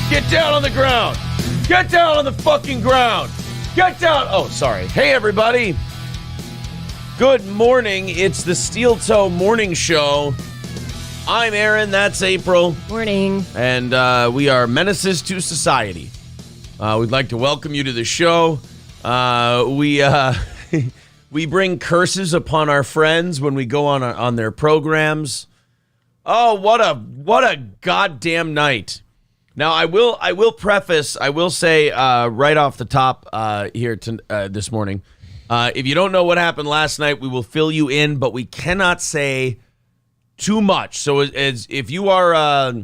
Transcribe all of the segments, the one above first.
Get down on the ground. Get down on the fucking ground. Get down. Oh, sorry. Hey, everybody. Good morning. It's the Steel Toe Morning Show. I'm Aaron. That's April. Morning. And we are menaces to society. We'd like to welcome you to the show. We bring curses upon our friends when we go on their programs. Oh, what a goddamn night. Now, I will say right off the top here this morning, if you don't know what happened last night, we will fill you in, but we cannot say too much. So as if you are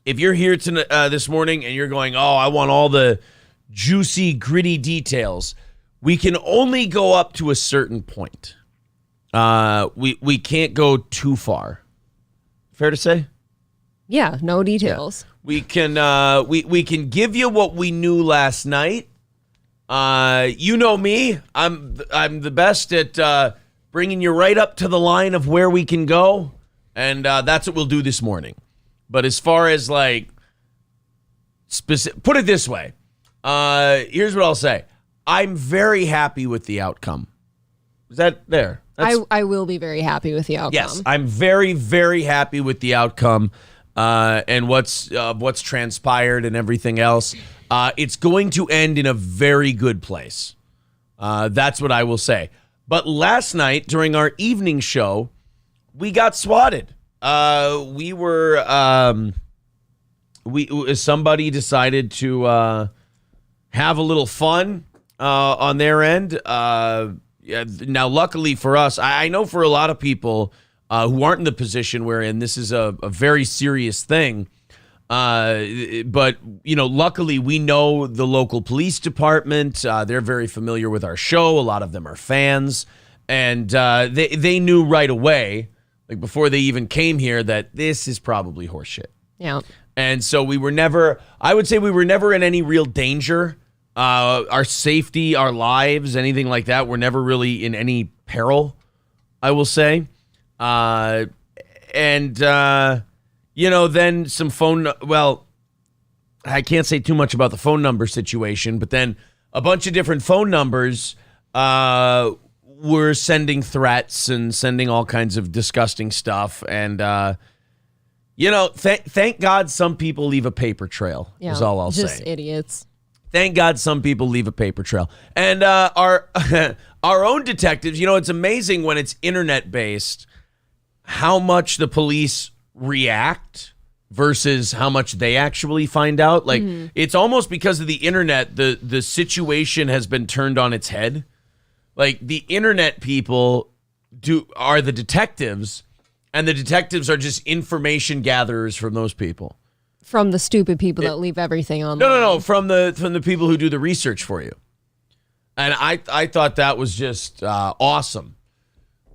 if you're here this morning and you're going, oh, I want all the juicy, gritty details, we can only go up to a certain point. We can't go too far. Fair to say? Yeah, no details. Yeah. We can give you what we knew last night. You know me. I'm the best at bringing you right up to the line of where we can go, and that's what we'll do this morning. But as far as like specific, put it this way. Here's what I'll say. I'm very happy with the outcome. Is that there? I will be very happy with the outcome. Yes, I'm very, very happy with the outcome. And what's transpired and everything else. It's going to end in a very good place. That's what I will say. But last night during our evening show, we got swatted. Somebody decided to have a little fun on their end. Now, luckily for us, I know for a lot of people who aren't in the position we're in, this is a very serious thing. But, you know, luckily we know the local police department. They're very familiar with our show. A lot of them are fans. And they knew right away, like before they even came here, that this is probably horseshit. Yeah. And so we were never in any real danger. Our safety, our lives, anything like that, we're never really in any peril, I will say. Then some I can't say too much about the phone number situation, but then a bunch of different phone numbers were sending threats and sending all kinds of disgusting stuff. And, Thank God some people leave a paper trail, is all I'll say. Just idiots. Thank God some people leave a paper trail. And our our own detectives, it's amazing when it's internet-based how much the police react versus how much they actually find out. Like, it's almost because of the internet, the situation has been turned on its head. Like, the internet people are the detectives, and the detectives are just information gatherers from those people. From the stupid people that leave everything online. No. From the people who do the research for you. And I thought that was just awesome,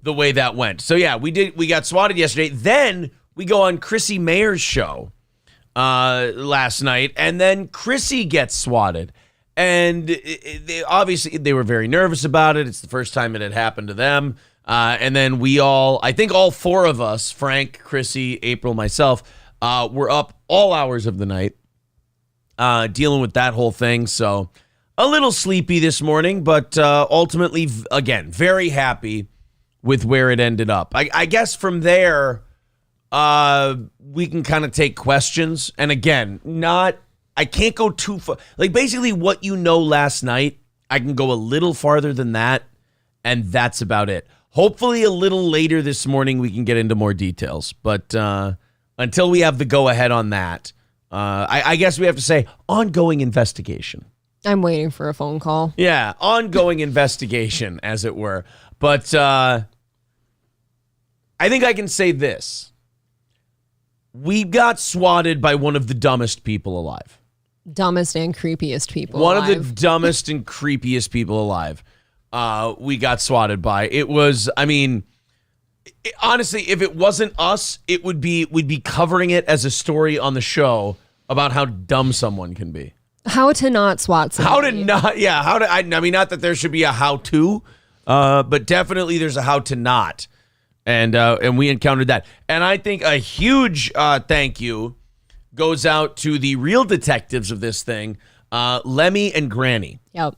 the way that went. So yeah, we got swatted yesterday. Then we go on Chrissie Mayr's show last night, and then Chrissie gets swatted. And obviously they were very nervous about it. It's the first time it had happened to them. And then I think all four of us, Frank, Chrissie, April, myself, were up all hours of the night dealing with that whole thing. So a little sleepy this morning, but ultimately, again, very happy with where it ended up. I guess from there, we can kind of take questions. And again, I can't go too far. Like, basically what last night, I can go a little farther than that, and that's about it. Hopefully a little later this morning we can get into more details. But until we have the go-ahead on that, I guess we have to say ongoing investigation. I'm waiting for a phone call. Yeah, ongoing investigation, as it were. But I think I can say this. We got swatted by one of the dumbest people alive. Dumbest and creepiest people One alive. of the dumbest and creepiest people alive. We got swatted by. It was, honestly, if it wasn't us, we'd be covering it as a story on the show about how dumb someone can be. How to not swat somebody. Not that there should be a how-to, but definitely there's a how to not. And we encountered that. And I think a huge thank you goes out to the real detectives of this thing, Lemmy and Granny. Yep.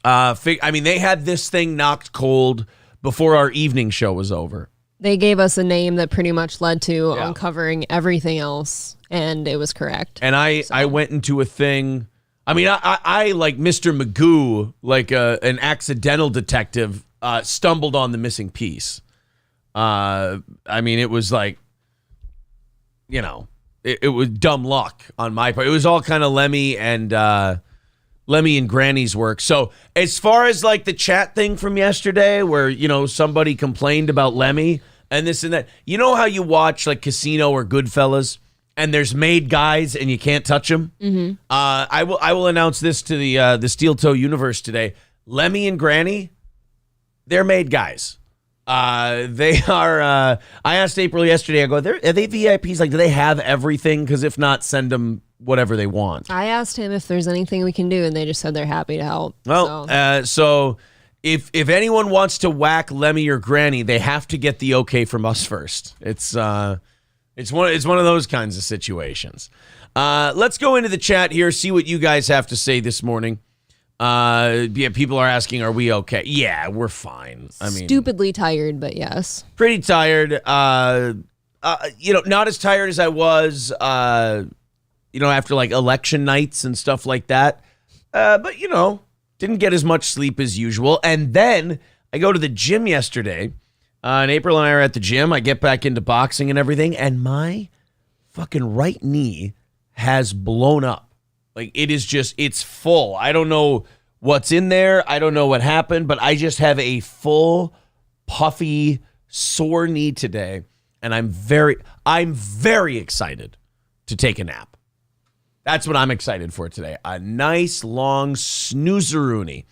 They had this thing knocked cold before our evening show was over. They gave us a name that pretty much led to uncovering everything else, and it was correct. And I went into a thing. I like Mr. Magoo, like an accidental detective, stumbled on the missing piece. It was like, it was dumb luck on my part. It was all kind of Lemmy and Granny's work. So as far as like the chat thing from yesterday where, somebody complained about Lemmy and this and that, how you watch like Casino or Goodfellas and there's made guys and you can't touch them? Mm-hmm. I will announce this to the Steel Toe universe today. Lemmy and Granny, they're made guys. They are, I asked April yesterday, I go, are they VIPs? Like, do they have everything? Because if not, send them whatever they want. I asked him if there's anything we can do, and they just said they're happy to help. Well, so if anyone wants to whack Lemmy or Granny, they have to get the okay from us first. It's one of those kinds of situations. Let's go into the chat here, see what you guys have to say this morning. People are asking, are we okay? Yeah, we're fine. Stupidly tired, but yes. Pretty tired. Not as tired as I was, after like election nights and stuff like that. But didn't get as much sleep as usual. And then I go to the gym yesterday, and April and I are at the gym. I get back into boxing and everything, and my fucking right knee has blown up. Like, it's full. I don't know what's in there. I don't know what happened, but I just have a full, puffy, sore knee today, and I'm very excited to take a nap. That's what I'm excited for today. A nice, long snoozeroonie.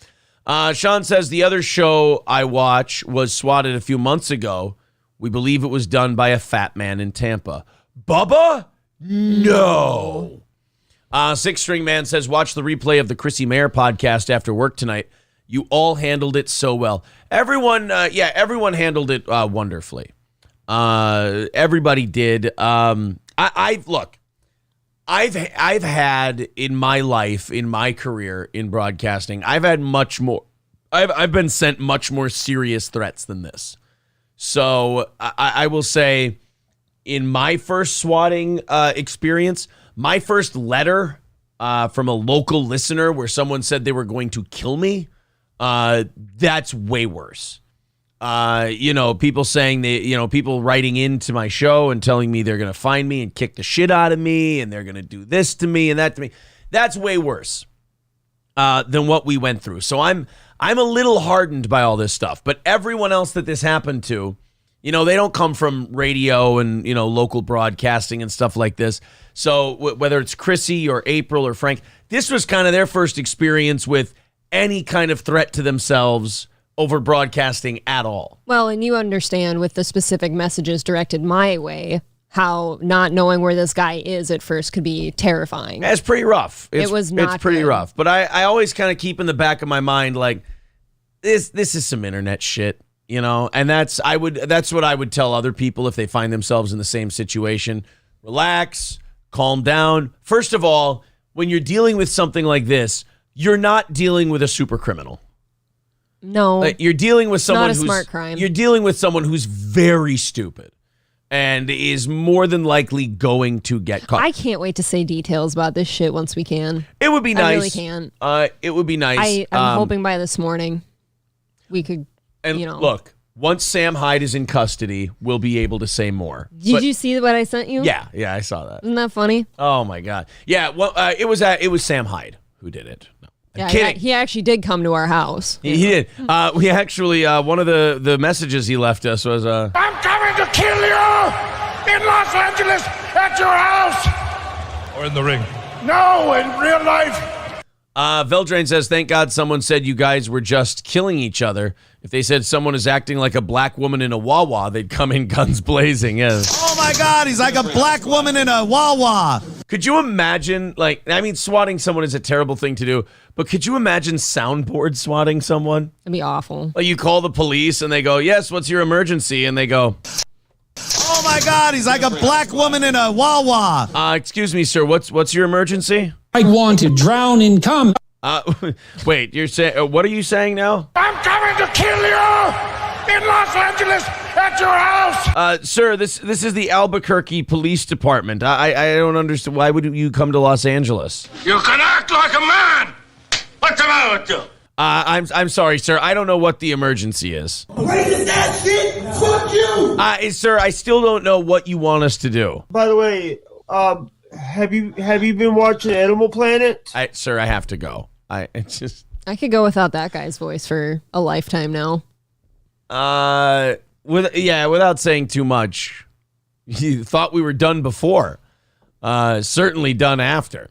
Sean says the other show I watch was swatted a few months ago. We believe it was done by a fat man in Tampa. Bubba? No. Six String Man says, watch the replay of the Chrissie Mayr podcast after work tonight. You all handled it so well. Everyone handled it wonderfully. Everybody did. I've had in my life, in my career in broadcasting, I've been sent much more serious threats than this. So I will say, in my first swatting experience, my first letter from a local listener where someone said they were going to kill me, that's way worse. People saying people writing into my show and telling me they're going to find me and kick the shit out of me and they're going to do this to me and that to me. That's way worse than what we went through. So I'm a little hardened by all this stuff, but everyone else that this happened to, they don't come from radio and, local broadcasting and stuff like this. So whether it's Chrissie or April or Frank, this was kind of their first experience with any kind of threat to themselves over broadcasting at all. Well, and you understand with the specific messages directed my way, how not knowing where this guy is at first could be terrifying. It's pretty rough. It's pretty good. rough. But I always kind of keep in the back of my mind, like, this is some internet shit, and that's what I would tell other people if they find themselves in the same situation. Relax, calm down. First of all, when you're dealing with something like this, you're not dealing with a super criminal. No. You're dealing with someone who's smart crime. You're dealing with someone who's very stupid and is more than likely going to get caught. I can't wait to say details about this shit once we can. It would be nice. I really can't. It would be nice. I'm hoping by this morning we could, Look, once Sam Hyde is in custody, we'll be able to say more. Did you see what I sent you? Yeah, I saw that. Isn't that funny? Oh my God. Yeah, well, it was Sam Hyde who did it. No. Yeah, kidding. He actually did come to our house. He did. We actually, one of the messages he left us was, I'm coming to kill you in Los Angeles at your house. Or in the ring. No, in real life. Veldrain says, thank God someone said you guys were just killing each other. If they said someone is acting like a black woman in a Wawa, they'd come in guns blazing. Yes. Oh my God, he's like a black woman in a Wawa. Could you imagine, swatting someone is a terrible thing to do, but could you imagine soundboard swatting someone? It'd be awful. Like you call the police and they go, yes, what's your emergency? And they go, oh my God, he's like a black woman in a Wawa. Excuse me, sir, what's your emergency? I want to drown in cum. Wait, you're saying, what are you saying now? I'm coming to kill you in Los Angeles at your house. Sir, this is the Albuquerque Police Department. I don't understand. Why would you come to Los Angeles? You can act like a man. What's the matter with you? I'm sorry, sir. I don't know what the emergency is. Racist that shit. Fuck you. Sir, I still don't know what you want us to do. By the way, have you been watching Animal Planet? Sir, I have to go. I could go without that guy's voice for a lifetime now. Without saying too much. You thought we were done before. Certainly done after.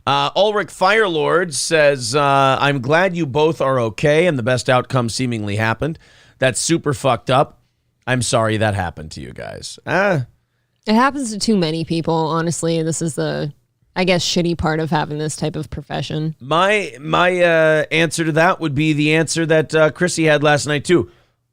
Ulrich Firelord says, I'm glad you both are okay and the best outcome seemingly happened. That's super fucked up. I'm sorry that happened to you guys. It happens to too many people, honestly. This is the, I guess, shitty part of having this type of profession. My answer to that would be the answer that Chrissie had last night, too.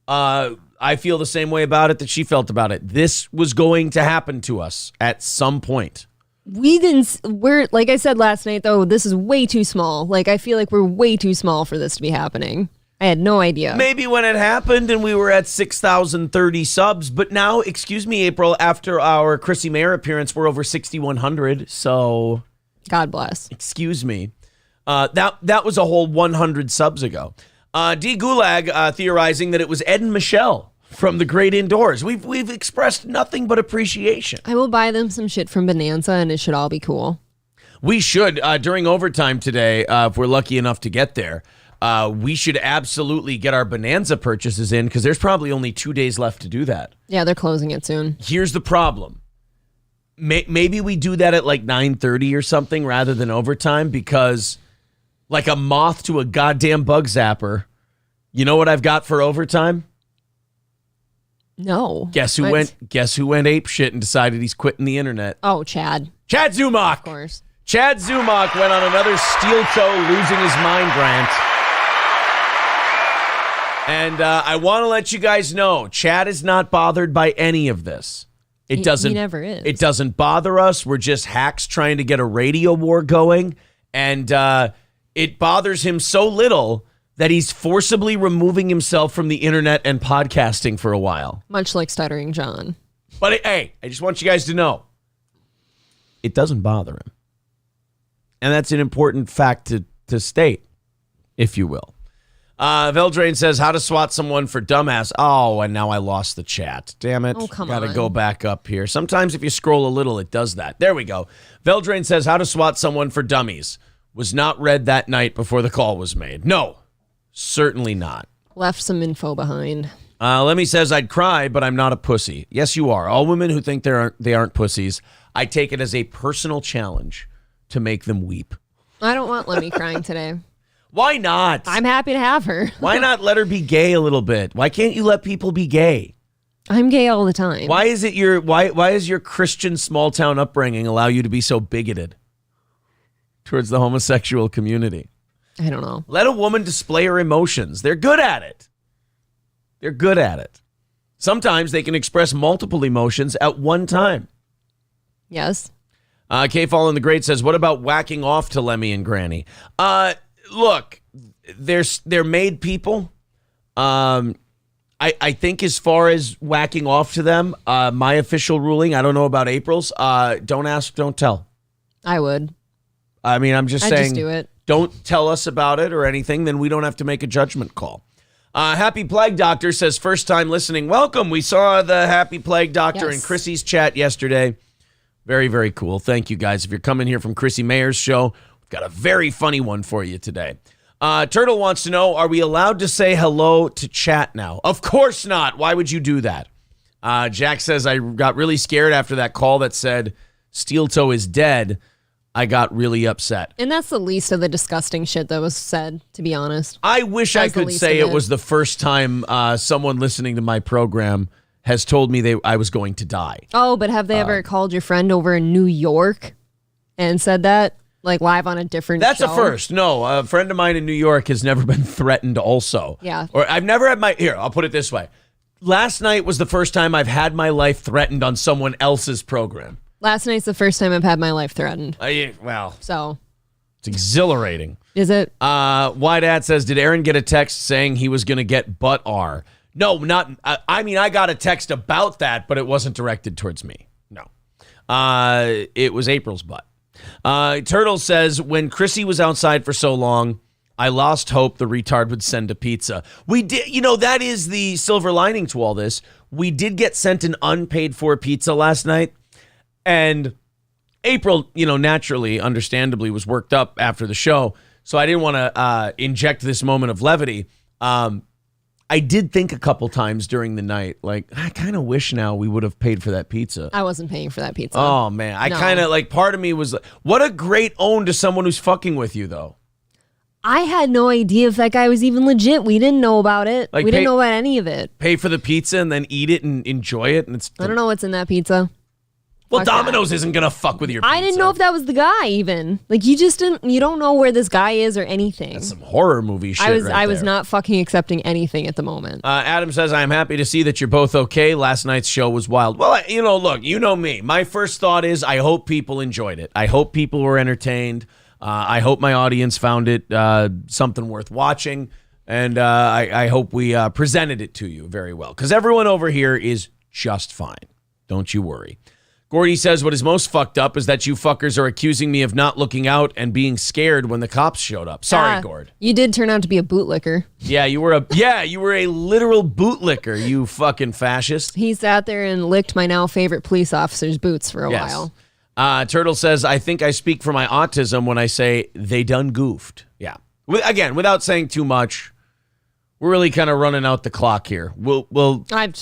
I feel the same way about it that she felt about it. This was going to happen to us at some point. We're, like I said last night, though, this is way too small. Like, I feel like we're way too small for this to be happening. I had no idea. Maybe when it happened and we were at 6,030 subs, but now, excuse me, April, after our Chrissie Mayr appearance, we're over 6,100, so... God bless. Excuse me. That was a whole 100 subs ago. D. Gulag theorizing that it was Ed and Michelle from The Great Indoors. We've expressed nothing but appreciation. I will buy them some shit from Bonanza, and it should all be cool. We should. During overtime today, if we're lucky enough to get there, we should absolutely get our Bonanza purchases in because there's probably only 2 days left to do that. Yeah, they're closing it soon. Here's the problem. Maybe we do that at like 9:30 or something rather than overtime because like a moth to a goddamn bug zapper, you know what I've got for overtime? No. Guess who went ape shit and decided he's quitting the internet? Oh, Chad. Chad Zumach. Of course. Chad Zumach went on another steel toe losing his mind rant. And I want to let you guys know, Chad is not bothered by any of this. He never is. It doesn't bother us. We're just hacks trying to get a radio war going. And it bothers him so little that he's forcibly removing himself from the internet and podcasting for a while. Much like Stuttering John. But hey, I just want you guys to know, it doesn't bother him. And that's an important fact to state, if you will. Veldrain says, how to swat someone for dumbass. Oh, and now I lost the chat. Damn it. Oh, come Gotta on. go back up here. Sometimes if you scroll a little, it does that. There we go. Veldrain says, how to swat someone for dummies. Was not read that night before the call was made. No, certainly not. Left some info behind. Lemmy says, I'd cry, but I'm not a pussy. Yes, you are. All women who think they aren't pussies, I take it as a personal challenge to make them weep. I don't want Lemmy crying today. Why not? I'm happy to have her. Why not let her be gay a little bit? Why can't you let people be gay? I'm gay all the time. Why is it why is your Christian small town upbringing allow you to be so bigoted towards the homosexual community? I don't know. Let a woman display her emotions. They're good at it. They're good at it. Sometimes they can express multiple emotions at one time. Yes. K-Fall in the Great says, what about whacking off to Lemmy and Granny? Look, they're made people. I think as far as whacking off to them, my official ruling, I don't know about April's, don't ask, don't tell. I would. I mean, I'm just I'd saying, just do it. Don't tell us about it or anything, then we don't have to make a judgment call. Happy Plague Doctor says, first time listening. Welcome. We saw the Happy Plague Doctor in Chrissie's chat yesterday. Very, very cool. Thank you, guys. If you're coming here from Chrissie Mayr's show, we've got a very funny one for you today. Turtle wants to know, are we allowed to say hello to chat now? Of course not. Why would you do that? Jack says, I got really scared after that call that said Steel Toe is dead. I got really upset. And that's the least of the disgusting shit that was said, to be honest. I wish I could say it was the first time someone listening to my program has told me I was going to die. Oh, but have they ever called your friend over in New York and said that? Like live on a different That's show? a first. No, a friend of mine in New York has never been threatened also. Yeah. Or I've never had here, I'll put it this way. Last night was the first time I've had my life threatened on someone else's program. Last night's the first time I've had my life threatened. Well, So. it's exhilarating. Is it? White Ad says, did Aaron get a text saying he was going to get butt R? No, not. I mean, I got a text about that, but it wasn't directed towards me. No. It was April's butt. Turtle says, when Chrissy was outside for so long, I lost hope the retard would send a pizza. We did, that is the silver lining to all this. We did get sent an unpaid for pizza last night. And April, naturally, understandably, was worked up after the show. So I didn't want to inject this moment of levity. I did think a couple times during the night, like, I kind of wish now we would have paid for that pizza. I wasn't paying for that pizza. Oh, man. I kind of, part of me was like, what a great own to someone who's fucking with you, though. I had no idea if that guy was even legit. We didn't know about it. Like, we didn't know about any of it. Pay for the pizza and then eat it and enjoy it. And I don't know what's in that pizza. Well, Domino's isn't going to fuck with your pizza. I didn't know if that was the guy even. Like, you don't know where this guy is or anything. That's some horror movie shit I was not fucking accepting anything at the moment. Adam says, I am happy to see that you're both okay. Last night's show was wild. Well, look, you know me. My first thought is I hope people enjoyed it. I hope people were entertained. I hope my audience found it something worth watching. And I hope we presented it to you very well. Because everyone over here is just fine. Don't you worry. Gordy says, what is most fucked up is that you fuckers are accusing me of not looking out and being scared when the cops showed up. Sorry, Gord. You did turn out to be a bootlicker. Yeah, you were a literal bootlicker, you fucking fascist. He sat there and licked my now favorite police officer's boots for a while. Turtle says, I think I speak for my autism when I say they done goofed. Yeah. Again, without saying too much, we're really kind of running out the clock here. I'm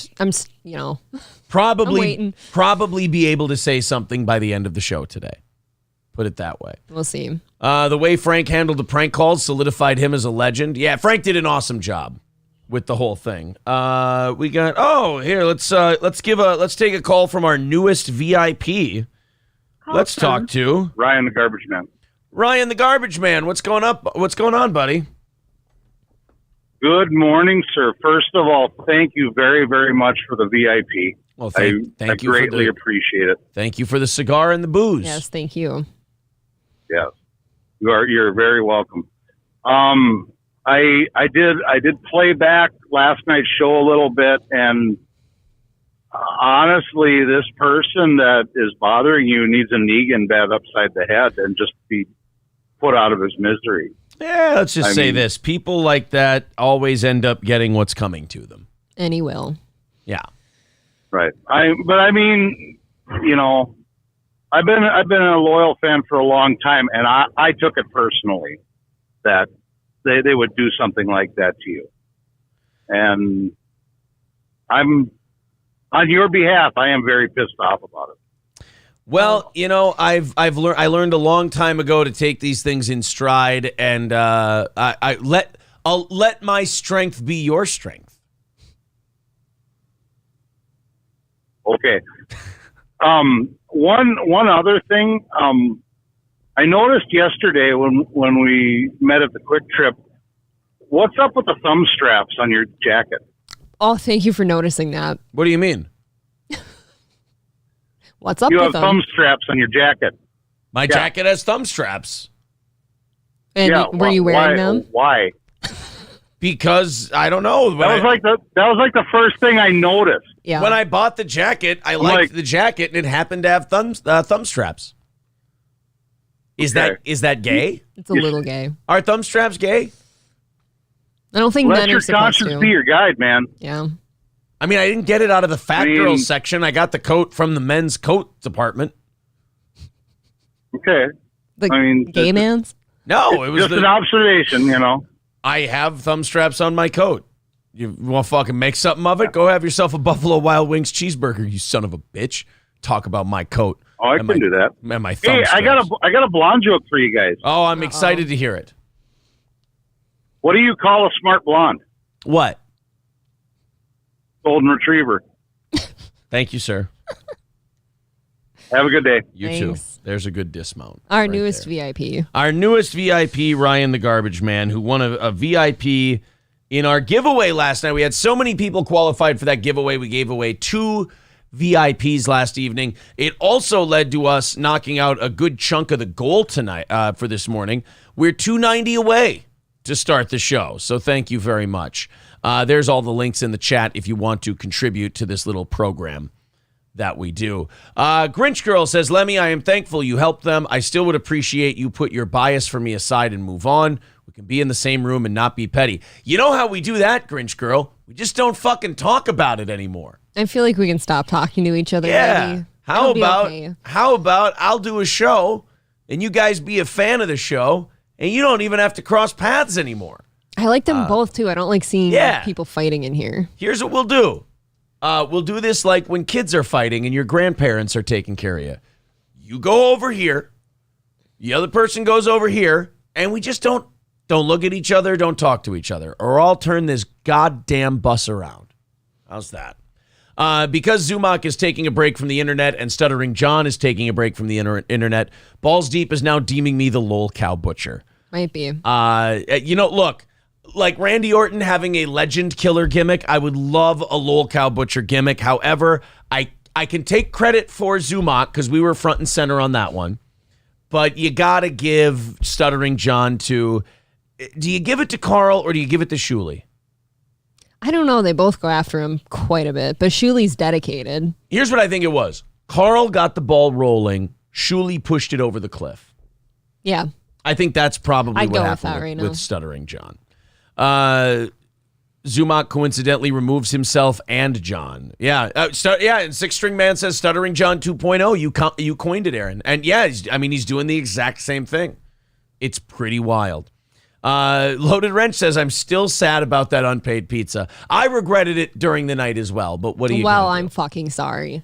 probably be able to say something by the end of the show today. Put it that way. We'll see. The way Frank handled the prank calls solidified him as a legend. Yeah, Frank did an awesome job with the whole thing. We got here. Let's take a call from our newest VIP. Let's talk to Ryan the Garbage Man. Ryan the Garbage Man. What's going up? What's going on, buddy? Good morning, sir. First of all, thank you very, very much for the VIP. Well, thank I you. Greatly appreciate it. Thank you for the cigar and the booze. Yes, thank you. Yes, you're very welcome. I did play back last night's show a little bit, and honestly, this person that is bothering you needs a Negan bed upside the head and just be put out of his misery. Yeah, let's just say this. People like that always end up getting what's coming to them. And he will. Yeah. Right. But I mean, you know, I've been a loyal fan for a long time, and I took it personally that they would do something like that to you. And I'm on your behalf. I am very pissed off about it. Well, you know, I learned a long time ago to take these things in stride, and I'll let my strength be your strength. Okay. One other thing. I noticed yesterday when we met at the Quick Trip. What's up with the thumb straps on your jacket? Oh, thank you for noticing that. What do you mean? What's up You with have them? thumb straps on your jacket. My jacket has thumb straps. And were you wearing them? Why? Because I don't know. That was like the first thing I noticed. Yeah. When I bought the jacket, I liked the jacket, and it happened to have thumb straps. Is that gay? It's a little gay. Are thumb straps gay? I don't think Let men your are supposed conscience to. be your guide, man. Yeah. I mean, I didn't get it out of the fat girls section. I got the coat from the men's coat department. Okay. Gay man's? No, it was just an observation, you know. I have thumb straps on my coat. You want to fucking make something of it? Go have yourself a Buffalo Wild Wings cheeseburger, you son of a bitch. Talk about my coat. Oh, I can do that. And my thumb Hey, straps. I got a blonde joke for you guys. Oh, I'm excited to hear it. What do you call a smart blonde? What? Golden retriever. Thank you, sir. Have a good day. You Thanks. too. There's a good dismount. Our right newest there. VIP. Our newest VIP, Ryan the Garbage Man, who won a VIP in our giveaway last night. We had so many people qualified for that giveaway. We gave away 2 VIPs last evening. It also led to us knocking out a good chunk of the goal tonight for this morning. We're 290 away to start the show. So thank you very much. There's all the links in the chat if you want to contribute to this little program that we do. Grinch Girl says, Lemmy, I am thankful you helped them. I still would appreciate you put your bias for me aside and move on. We can be in the same room and not be petty. You know how we do that, Grinch Girl? We just don't fucking talk about it anymore. I feel like we can stop talking to each other. Yeah. Maybe. How It'll be about okay. I'll do a show and you guys be a fan of the show and you don't even have to cross paths anymore. I like them both too. I don't like seeing people fighting in here. Here's what we'll do. We'll do this like when kids are fighting and your grandparents are taking care of you. You go over here, the other person goes over here, and we just don't look at each other, don't talk to each other, or I'll turn this goddamn bus around. How's that? Because Zumock is taking a break from the internet and Stuttering John is taking a break from the internet, Balls Deep is now deeming me the lol cow butcher. Might be. Look, like Randy Orton having a legend killer gimmick, I would love a lol cow butcher gimmick. However, I can take credit for Zumock because we were front and center on that one. But you got to give Stuttering John to... Do you give it to Carl or do you give it to Shuley? I don't know. They both go after him quite a bit, but Shuley's dedicated. Here's what I think it was. Carl got the ball rolling. Shuley pushed it over the cliff. Yeah. I think that's probably I'd what go with happened that right now. with Stuttering John. Zumock coincidentally removes himself and John. Yeah. And Six String Man says Stuttering John 2.0. You coined it, Aaron. And yeah, he's doing the exact same thing. It's pretty wild. Loaded Wrench says, I'm still sad about that unpaid pizza. I regretted it during the night as well, but what are you Well, gonna do? I'm fucking sorry.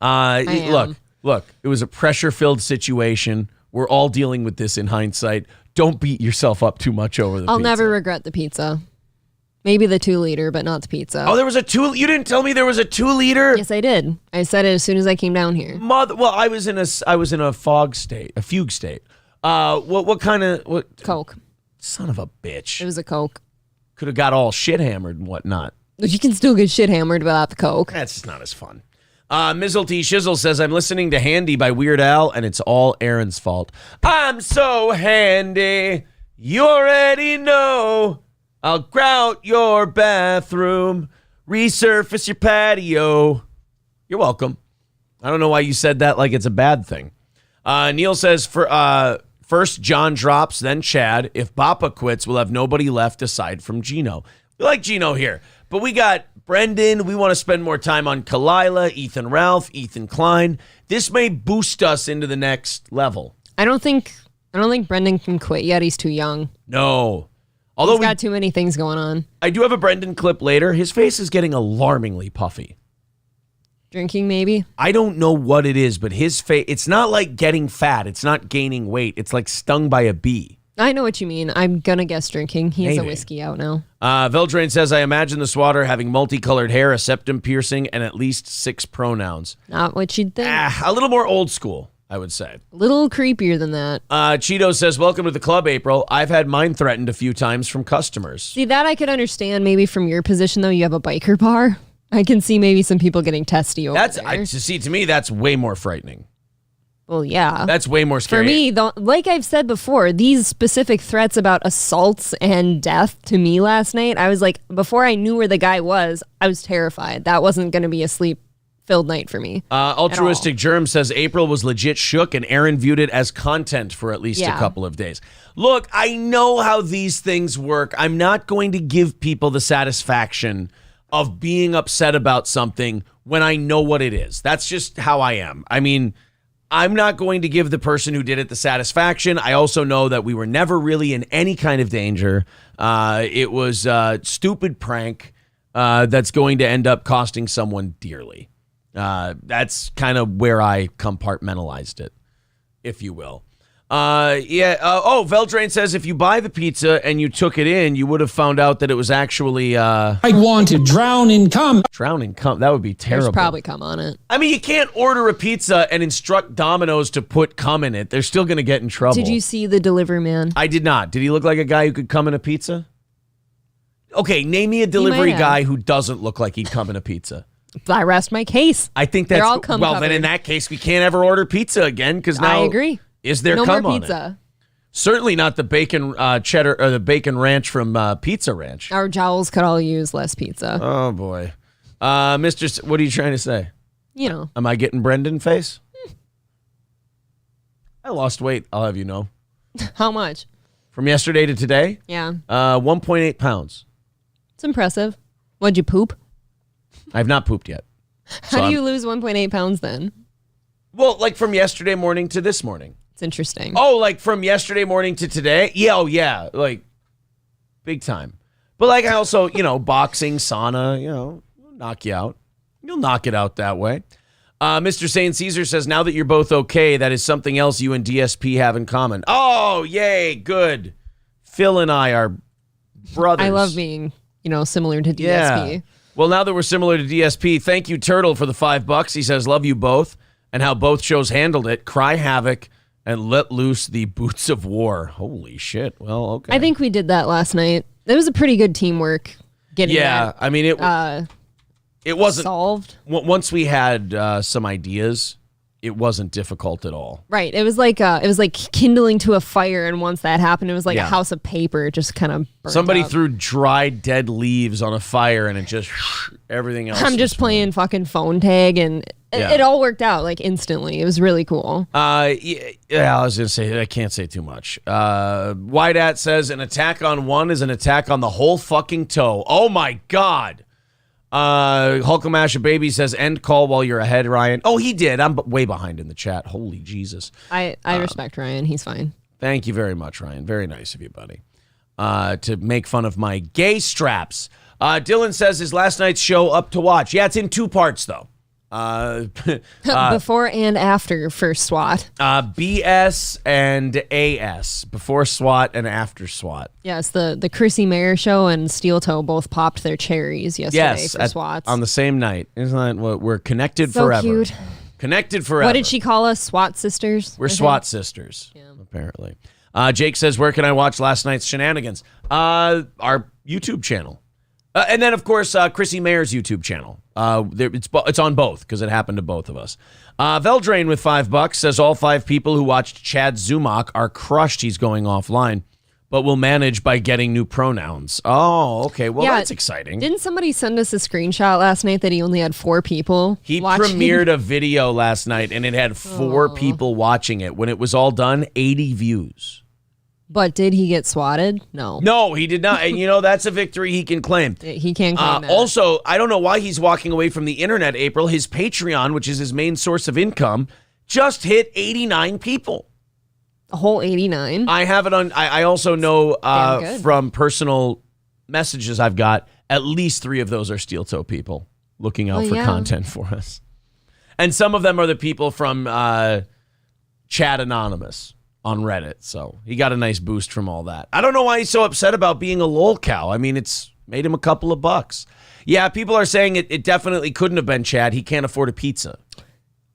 Look, it was a pressure-filled situation. We're all dealing with this in hindsight. Don't beat yourself up too much over the I'll pizza. never regret the pizza. Maybe the 2-liter, but not the pizza. Oh, there was a 2. You didn't tell me there was a 2-liter? Yes, I did. I said it as soon as I came down here. Well, I was in a fugue state. What kind of Coke. Son of a bitch. It was a Coke. Could have got all shit hammered and whatnot. You can still get shit hammered without the Coke. That's just not as fun. Mizzle T Shizzle says, I'm listening to Handy by Weird Al, and it's all Aaron's fault. I'm so handy. You already know. I'll grout your bathroom, resurface your patio. You're welcome. I don't know why you said that like it's a bad thing. Neil says, first John drops, then Chad. If Bappa quits, we'll have nobody left aside from Gino. We like Gino here, but we got Brendan. We want to spend more time on Kalila, Ethan Ralph, Ethan Klein. This may boost us into the next level. I don't think Brendan can quit yet. He's too young. No. Although he's got too many things going on. I do have a Brendan clip later. His face is getting alarmingly puffy. Drinking, maybe? I don't know what it is, but his face, it's not like getting fat. It's not gaining weight. It's like stung by a bee. I know what you mean. I'm going to guess drinking. He has a Maybe. whiskey out now. Veldrain says, I imagine the swatter having multicolored hair, a septum piercing, and at least 6 pronouns. Not what you'd think. A little more old school, I would say. A little creepier than that. Cheeto says, welcome to the club, April. I've had mine threatened a few times from customers. See, that I could understand maybe from your position, though. You have a biker bar. I can see maybe some people getting testy over there. To me, that's way more frightening. Well, yeah. That's way more scary. For me, like I've said before, these specific threats about assaults and death to me last night, I was like, before I knew where the guy was, I was terrified. That wasn't going to be a sleep-filled night for me. Altruistic Germ says April was legit shook and Aaron viewed it as content for at least a couple of days. Look, I know how these things work. I'm not going to give people the satisfaction of being upset about something when I know what it is. That's just how I am. I mean, I'm not going to give the person who did it the satisfaction. I also know that we were never really in any kind of danger. It was a stupid prank that's going to end up costing someone dearly. That's kind of where I compartmentalized it, if you will. Veldrain says if you buy the pizza and you took it in, you would have found out that it was actually I want to drown in cum. Drown in cum. That would be terrible. There's probably cum on it. I mean, you can't order a pizza and instruct Domino's to put cum in it. They're still going to get in trouble. Did you see the delivery man? I did not. Did he look like a guy who could come in a pizza? Okay, name me a delivery guy who doesn't look like he'd come in a pizza. I rest my case. I think that's They're all cum well. covered. Then in that case, we can't ever order pizza again because now I agree. Is there no cum more on pizza? it? Certainly not the bacon cheddar or the bacon ranch from Pizza Ranch. Our jowls could all use less pizza. Oh boy, Mr. What are you trying to say? You know, am I getting Brendan face? I lost weight. I'll have you know. How much? From yesterday to today? Yeah. 1.8 pounds. It's impressive. What'd you poop? I have not pooped yet. How do you lose 1.8 pounds then? Well, like from yesterday morning to this morning. It's interesting. Oh, like from yesterday morning to today? Yeah, yeah, like big time. But like I also, boxing, sauna, knock you out. You'll knock it out that way. Mr. St. Caesar says, now that you're both okay, that is something else you and DSP have in common. Oh, yay, good. Phil and I are brothers. I love being, similar to DSP. Yeah. Well, now that we're similar to DSP, thank you, Turtle, for the $5. He says, love you both, and how both shows handled it. Cry havoc and let loose the boots of war. Holy shit. Well, okay. I think we did that last night. It was a pretty good teamwork getting that. I mean, it wasn't solved. Once we had some ideas, it wasn't difficult at all. Right. It was like kindling to a fire, and once that happened, it was like a house of paper. It just kind of burned Somebody up. threw dried dead leaves on a fire, and it just everything else. I'm just playing fucking phone tag, and it all worked out like instantly. It was really cool. I was gonna say I can't say too much. Whiteat says an attack on one is an attack on the whole fucking toe. Oh my god. Hulkamash Baby says end call while you're ahead, Ryan. Oh, he did. I'm way behind in the chat. Holy Jesus. I respect Ryan. He's fine. Thank you very much, Ryan. Very nice of you, buddy. To make fun of my gay straps. Dylan says his last night's show up to watch. Yeah, it's in 2 parts though. Before and after first SWAT. BS and AS. Before SWAT and after SWAT. Yes, the Chrissie Mayr show and Steel Toe both popped their cherries yesterday for SWATs. On the same night. Isn't that what we're connected so forever? Cute. Connected forever. What did she call us? SWAT sisters? We're SWAT sisters, apparently. Jake says, where can I watch last night's shenanigans? Our YouTube channel. And then, of course, Chrissie Mayr's YouTube channel. It's on both because it happened to both of us. Veldrain with $5 says all 5 people who watched Chad Zumach are crushed. He's going offline. but will manage by getting new pronouns. Oh, okay. Well, Yeah, that's exciting. Didn't somebody send us a screenshot last night that he only had 4 people He watching? premiered a video last night, and it had 4 people watching it. When it was all done, 80 views. But did he get swatted? No. No, he did not. And, that's a victory he can claim. He can't claim that. Also, I don't know why he's walking away from the internet, April. His Patreon, which is his main source of income, just hit 89 people. A whole 89? I have it on. I also know Damn good. from personal messages I've got, at least 3 of those are steel toe people looking out for content for us. And some of them are the people from Chat Anonymous on Reddit. So he got a nice boost from all that. I don't know why he's so upset about being a lol cow. I mean, it's made him a couple of bucks. Yeah, people are saying it definitely couldn't have been Chad. He can't afford a pizza.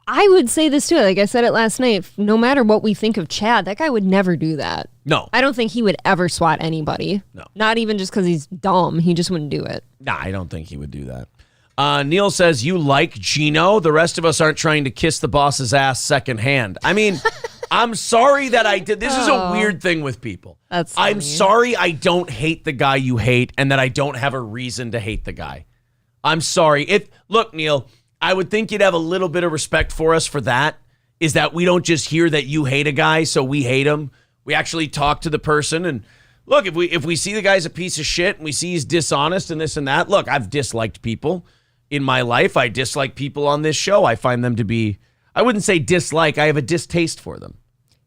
I would say this too. Like I said it last night. No matter what we think of Chad, that guy would never do that. No. I don't think he would ever swat anybody. No. Not even just because he's dumb. He just wouldn't do it. Nah, I don't think he would do that. Neil says, you like Gino? The rest of us aren't trying to kiss the boss's ass secondhand. I mean, I'm sorry that I did. This is a weird thing with people. That's funny. I'm sorry I don't hate the guy you hate and that I don't have a reason to hate the guy. I'm sorry. Look, Neil, I would think you'd have a little bit of respect for us for that, is that we don't just hear that you hate a guy, so we hate him. We actually talk to the person. And look, if we see the guy's a piece of shit and we see he's dishonest and this and that, look, I've disliked people in my life. I dislike people on this show. I find them to be, I wouldn't say dislike, I have a distaste for them.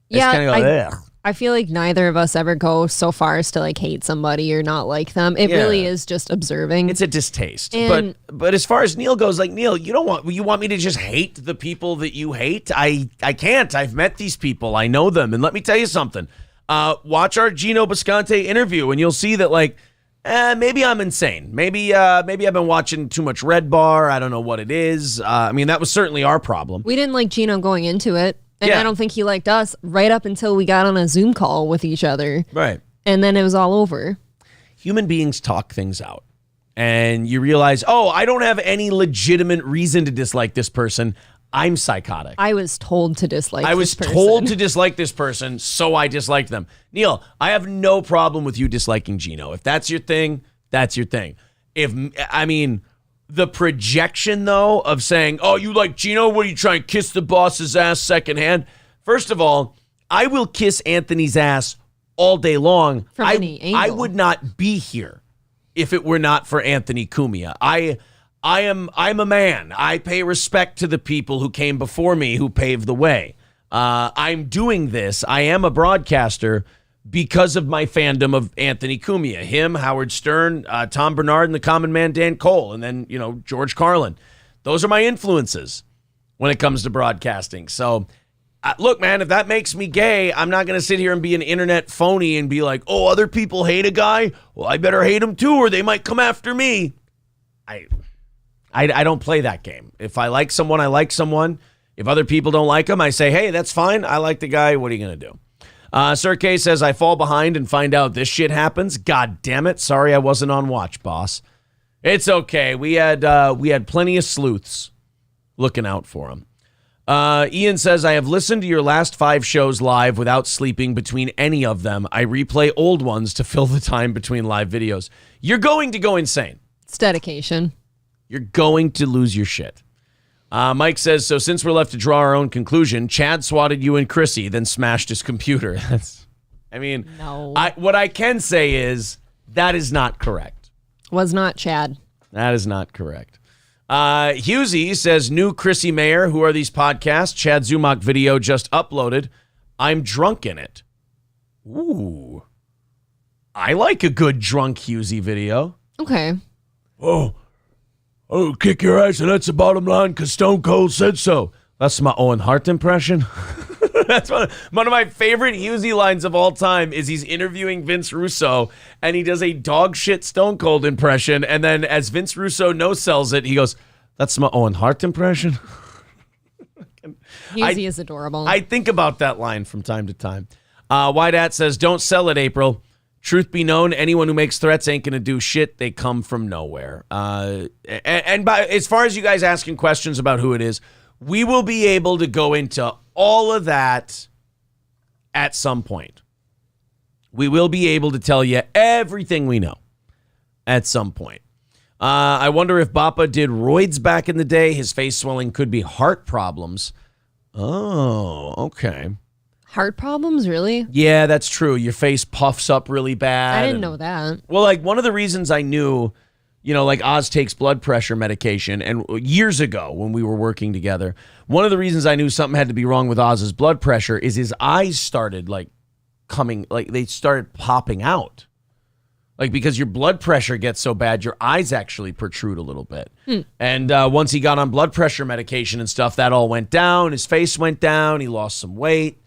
Yeah, I feel like neither of us ever go so far as to like hate somebody or not like them. It really is just observing. It's a distaste. And but as far as Neil goes, like, Neil, you want me to just hate the people that you hate? I can't. I've met these people. I know them. And let me tell you something. Watch our Gino Bisconte interview and you'll see that, like, maybe I'm insane. Maybe I've been watching too much Red Bar. I don't know what it is. I mean, that was certainly our problem. We didn't like Gino going into it. And Yeah. I don't think he liked us right up until we got on a Zoom call with each other. Right. And then it was all over. Human beings talk things out. And you realize, I don't have any legitimate reason to dislike this person. I'm psychotic. I was told to dislike I was this person. told to dislike this person, so I disliked them. Neil, I have no problem with you disliking Gino. If that's your thing, that's your thing. The projection, though, of saying, you like Gino? What are you trying to kiss the boss's ass secondhand? First of all, I will kiss Anthony's ass all day long. From any angle. I would not be here if it were not for Anthony Cumia. I'm a man. I pay respect to the people who came before me, who paved the way. I'm doing this. I am a broadcaster because of my fandom of Anthony Cumia. Him, Howard Stern, Tom Bernard, and the common man Dan Cole, and then, George Carlin. Those are my influences when it comes to broadcasting. So, look, man, if that makes me gay, I'm not going to sit here and be an internet phony and be like, other people hate a guy? Well, I better hate him too, or they might come after me. I don't play that game. If I like someone, I like someone. If other people don't like him, I say, hey, that's fine. I like the guy. What are you going to do? Sir K says, I fall behind and find out this shit happens. God damn it. Sorry I wasn't on watch, boss. It's okay. We had plenty of sleuths looking out for him. Ian says, I have listened to your last 5 shows live without sleeping between any of them. I replay old ones to fill the time between live videos. You're going to go insane. It's dedication. You're going to lose your shit. Mike says, so since we're left to draw our own conclusion, Chad swatted you and Chrissy, then smashed his computer. No. What I can say is that is not correct. Was not Chad. That is not correct. Husey says, new Chrissie Mayr, who are these podcasts? Chad Zumach video just uploaded. I'm drunk in it. Ooh. I like a good drunk Husey video. Okay. Oh, kick your ass, and that's the bottom line because Stone Cold said so. That's my Owen Hart impression. That's one of my favorite Husey lines of all time is he's interviewing Vince Russo, and he does a dog shit Stone Cold impression, and then as Vince Russo no-sells it, he goes, that's my Owen Hart impression. Husey is adorable. I think about that line from time to time. White Hat says, don't sell it, April. Truth be known, anyone who makes threats ain't going to do shit. They come from nowhere. And as far as you guys asking questions about who it is, we will be able to go into all of that at some point. We will be able to tell you everything we know at some point. I wonder if Bappa did roids back in the day. His face swelling could be heart problems. Oh, okay. Heart problems, really? Yeah, that's true. Your face puffs up really bad. I didn't know that. Well, like one of the reasons I knew, like Oz takes blood pressure medication, and years ago when we were working together, one of the reasons I knew something had to be wrong with Oz's blood pressure is his eyes started they started popping out. Like, because your blood pressure gets so bad, your eyes actually protrude a little bit. And once he got on blood pressure medication and stuff, that all went down. His face went down. He lost some weight,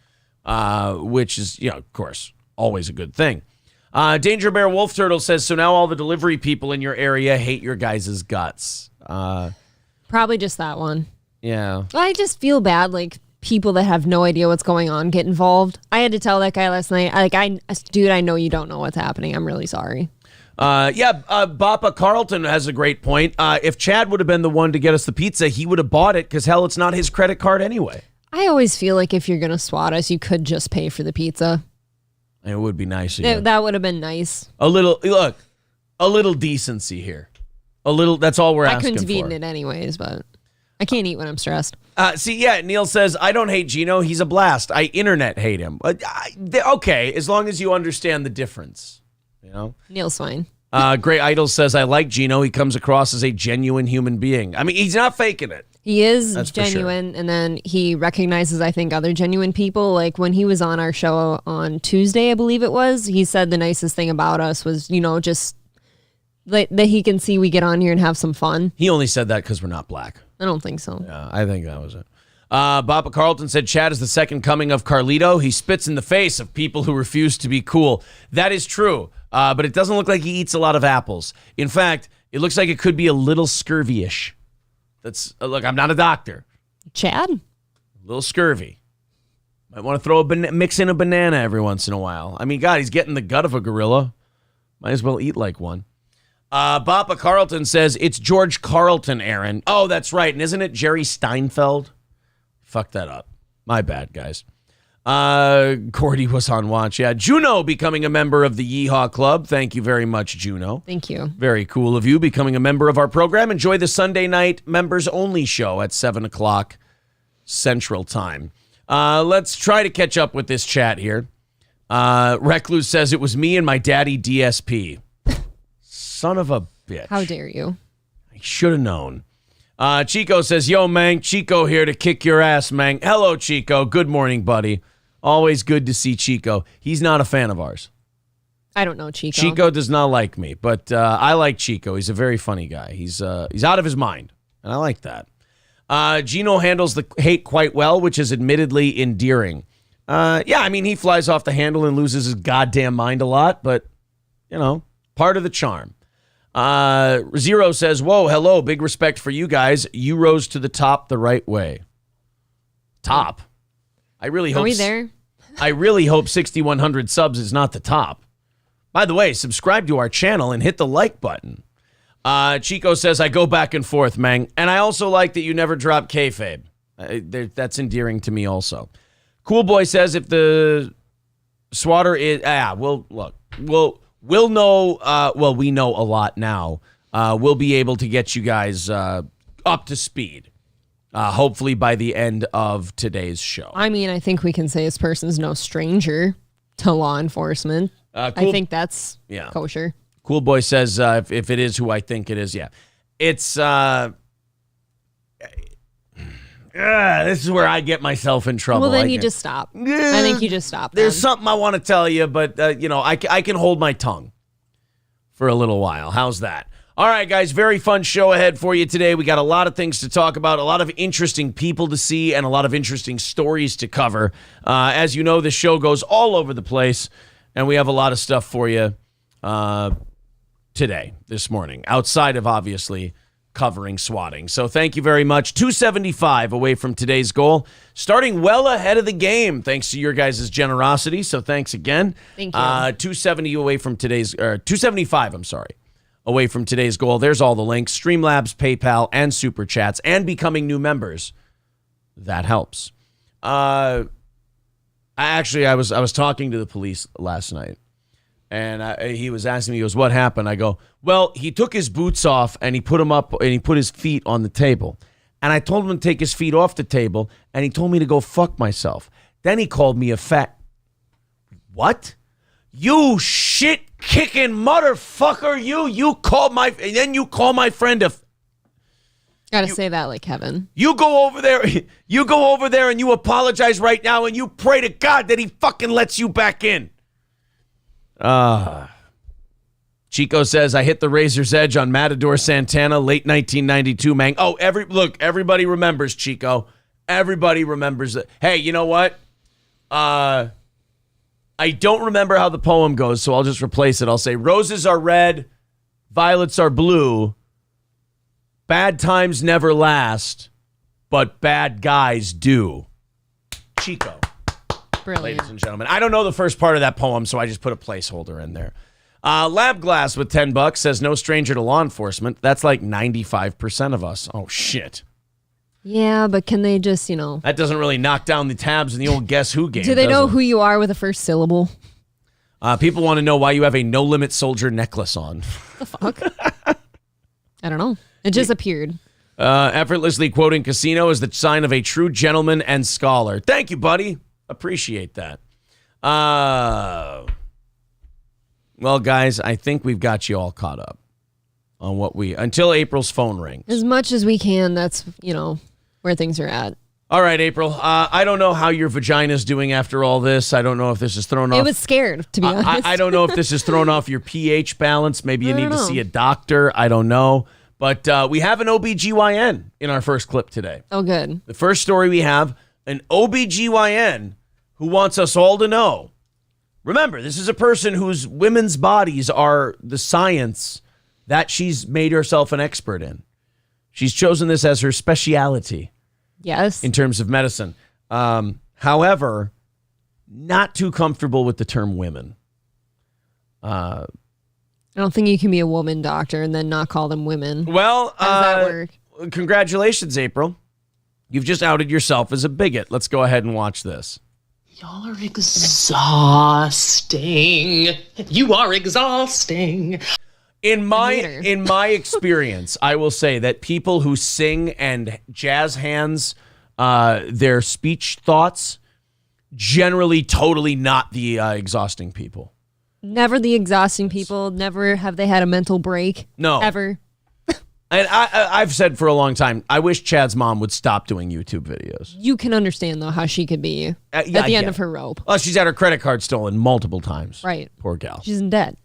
which is, of course, always a good thing. Danger Bear Wolf Turtle says, so now all the delivery people in your area hate your guys' guts. Probably just that one. Yeah. I just feel bad, like, people that have no idea what's going on get involved. I had to tell that guy last night, dude, I know you don't know what's happening. I'm really sorry. Bappa Carlton has a great point. If Chad would have been the one to get us the pizza, he would have bought it because, hell, it's not his credit card anyway. I always feel like if you're going to swat us, you could just pay for the pizza. It would be nice. That would have been nice. A little decency here. That's all we're asking for. I couldn't have eaten it anyways, but I can't eat when I'm stressed. Neil says, I don't hate Gino. He's a blast. I internet hate him. Okay, as long as you understand the difference. Neil's fine. Great Idol says, I like Gino. He comes across as a genuine human being. I mean, he's not faking it. He is That's genuine, sure. And then he recognizes, I think, other genuine people. Like when he was on our show on Tuesday, I believe it was, he said the nicest thing about us was, just that he can see we get on here and have some fun. He only said that because we're not black. I don't think so. Yeah, I think that was it. Bappa Carlton said, Chad is the second coming of Carlito. He spits in the face of people who refuse to be cool. That is true, but it doesn't look like he eats a lot of apples. In fact, it looks like it could be a little scurvy-ish. Look, I'm not a doctor. Chad? A little scurvy. Might want to throw mix in a banana every once in a while. I mean, God, he's getting the gut of a gorilla. Might as well eat like one. Bappa Carlton says, it's George Carlton, Aaron. Oh, that's right. And isn't it Jerry Steinfeld? Fuck that up. My bad, guys. Cordy was on watch. Yeah, Juno becoming a member of the Yeehaw Club. Thank you very much, Juno. Thank you. Very cool of you becoming a member of our program. Enjoy the Sunday night members only show at 7 o'clock Central Time. Let's try to catch up with this chat here. Recluse says, it was me and my daddy DSP. Son of a bitch. How dare you? I should have known. Chico says, yo, Mang, Chico here to kick your ass, Mang. Hello, Chico. Good morning, buddy. Always good to see Chico. He's not a fan of ours. I don't know Chico. Chico does not like me, but I like Chico. He's a very funny guy. He's out of his mind, and I like that. Gino handles the hate quite well, which is admittedly endearing. I mean, he flies off the handle and loses his goddamn mind a lot, but, part of the charm. Zero says, whoa, hello, big respect for you guys. You rose to the top the right way. Top? I really hope. Are we there? I really hope 6,100 subs is not the top. By the way, subscribe to our channel and hit the like button. Chico says, I go back and forth, Mang. And I also like that you never drop kayfabe. That's endearing to me also. Cool Boy says, if the swatter is... We'll know, we know a lot now. We'll be able to get you guys up to speed, hopefully by the end of today's show. I mean, I think we can say this person's no stranger to law enforcement. I think that's kosher. Cool Boy says, if it is who I think it is, yeah. It's... this is where I get myself in trouble. Well, then you just stop. I think you just stop. There's something I want to tell you, but, I can hold my tongue for a little while. How's that? All right, guys, very fun show ahead for you today. We got a lot of things to talk about, a lot of interesting people to see, and a lot of interesting stories to cover. As you know, this show goes all over the place, and we have a lot of stuff for you today, this morning, outside of, obviously, covering swatting. So thank you very much. 275 away from today's goal. Starting well ahead of the game, thanks to your guys' generosity. So thanks again. Thank you. 270 away from today's, or 275, I'm sorry, away from today's goal. There's all the links, Streamlabs, PayPal, and Super Chats, and becoming new members. That helps. I was talking to the police last night. And he was asking me, he goes, what happened? I go, well, he took his boots off and he put them up and he put his feet on the table. And I told him to take his feet off the table and he told me to go fuck myself. Then he called me a fat. What? You shit-kicking motherfucker, you called my, and then you call my friend a. Gotta say that like Kevin. You go over there and you apologize right now and you pray to God that he fucking lets you back in. Chico says, I hit the razor's edge on Matador Santana, late 1992, man. Oh, everybody remembers, Chico. Everybody remembers it. Hey, you know what? I don't remember how the poem goes, so I'll just replace it. I'll say, roses are red, violets are blue. Bad times never last, but bad guys do. Chico. Brilliant. Ladies and gentlemen. I don't know the first part of that poem, so I just put a placeholder in there. Lab Glass with $10 says, no stranger to law enforcement. That's like 95% of us. Oh, shit. Yeah, but can they just, That doesn't really knock down the tabs in the old Guess Who game. Do they know who you are with the first syllable? People want to know why you have a No Limit Soldier necklace on. The fuck? I don't know. It just appeared. Effortlessly quoting casino is the sign of a true gentleman and scholar. Thank you, buddy. Appreciate that. Well, guys, I think we've got you all caught up on until April's phone rings. As much as we can, that's, where things are at. All right, April. I don't know how your vagina's doing after all this. I don't know if this is thrown off. It was scared, to be honest. I don't know if this is thrown off your pH balance. Maybe you need to see a doctor. I don't know. But we have an OBGYN in our first clip today. Oh, good. The first story we have, an OBGYN who wants us all to know. Remember, this is a person whose women's bodies are the science that she's made herself an expert in. She's chosen this as her specialty. Yes. In terms of medicine. However, not too comfortable with the term women. I don't think you can be a woman doctor and then not call them women. Well, how does that work? Congratulations, April. You've just outed yourself as a bigot. Let's go ahead and watch this. Y'all are exhausting. You are exhausting. In my experience, I will say that people who sing and jazz hands their speech thoughts, generally totally not the exhausting people. Never the exhausting people. Never have they had a mental break. No. Ever. And I've said for a long time, I wish Chad's mom would stop doing YouTube videos. You can understand, though, how she could be at the end of her rope. Well, she's had her credit card stolen multiple times. Right. Poor gal. She's in debt.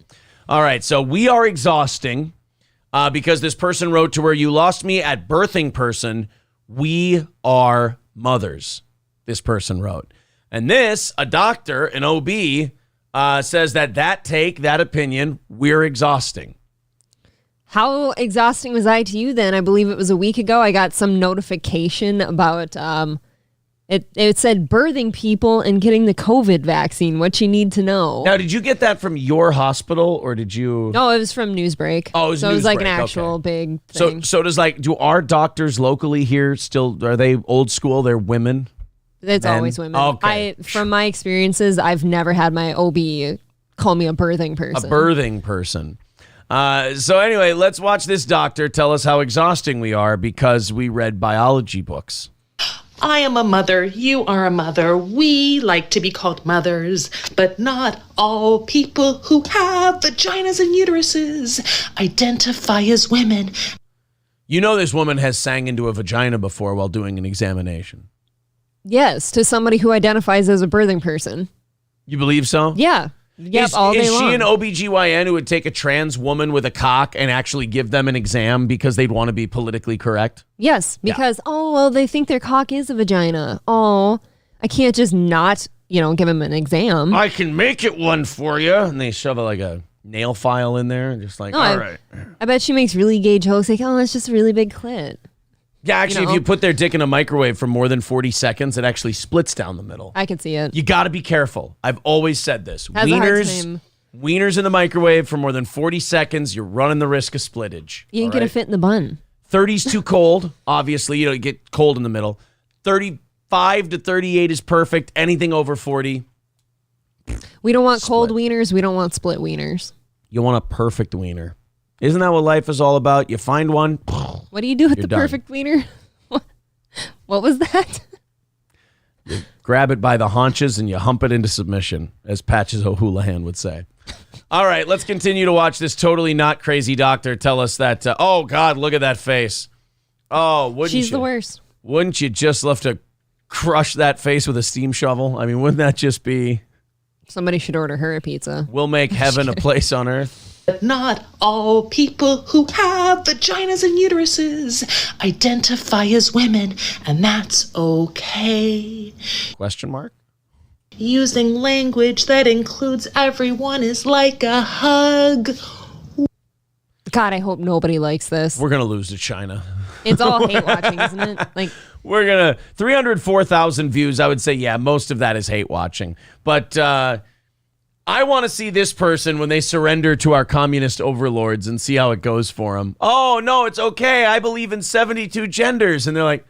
All right, so we are exhausting because this person wrote to where you lost me at birthing person. We are mothers, this person wrote. And this, a doctor, an OB, says that opinion, we're exhausting. How exhausting was I to you then? I believe it was a week ago. I got some notification about it said birthing people and getting the COVID vaccine, what you need to know. Now, did you get that from your hospital or did you? No, it was from Newsbreak. Oh, it was like an actual big thing. So do our doctors locally here still, are they old school? They're women? It's always women. Okay. From my experiences, I've never had my OB call me a birthing person. A birthing person. So anyway, let's watch this doctor tell us how exhausting we are because we read biology books. I am a mother. You are a mother. We like to be called mothers, but not all people who have vaginas and uteruses identify as women. You know this woman has sang into a vagina before while doing an examination. Yes, to somebody who identifies as a birthing person. You believe so? Yeah. Yep, all day long. Is she an OBGYN who would take a trans woman with a cock and actually give them an exam because they'd want to be politically correct? Yes, because, they think their cock is a vagina. Oh, I can't just not, give them an exam. I can make it one for you. And they shove a nail file in there and just all right. I bet she makes really gay jokes like, it's just a really big clit. Yeah, actually, if you put their dick in a microwave for more than 40 seconds, it actually splits down the middle. I can see it. You got to be careful. I've always said this. Has a hard time. Wieners in the microwave for more than 40 seconds, you're running the risk of splittage. You ain't going to fit in the bun. 30's too cold. Obviously, you get cold in the middle. 35 to 38 is perfect. Anything over 40. We don't want cold wieners. We don't want split wieners. You want a perfect wiener. Isn't that what life is all about? You find one. What do you do with the perfect wiener? What was that? You grab it by the haunches and you hump it into submission, as Patches O'Houlihan would say. All right, let's continue to watch this totally not crazy doctor tell us that, oh, God, look at that face. Oh, wouldn't you? She's the worst. Wouldn't you just love to crush that face with a steam shovel? I mean, wouldn't that just be... Somebody should order her a pizza. We'll make heaven a place on earth. But not all people who have vaginas and uteruses identify as women, and that's okay. Question mark? Using language that includes everyone is like a hug. God, I hope nobody likes this. We're going to lose to China. It's all hate watching, isn't it? Like, we're going to 304,000 views. I would say, yeah, most of that is hate watching. But I want to see this person when they surrender to our communist overlords and see how it goes for them. Oh, no, it's okay. I believe in 72 genders. And they're like,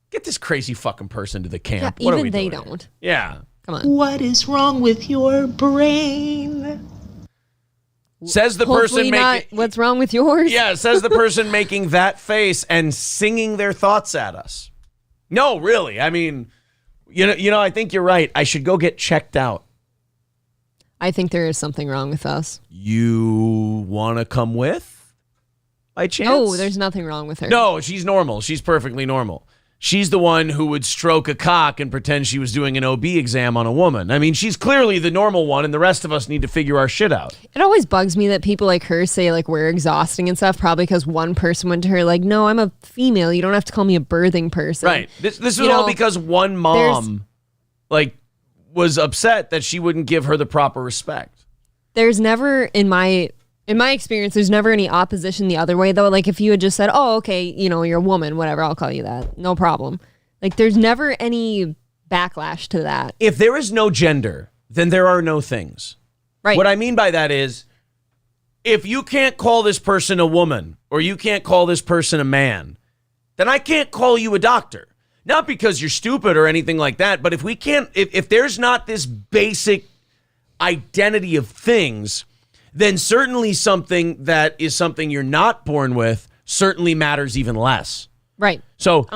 get this crazy fucking person to the camp. Yeah, what are even we they doing don't. Here? Yeah. Come on. What is wrong with your brain? Says the Hopefully person not making... what's wrong with yours? Yeah, says the person making that face and singing their thoughts at us. No, really. I mean, you know, I think you're right. I should go get checked out. I think there is something wrong with us. You want to come with? By chance? No, there's nothing wrong with her. No, she's normal. She's perfectly normal. She's the one who would stroke a cock and pretend she was doing an OB exam on a woman. I mean, she's clearly the normal one, and the rest of us need to figure our shit out. It always bugs me that people like her say, like, we're exhausting and stuff, probably because one person went to her, like, no, I'm a female. You don't have to call me a birthing person. Right. This was all because one mom, like, was upset that she wouldn't give her the proper respect. There's never, in my experience, there's never any opposition the other way, though. Like, if you had just said, oh, okay, you know, you're a woman, whatever, I'll call you that. No problem. Like, there's never any backlash to that. If there is no gender, then there are no things. Right. What I mean by that is, if you can't call this person a woman, or you can't call this person a man, then I can't call you a doctor. Not because you're stupid or anything like that, but if we can't, if there's not this basic identity of things, then certainly something that is something you're not born with certainly matters even less. Right. So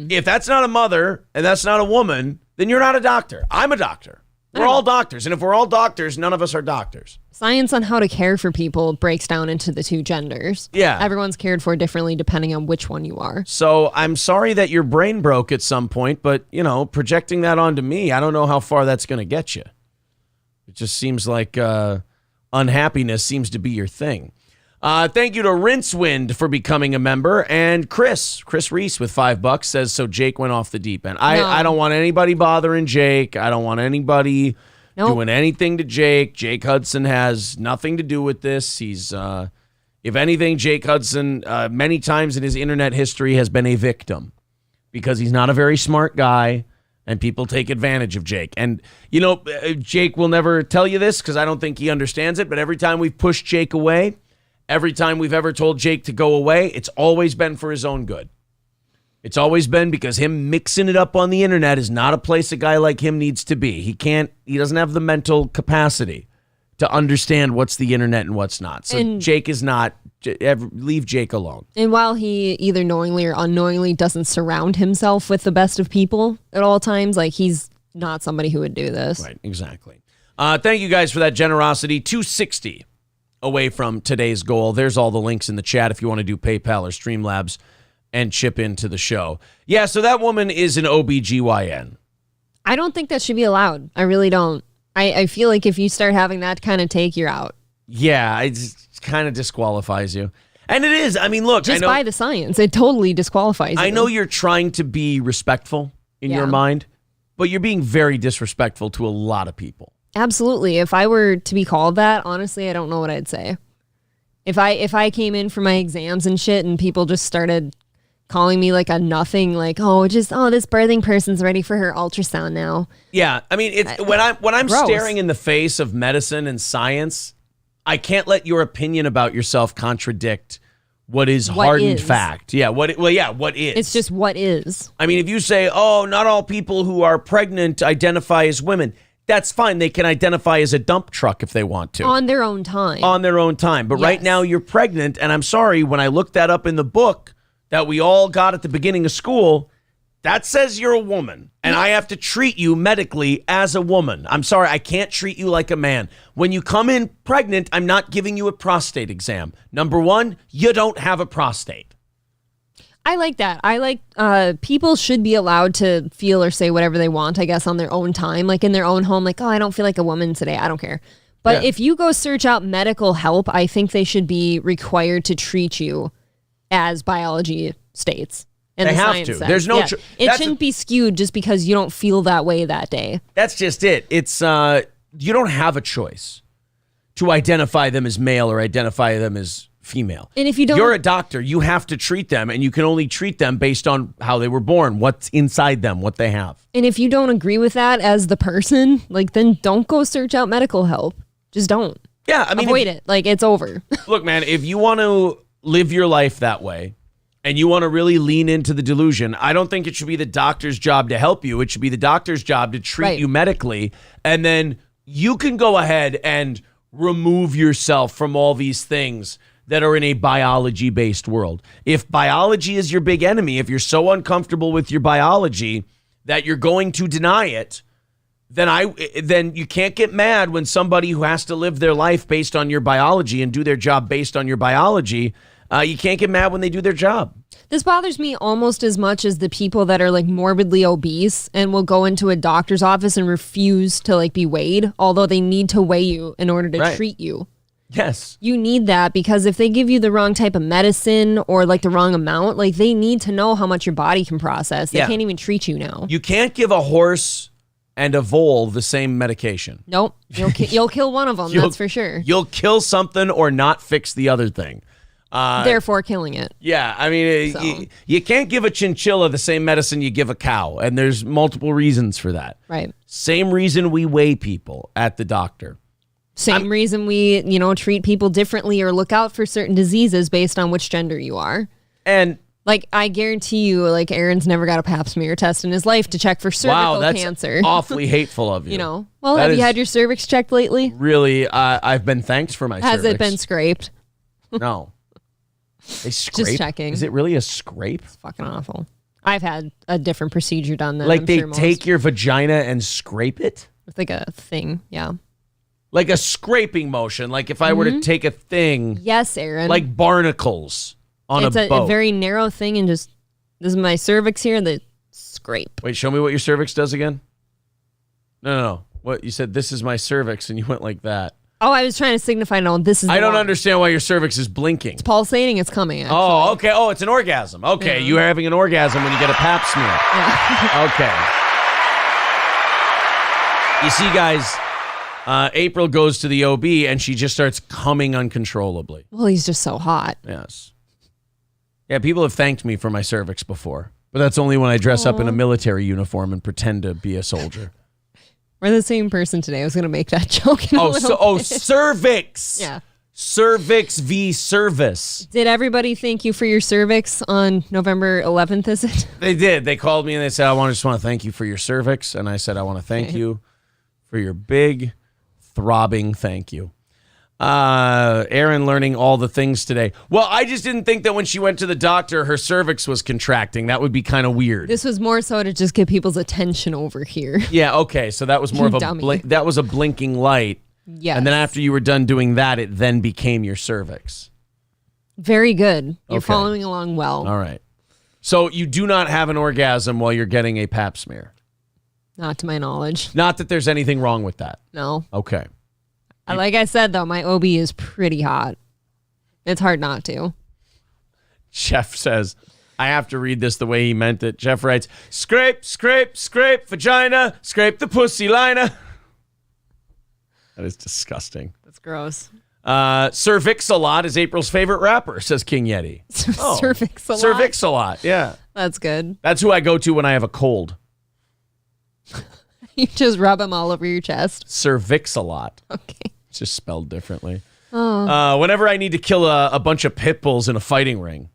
if that's not a mother and that's not a woman, then you're not a doctor. I'm a doctor. We're all doctors. And if we're all doctors, none of us are doctors. Science on how to care for people breaks down into the two genders. Yeah. Everyone's cared for differently depending on which one you are. So I'm sorry that your brain broke at some point, but, you know, projecting that onto me, I don't know how far that's going to get you. It just seems like unhappiness seems to be your thing. Thank you to Rincewind for becoming a member. And Chris Reese with $5 says, so Jake went off the deep end. I don't want anybody bothering Jake. I don't want anybody doing anything to Jake. Jake Hudson has nothing to do with this. He's, if anything, Jake Hudson, many times in his internet history has been a victim because he's not a very smart guy. And people take advantage of Jake. And, you know, Jake will never tell you this because I don't think he understands it. But every time we've pushed Jake away, every time we've ever told Jake to go away, it's always been for his own good. It's always been because him mixing it up on the internet is not a place a guy like him needs to be. He doesn't have the mental capacity to understand what's the internet and what's not. So Jake is not, leave Jake alone. And while he either knowingly or unknowingly doesn't surround himself with the best of people at all times, like he's not somebody who would do this. Right, exactly. Thank you guys for that generosity. 260 away from today's goal. There's all the links in the chat if you want to do PayPal or Streamlabs and chip into the show. Yeah, so that woman is an OBGYN. I don't think that should be allowed. I really don't. I feel like if you start having that kind of take, you're out. Yeah, it kind of disqualifies you. And it is. I mean, look. Just by the science, it totally disqualifies you. I know you're trying to be respectful in your mind, but you're being very disrespectful to a lot of people. Absolutely. If I were to be called that, honestly, I don't know what I'd say. If I came in for my exams and shit and people just started calling me like a nothing, like, this birthing person's ready for her ultrasound now. Yeah, I mean, it's when I'm staring in the face of medicine and science, I can't let your opinion about yourself contradict what is hardened fact. Yeah, what is? It's just what is. I mean, if you say, "Oh, not all people who are pregnant identify as women," that's fine. They can identify as a dump truck if they want to. On their own time. On their own time. But right Yes. now you're pregnant, and I'm sorry, when I looked that up in the book that we all got at the beginning of school, that says you're a woman, and I have to treat you medically as a woman. I'm sorry, I can't treat you like a man. When you come in pregnant, I'm not giving you a prostate exam. Number one, you don't have a prostate. I like that. I like people should be allowed to feel or say whatever they want, I guess, on their own time, like in their own home, like, oh, I don't feel like a woman today. I don't care. But if you go search out medical help, I think they should be required to treat you as biology states. And They the have science to. says. There's no it shouldn't be skewed just because you don't feel that way that day. That's just it. It's you don't have a choice to identify them as male or identify them as female. And if you don't, you're a doctor, you have to treat them, and you can only treat them based on how they were born, what's inside them, what they have. And if you don't agree with that as the person, like, then don't go search out medical help. Just don't. Yeah, I mean, avoid it. Like, it's over. Look, man, if you want to live your life that way and you want to really lean into the delusion, I don't think it should be the doctor's job to help you. It should be the doctor's job to treat you medically. And then you can go ahead and remove yourself from all these things that are in a biology-based world. If biology is your big enemy, if you're so uncomfortable with your biology that you're going to deny it, then you can't get mad when somebody who has to live their life based on your biology and do their job based on your biology, you can't get mad when they do their job. This bothers me almost as much as the people that are like morbidly obese and will go into a doctor's office and refuse to like be weighed, although they need to weigh you in order to treat you. Yes. You need that because if they give you the wrong type of medicine or like the wrong amount, like they need to know how much your body can process. They can't even treat you now. You can't give a horse and a vole the same medication. Nope. You'll kill one of them, that's for sure. You'll kill something or not fix the other thing. Therefore killing it. Yeah, I mean, you can't give a chinchilla the same medicine you give a cow, and there's multiple reasons for that. Right. Same reason we weigh people at the doctor. Same reason we, treat people differently or look out for certain diseases based on which gender you are. And like, I guarantee you, like, Aaron's never got a pap smear test in his life to check for cervical cancer. Awfully hateful of you. Well, have you had your cervix checked lately? Really, I've been thanked for my cervix. Has it been scraped? No. They scrape? Just checking. Is it really a scrape? It's fucking awful. I've had a different procedure done than like I'm they sure most. take your vagina and scrape it? It's like a thing, yeah. Like a scraping motion. Like if I were to take a thing. Yes, Aaron. Like barnacles on a boat. It's a very narrow thing and just, this is my cervix here, the scrape. Wait, show me what your cervix does again. No. What, you said this is my cervix and you went like that. Oh, I was trying to signify, no, this is I don't understand why your cervix is blinking. It's pulsating, it's coming, actually. Oh, okay. Oh, it's an orgasm. Okay, you're having an orgasm when you get a pap smear. Yeah. Okay. You see, guys, April goes to the OB and she just starts coming uncontrollably. Well, he's just so hot. Yes. Yeah, people have thanked me for my cervix before, but that's only when I dress up in a military uniform and pretend to be a soldier. We're the same person today. I was going to make that joke in a little bit. Cervix. Yeah. Cervix v. service. Did everybody thank you for your cervix on November 11th, is it? They did. They called me and they said, I just want to thank you for your cervix. And I said, I want to thank you for your big, throbbing thank you. Aaron learning all the things today. Well, I just didn't think that when she went to the doctor, her cervix was contracting. That would be kind of weird. This was more so to just get people's attention over here. Yeah, okay. So that was more of a that was a blinking light. Yes. And then after you were done doing that, it then became your cervix. Very good. You're following along well. All right. So you do not have an orgasm while you're getting a pap smear? Not to my knowledge. Not that there's anything wrong with that. No. Okay. Like I said, though, my OB is pretty hot. It's hard not to. Jeff says, I have to read this the way he meant it. Jeff writes, scrape, scrape, scrape, vagina, scrape the pussy liner. That is disgusting. That's gross. Cervix-a-lot is April's favorite rapper, says King Yeti. Cervix-a-lot? Cervix-a-lot, yeah. That's good. That's who I go to when I have a cold. You just rub them all over your chest. Cervix-a-lot. Okay. It's just spelled differently. Whenever I need to kill a bunch of pit bulls in a fighting ring.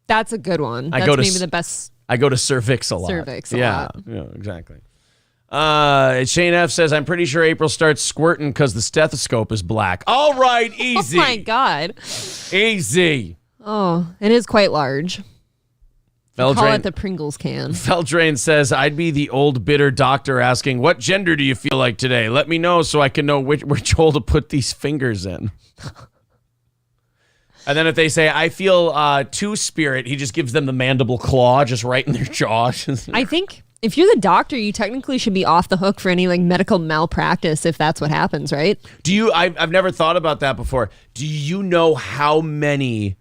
That's a good one. That's maybe the best. I go to Cervix-a-lot. Cervix-a-lot. Yeah, exactly. Shane F says, I'm pretty sure April starts squirting because the stethoscope is black. All right, easy. Oh, my God. Easy. Oh, it is quite large. Call Feldrain, it the Pringles can. Feldrain says, I'd be the old bitter doctor asking, what gender do you feel like today? Let me know so I can know which hole to put these fingers in. And then if they say, I feel two-spirit, he just gives them the mandible claw just right in their jaw. I think if you're the doctor, you technically should be off the hook for any like medical malpractice if that's what happens, right? I've never thought about that before. Do you know how many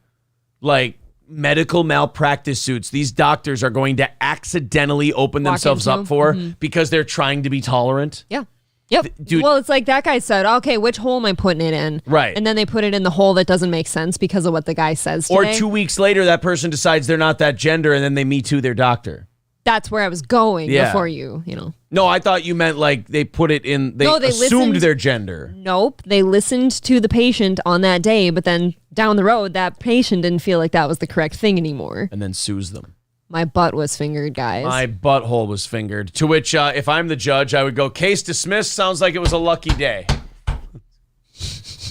like medical malpractice suits these doctors are going to accidentally open themselves up for because they're trying to be tolerant? Yeah. Yep. Dude. Well, it's like that guy said, okay, which hole am I putting it in? Right. And then they put it in the hole that doesn't make sense because of what the guy says Or today. 2 weeks later, that person decides they're not that gender and then they Me Too their doctor. That's where I was going before you know. No, I thought you meant like they put it in, they assumed their gender. Nope. They listened to the patient on that day, but then down the road, that patient didn't feel like that was the correct thing anymore. And then sues them. My butt was fingered, guys. My butthole was fingered. To which, if I'm the judge, I would go, case dismissed. Sounds like it was a lucky day.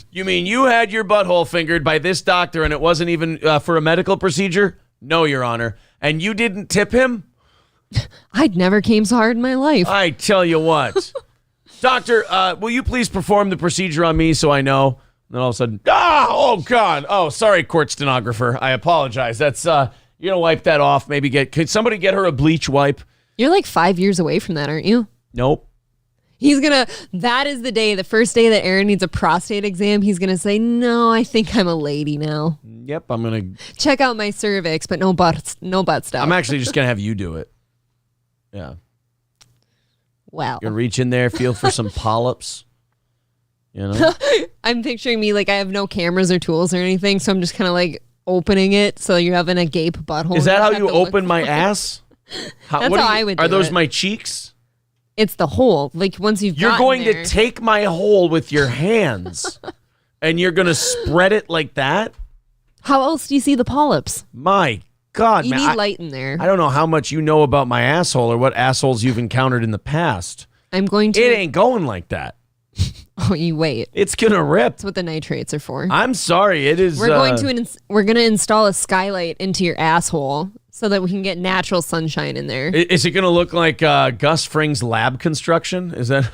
You mean you had your butthole fingered by this doctor and it wasn't even for a medical procedure? No, Your Honor. And you didn't tip him? I'd never came so hard in my life. I tell you what. Doctor, will you please perform the procedure on me so I know? And then all of a sudden, oh, God. Oh, sorry, court stenographer. I apologize. That's, you're going to wipe that off. Maybe could somebody get her a bleach wipe? You're like 5 years away from that, aren't you? Nope. That is the first day that Aaron needs a prostate exam. He's going to say, no, I think I'm a lady now. Yep, I'm going to check out my cervix, but no butt stuff. I'm actually just going to have you do it. Yeah. Wow. You're going to reach in there, feel for some polyps. You know? I'm picturing me like I have no cameras or tools or anything, so I'm just kind of like opening it so you're having a gape butthole. Is that how you open my ass? That's how I would do it. Are those my cheeks? It's the hole. Like once you're going to take my hole with your hands and you're going to spread it like that? How else do you see the polyps? My God, you man. need light in there. I don't know how much you know about my asshole or what assholes you've encountered in the past. I'm going to. It ain't going like that. Oh, you wait. It's going to rip. That's what the nitrates are for. I'm sorry. It is. We're going to install a skylight into your asshole so that we can get natural sunshine in there. Is it going to look like Gus Fring's lab construction? Is that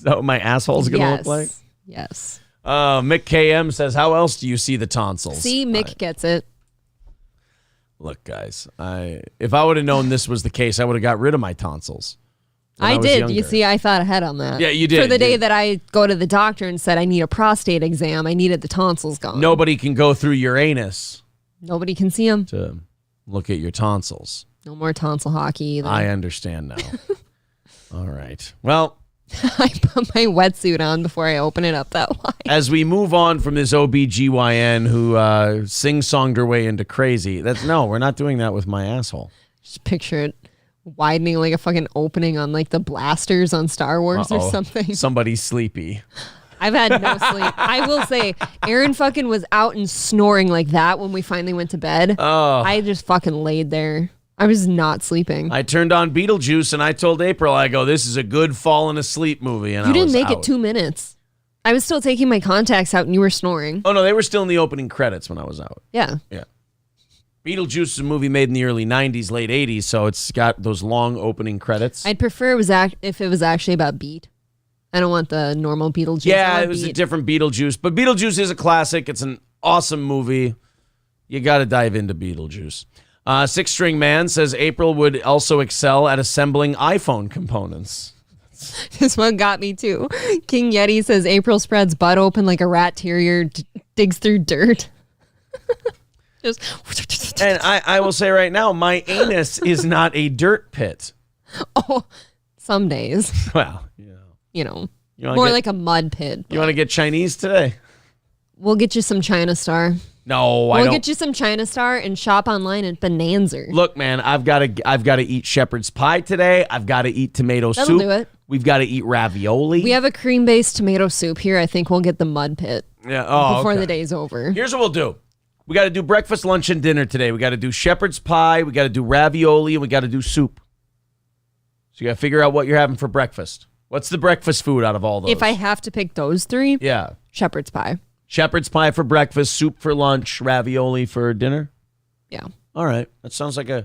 what my asshole's going to look like? Yes. Mick KM says, how else do you see the tonsils? See, Mick gets it. Look, guys, if I would have known this was the case, I would have got rid of my tonsils. I did. Younger. You see, I thought ahead on that. Yeah, you did. For the day that I go to the doctor and said I need a prostate exam, I needed the tonsils gone. Nobody can go through your anus. Nobody can see them. To look at your tonsils. No more tonsil hockey either. I understand now. All right. Well, I put my wetsuit on before I open it up that wide. As we move on from this OBGYN who sing-songed her way into crazy, we're not doing that with my asshole. Just picture it widening like a fucking opening on like the blasters on Star Wars or something. Somebody's sleepy. I've had no sleep. I will say, Aaron fucking was out and snoring like that when we finally went to bed. Oh. I just fucking laid there. I was not sleeping. I turned on Beetlejuice and I told April, I go, this is a good falling asleep movie. And you didn't make it 2 minutes. I was still taking my contacts out and you were snoring. Oh, no, they were still in the opening credits when I was out. Yeah. Yeah. Beetlejuice is a movie made in the early 90s, late 80s, so it's got those long opening credits. I'd prefer if it was actually about Beat. I don't want the normal Beetlejuice. Yeah, it was a different Beetlejuice. But Beetlejuice is a classic. It's an awesome movie. You got to dive into Beetlejuice. Six String Man says April would also excel at assembling iPhone components. This one got me too. King Yeti says April spreads butt open like a rat terrier, digs through dirt. And I will say right now, my anus is not a dirt pit. Oh, some days. Well, more like a mud pit. You want to get Chinese today? We'll get you some China Star. No, I don't. We'll get you some China Star and shop online at Bonanza. Look, man, I've got to eat shepherd's pie today. I've got to eat tomato soup. That'll do it. We've got to eat ravioli. We have a cream-based tomato soup here. I think we'll get the mud pit. Yeah. Before the day's over. Here's what we'll do. We got to do breakfast, lunch, and dinner today. We got to do shepherd's pie. We got to do ravioli, and we got to do soup. So you got to figure out what you're having for breakfast. What's the breakfast food out of all those? If I have to pick those three, yeah. shepherd's pie. Shepherd's pie for breakfast, soup for lunch, ravioli for dinner? Yeah. All right. That sounds like a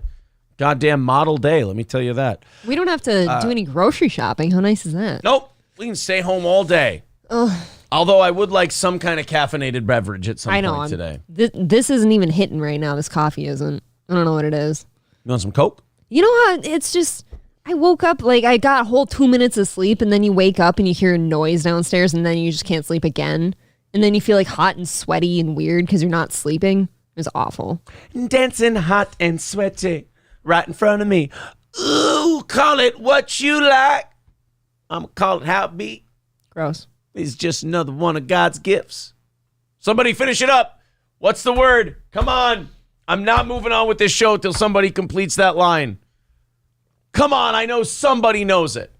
goddamn model day, let me tell you that. We don't have to do any grocery shopping. How nice is that? Nope. We can stay home all day. Ugh. Although I would like some kind of caffeinated beverage at some point today. This isn't even hitting right now. This coffee isn't. I don't know what it is. You want some Coke? You know how it's just, I woke up, like I got a whole 2 minutes of sleep, and then you wake up and you hear a noise downstairs, and then you just can't sleep again. And then you feel like hot and sweaty and weird because you're not sleeping. It was awful. Dancing hot and sweaty right in front of me. Ooh, call it what you like. I'm going to call it how it be. Gross. It's just another one of God's gifts. Somebody finish it up. What's the word? Come on. I'm not moving on with this show till somebody completes that line. Come on. I know somebody knows it.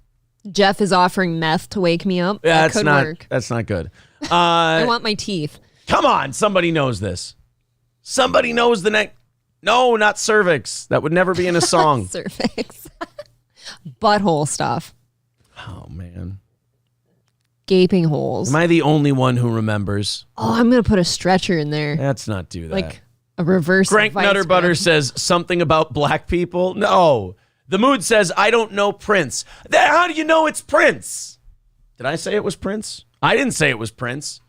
Jeff is offering meth to wake me up. Yeah, that could work. That's not good. I want my teeth. Come on. Somebody knows this. Somebody knows the next. No, not cervix. That would never be in a song. Cervix. Butthole stuff. Oh, man. Gaping holes. Am I the only one who remembers? Oh, I'm going to put a stretcher in there. Let's not do that. Like a reverse. Frank Nutter Butter says something about black people. No. The Mood says, I don't know Prince. How do you know it's Prince? Did I say it was Prince? I didn't say it was Prince.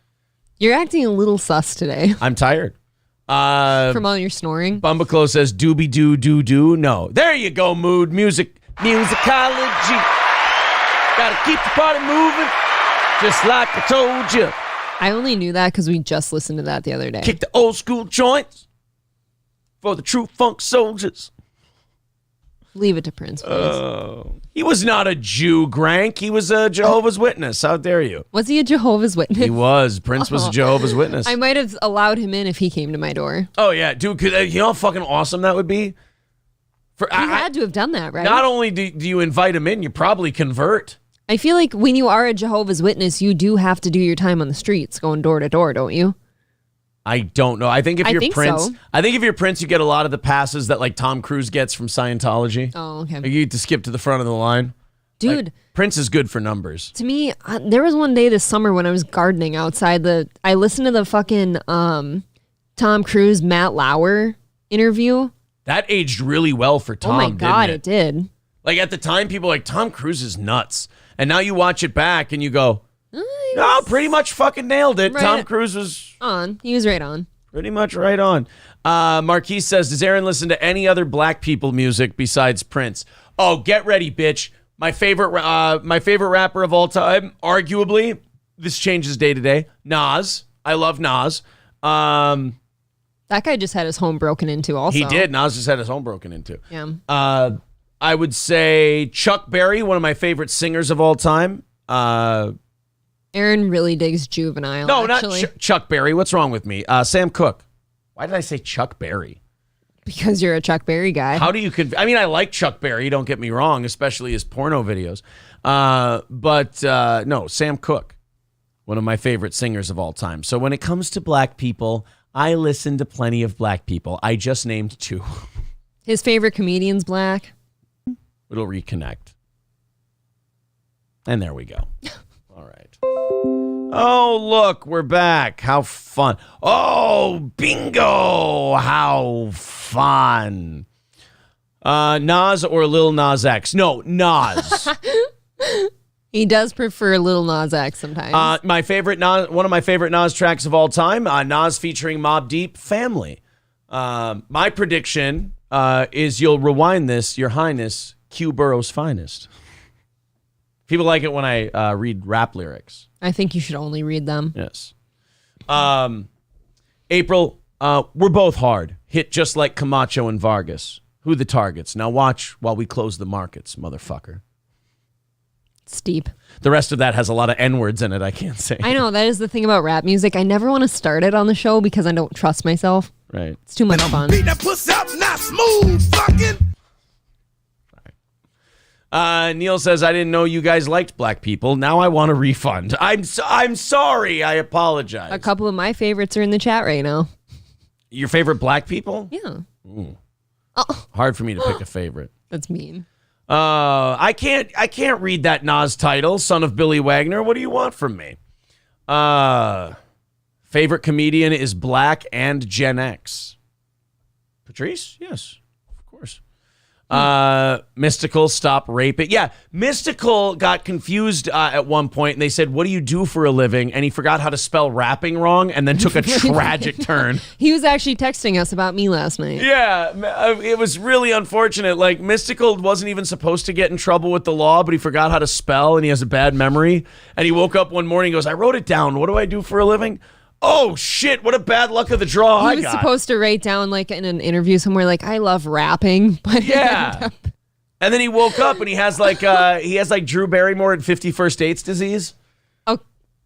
You're acting a little sus today. I'm tired. From all your snoring. Bumbaclo says, doobie doo doo doo. No. There you go, Mood. Musicology. Gotta keep the party moving, just like I told you. I only knew that because we just listened to that the other day. Kick the old school joints for the true funk soldiers. Leave it to Prince, please. He was not a Jew, Grank. He was a Jehovah's Witness. How dare you? Was he a Jehovah's Witness? He was. Prince was a Jehovah's Witness. I might have allowed him in if he came to my door. Oh, yeah. Dude, you know how fucking awesome that would be? He had to have done that, right? Not only do you invite him in, you probably convert. I feel like when you are a Jehovah's Witness, you do have to do your time on the streets, going door to door, don't you? I don't know. I think if you're Prince, so. I think if you're Prince, you get a lot of the passes that like Tom Cruise gets from Scientology. Oh, okay. Like, you get to skip to the front of the line. Dude. Like, Prince is good for numbers. To me, there was one day this summer when I was gardening outside I listened to the fucking Tom Cruise, Matt Lauer interview. That aged really well for Tom, oh my God, didn't it did. Like at the time, people were like, Tom Cruise is nuts. And now you watch it back and you go, no, pretty much fucking nailed it. Right. Tom Cruise was on. He was right on. Pretty much right on. Marquise says, does Aaron listen to any other black people music besides Prince? Oh, get ready, bitch. My favorite rapper of all time, arguably, this changes day to day, Nas. I love Nas. That guy just had his home broken into also. He did. Nas just had his home broken into. Yeah. I would say Chuck Berry, one of my favorite singers of all time. Aaron really digs Juvenile. No, actually. not Chuck Berry. What's wrong with me? Sam Cooke. Why did I say Chuck Berry? Because you're a Chuck Berry guy. How do you I mean, I like Chuck Berry, don't get me wrong, especially his porno videos. But no, Sam Cooke, one of my favorite singers of all time. So when it comes to black people, I listen to plenty of black people. I just named 2. His favorite comedian's black. It'll reconnect. And there we go. All right. Oh, look, we're back. How fun. Oh, bingo. How fun. Nas or Lil Nas X? No, Nas. He does prefer Lil Nas X sometimes. My favorite one of my favorite Nas tracks of all time, Nas featuring Mobb Deep, Family. My prediction is you'll rewind this, Your Highness, Q Burrow's finest. People like it when I read rap lyrics. I think you should only read them. Yes. April, we're both hard. Hit just like Camacho and Vargas. Who the targets? Now watch while we close the markets, motherfucker. Steep. The rest of that has a lot of N-words in it, I can't say. I know, that is the thing about rap music. I never want to start it on the show because I don't trust myself. Right. It's too much fun. Beat that pussy up, not smooth, fucking. Neil says, I didn't know you guys liked black people. Now I want a refund. I'm sorry. I apologize. A couple of my favorites are in the chat right now. Your favorite black people? Yeah. Ooh. Oh. Hard for me to pick a favorite. That's mean. I can't read that Nas title, Son of Billy Wagner. What do you want from me? Favorite comedian is Black and Gen X. Patrice? Yes, of course. Mystical, stop raping. Yeah, Mystical got confused at one point, and they said, "What do you do for a living?" And he forgot how to spell rapping wrong, and then took a tragic turn. He was actually texting us about me last night. Yeah, it was really unfortunate. Like, Mystical wasn't even supposed to get in trouble with the law, but he forgot how to spell, and he has a bad memory. And he woke up one morning and goes, "I wrote it down. What do I do for a living?" Oh, shit, what a bad luck of the draw I got. He was supposed to write down, like, in an interview somewhere, like, I love rapping. But yeah. And then he woke up and he has, like, Drew Barrymore and 50 First Dates disease. Oh.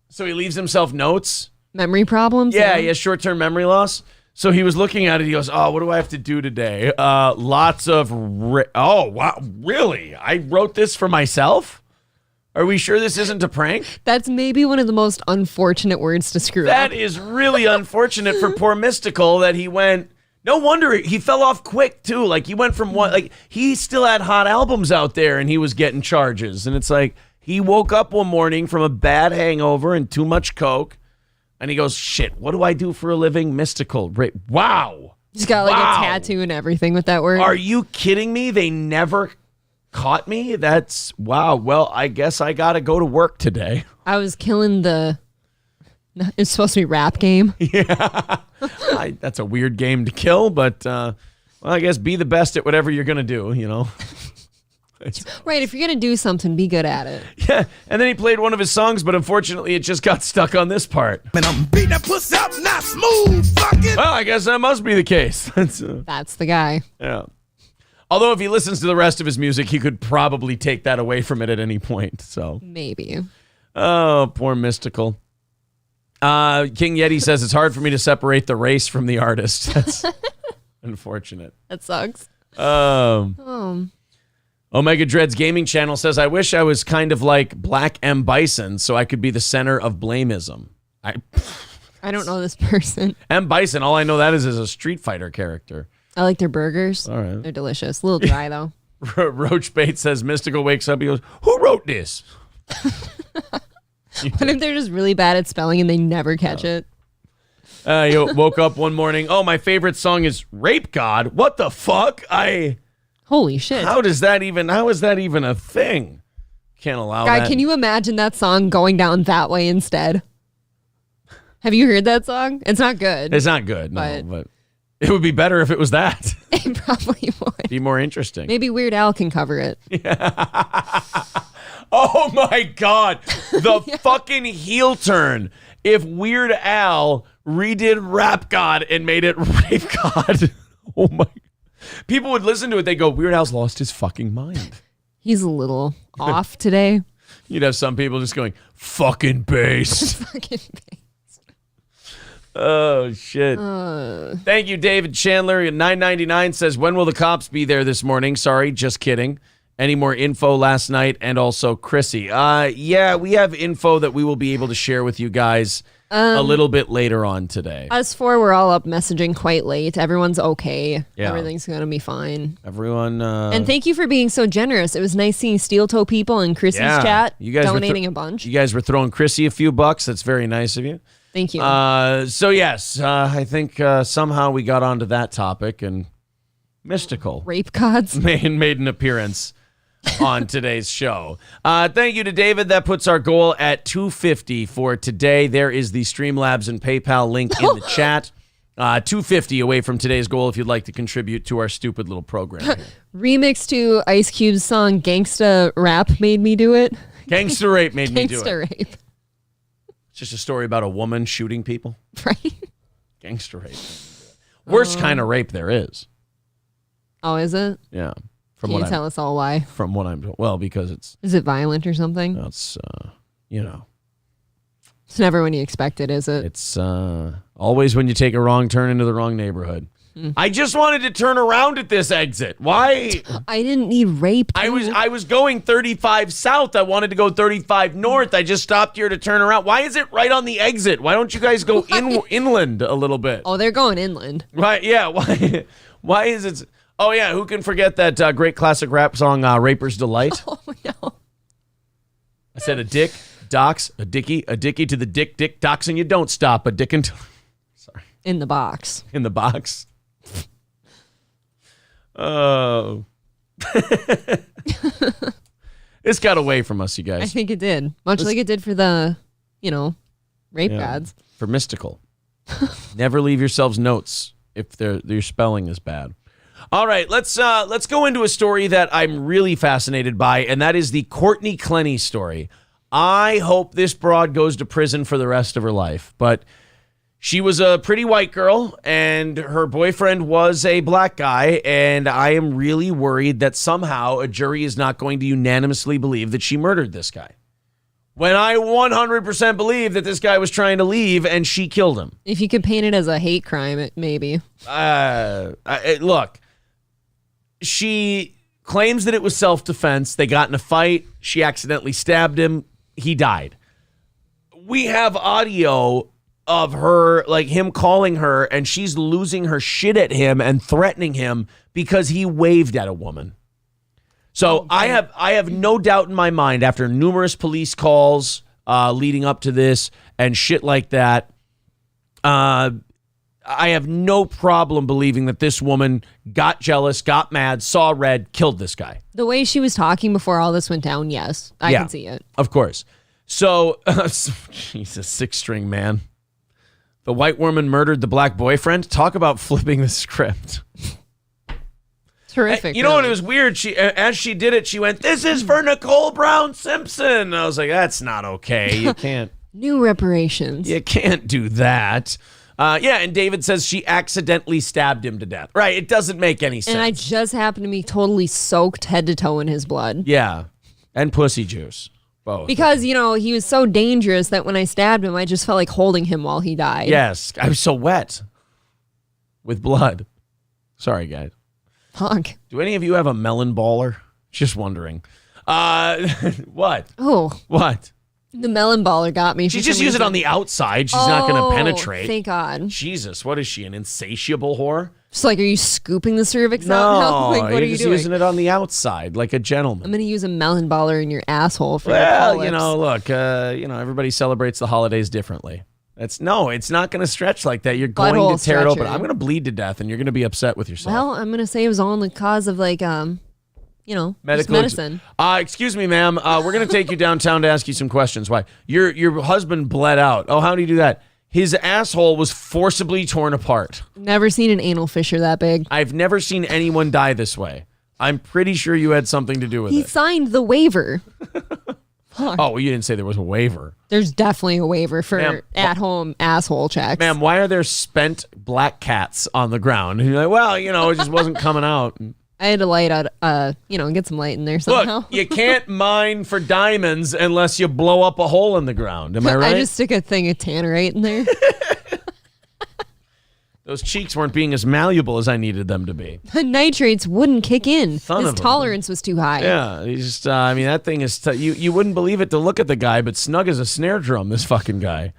So he leaves himself notes. Memory problems? Yeah, he has short-term memory loss. So he was looking at it. He goes, "Oh, what do I have to do today? Lots of... Oh, wow, really? I wrote this for myself? Are we sure this isn't a prank?" That's maybe one of the most unfortunate words to screw up. That is really unfortunate for poor Mystical that he went. No wonder he fell off quick too. Like, he went from one, like, he still had hot albums out there and he was getting charges. And it's like, he woke up one morning from a bad hangover and too much coke. And he goes, "Shit, what do I do for a living?" Mystical. Wow. He's got like a tattoo and everything with that word. Are you kidding me? They never caught me? That's wow. Well, I guess I gotta go to work today. I was killing it's supposed to be rap game. Yeah. That's a weird game to kill, but well, I guess be the best at whatever you're gonna do, you know. Right, if you're gonna do something, be good at it. Yeah. And then he played one of his songs, but unfortunately it just got stuck on this part. And I'm beating that pussy up, not smooth, fucking. Well, I guess that must be the case. That's the guy. Yeah. Although if he listens to the rest of his music, he could probably take that away from it at any point. So maybe. Oh, poor Mystical. King Yeti says it's hard for me to separate the race from the artist. That's unfortunate. That sucks. Omega Dreads Gaming Channel says, "I wish I was kind of like Black M. Bison so I could be the center of blameism." I don't know this person. M. Bison, all I know that is a Street Fighter character. I like their burgers. All right. They're delicious. A little dry, though. Roach Bait says, Mystical wakes up. He goes, "Who wrote this?" What if they're just really bad at spelling and they never catch it? He woke up one morning. "Oh, my favorite song is Rape God." What the fuck? Holy shit. How is that even a thing? Can't allow Guy, that. can you imagine that song going down that way instead? Have you heard that song? It's not good. It's not good, no, but it would be better if it was that. It probably would. Be more interesting. Maybe Weird Al can cover it. Yeah. Oh my God. The fucking heel turn. If Weird Al redid Rap God and made it Rape God. Oh my. People would listen to it. They go, Weird Al's lost his fucking mind. He's a little off today. You'd have some people just going, fucking bass. Fucking bass. Oh, shit. Thank you, David Chandler. $9.99 says, "When will the cops be there this morning?" Sorry, just kidding. Any more info last night? And also Chrissy. Yeah, we have info that we will be able to share with you guys a little bit later on today. Us four were all up messaging quite late. Everyone's okay. Yeah. Everything's going to be fine. Everyone. And thank you for being so generous. It was nice seeing Steel Toe people in Chrissy's chat you guys donating a bunch. You guys were throwing Chrissy a few bucks. That's very nice of you. Thank you. So, yes, I think somehow we got onto that topic and Mystical. Rape gods. Made an appearance on today's show. Thank you to David. That puts our goal at 250 for today. There is the Streamlabs and PayPal link in the chat. 250 away from today's goal if you'd like to contribute to our stupid little program here. Remix to Ice Cube's song Gangsta Rap made me do it. Gangsta Rape made me do it. Gangsta Rape. It's just a story about a woman shooting people. Right? Gangsta Rape. Worst kind of rape there is. Oh, is it? Yeah. Can you tell us all why? From what I'm... Well, because it's... Is it violent or something? It's, you know... It's never when you expect it, is it? It's always when you take a wrong turn into the wrong neighborhood. I just wanted to turn around at this exit. Why? I didn't need rape. I was going 35 south. I wanted to go 35 north. I just stopped here to turn around. Why is it right on the exit? Why don't you guys go inland a little bit? Oh, they're going inland. Right, yeah. Why is it... Oh, yeah. Who can forget that great classic rap song, Raper's Delight? Oh, no. I said a dick, docs, a dickie to the dick, docs, and you don't stop. A dick until... Sorry. In the box. In the box. Oh. This got away from us, you guys. I think it did. Much like it did for the, rape gods. For mystical. Never leave yourselves notes if your spelling is bad. All right, let's go into a story that I'm really fascinated by, and that is the Courtney Clenney story. I hope this broad goes to prison for the rest of her life, but she was a pretty white girl, and her boyfriend was a black guy, and I am really worried that somehow a jury is not going to unanimously believe that she murdered this guy. When I 100% believe that this guy was trying to leave and she killed him. If you could paint it as a hate crime, maybe. Look, she claims that it was self-defense. They got in a fight. She accidentally stabbed him. He died. We have audio of her, like him calling her, and she's losing her shit at him and threatening him because he waved at a woman. So I have no doubt in my mind, after numerous police calls leading up to this and shit like that, I have no problem believing that this woman got jealous, got mad, saw red, killed this guy. The way she was talking before all this went down, yes, I can see it. Of course. So, Jesus, six-string man. The white woman murdered the black boyfriend. Talk about flipping the script. Terrific. You know what? It was weird. As she did it, she went, "This is for Nicole Brown Simpson." I was like, "That's not okay. You can't." New reparations. You can't do that. And David says she accidentally stabbed him to death. Right? It doesn't make any sense. And I just happened to be totally soaked head to toe in his blood. Yeah, and pussy juice. Both. Because, he was so dangerous that when I stabbed him, I just felt like holding him while he died. Yes, I was so wet with blood. Sorry, guys. Fuck. Do any of you have a melon baller? Just wondering. What? Oh. What? The melon baller got me. She just used it on the outside. She's not going to penetrate. Thank God. Jesus, what is she, an insatiable whore? Just like, are you scooping the cervix out No, now? Like, what are you just doing? using it on the outside like a gentleman. I'm going to use a melon baller in your asshole for your Well, polyps. look, everybody celebrates the holidays differently. It's not going to stretch like that. You're going Butthole to tear it open. stretcher. I'm going to bleed to death, and you're going to be upset with yourself. Well, I'm going to say it was all in the cause of just Medical medicine. Excuse me, ma'am. We're going to take you downtown to ask you some questions. Why? Your husband bled out. Oh, how do you do that? His asshole was forcibly torn apart. Never seen an anal fissure that big. I've never seen anyone die this way. I'm pretty sure you had something to do with He it. signed the waiver. Oh, well, you didn't say there was a waiver. There's definitely a waiver for Ma'am, at-home asshole checks. Ma'am, why are there spent black cats on the ground? And you're like, well, it just wasn't coming out. I had to light out, get some light in there somehow. Look, you can't mine for diamonds unless you blow up a hole in the ground. Am I right? I just stick a thing of tannerite in there. Those cheeks weren't being as malleable as I needed them to be. The nitrates wouldn't kick in. Son His of a- tolerance was too high. Yeah, he's just, that thing is, you wouldn't believe it to look at the guy, but snug as a snare drum, this fucking guy.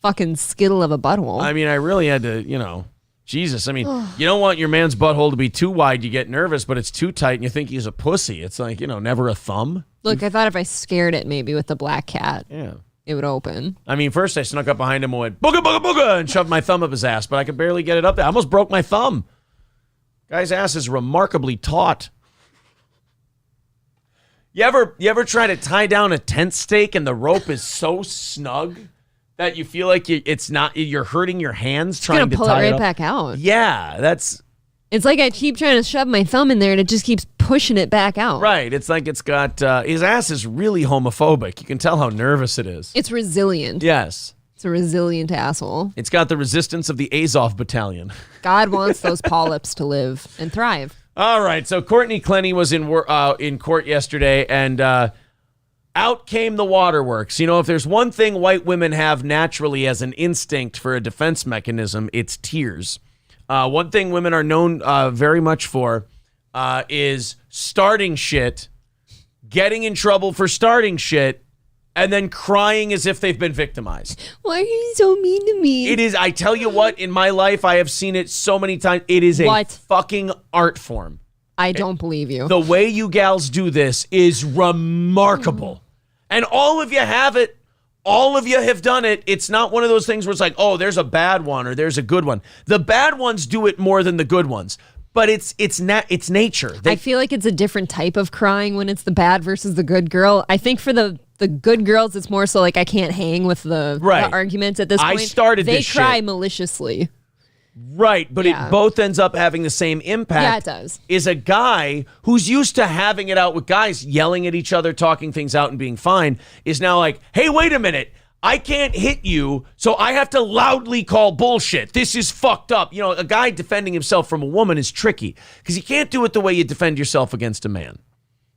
Fucking skittle of a butthole. I mean, I really had to, Jesus. I mean, you don't want your man's butthole to be too wide. You get nervous, but it's too tight and you think he's a pussy. It's like, never a thumb. Look, I thought if I scared it maybe with the black cat, Yeah. it would open. I mean, first I snuck up behind him and went, booga, booga, booga, and shoved my thumb up his ass, but I could barely get it up there. I almost broke my thumb. Guy's ass is remarkably taut. You ever try to tie down a tent stake and the rope is so snug that you feel like you're hurting your hands trying Gonna to pull tie it right up? back out. Yeah, It's like I keep trying to shove my thumb in there and it just keeps pushing it back out. right. It's like it's got, his ass is really homophobic. You can tell how nervous it is. It's resilient. Yes. It's a resilient asshole. It's got the resistance of the Azov battalion. God wants those polyps to live and thrive. All right, so Courtney Clenney was in court yesterday, and out came the waterworks. If there's one thing white women have naturally as an instinct for a defense mechanism, it's tears. One thing women are known very much for is starting shit, getting in trouble for starting shit, and then crying as if they've been victimized. Why are you so mean to me? It is, I tell you what, in my life, I have seen it so many times. It is a fucking art form. I don't believe you. The way you gals do this is remarkable. And all of you have it. All of you have done it. It's not one of those things where it's like, oh, there's a bad one or there's a good one. The bad ones do it more than the good ones. But it's nature. I feel like it's a different type of crying when it's the bad versus the good girl. I think for the good girls, it's more so like I can't hang with the arguments at this point. They cry maliciously. Right, but it both ends up having the same impact. Yeah, it does. Is a guy who's used to having it out with guys, yelling at each other, talking things out and being fine, is now like, hey, wait a minute. I can't hit you, so I have to loudly call bullshit. This is fucked up. You know, a guy defending himself from a woman is tricky because you can't do it the way you defend yourself against a man.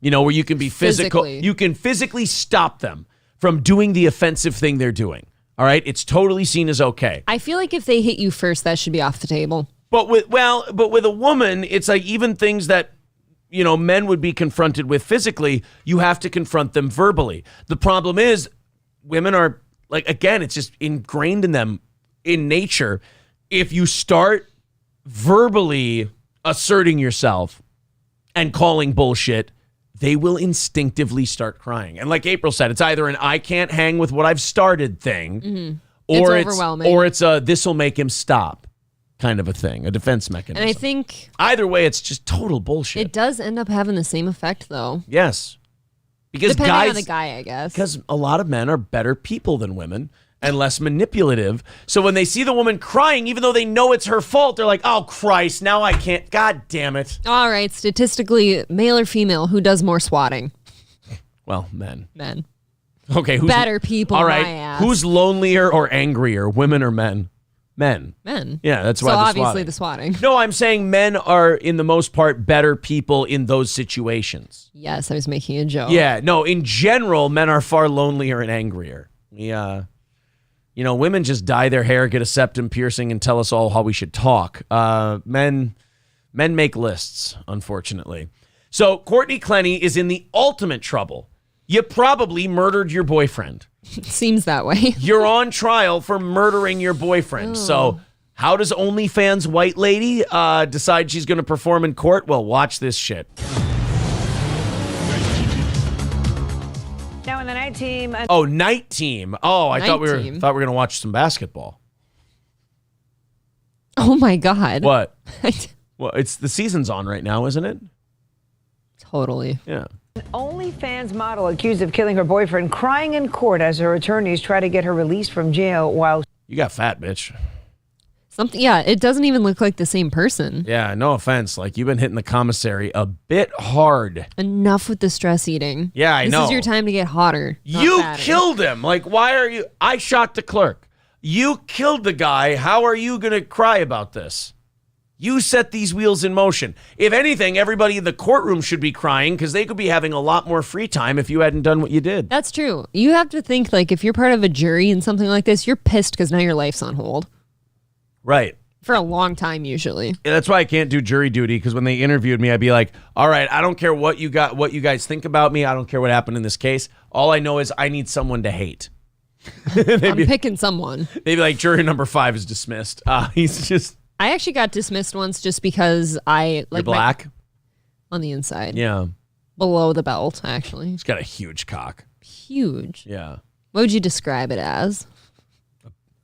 You know, where you can be physical. You can physically stop them from doing the offensive thing they're doing. All right? It's totally seen as okay. I feel like if they hit you first, that should be off the table. But with a woman, it's like even things that, you know, men would be confronted with physically, you have to confront them verbally. The problem is women are, like, again, it's just ingrained in them in nature. If you start verbally asserting yourself and calling bullshit, they will instinctively start crying. And like April said, it's either an I can't hang with what I've started thing, or it's overwhelming, or it's a this'll make him stop kind of a thing, a defense mechanism. And I think either way, it's just total bullshit. It does end up having the same effect, though. Yes. Because depending on the guy, I guess. Because a lot of men are better people than women and less manipulative. So when they see the woman crying, even though they know it's her fault, they're like, oh, Christ, now I can't. God damn it. All right, statistically, male or female, who does more swatting? Well, men. Men. Okay. Who's better people, all right, my ass. Who's lonelier or angrier, women or men? Men. Yeah, that's why. So obviously the swatting. No, I'm saying men are, in the most part, better people in those situations. Yes, I was making a joke. Yeah, no, in general, men are far lonelier and angrier. You know, women just dye their hair, get a septum piercing, and tell us all how we should talk. Men make lists, unfortunately. So Courtney Clenney is in the ultimate trouble. You probably murdered your boyfriend. It seems that way. You're on trial for murdering your boyfriend. So how does OnlyFans white lady decide she's going to perform in court? Well, watch this shit. Now in the night team. Night team. Oh, I thought we were going to watch some basketball. Oh my God. What? Well, it's the season's on right now, isn't it? Totally. Yeah. An OnlyFans model accused of killing her boyfriend crying in court as her attorneys try to get her released from jail while... You got fat, bitch. Yeah, it doesn't even look like the same person. Yeah, no offense. Like, you've been hitting the commissary a bit hard. Enough with the stress eating. Yeah, I know. This is your time to get hotter. You killed him. Like, why are you... I shot the clerk. You killed the guy. How are you going to cry about this? You set these wheels in motion. If anything, everybody in the courtroom should be crying because they could be having a lot more free time if you hadn't done what you did. That's true. You have to think, like, if you're part of a jury in something like this, you're pissed because now your life's on hold. Right. For a long time, usually. Yeah, that's why I can't do jury duty, because when they interviewed me, I'd be like, all right, I don't care what you guys think about me. I don't care what happened in this case. All I know is I need someone to hate. I'm picking someone. They'd be like, jury number 5 is dismissed. He's just... I actually got dismissed once just because I... You're black? On the inside. Yeah. Below the belt, actually. He's got a huge cock. Huge. Yeah. What would you describe it as?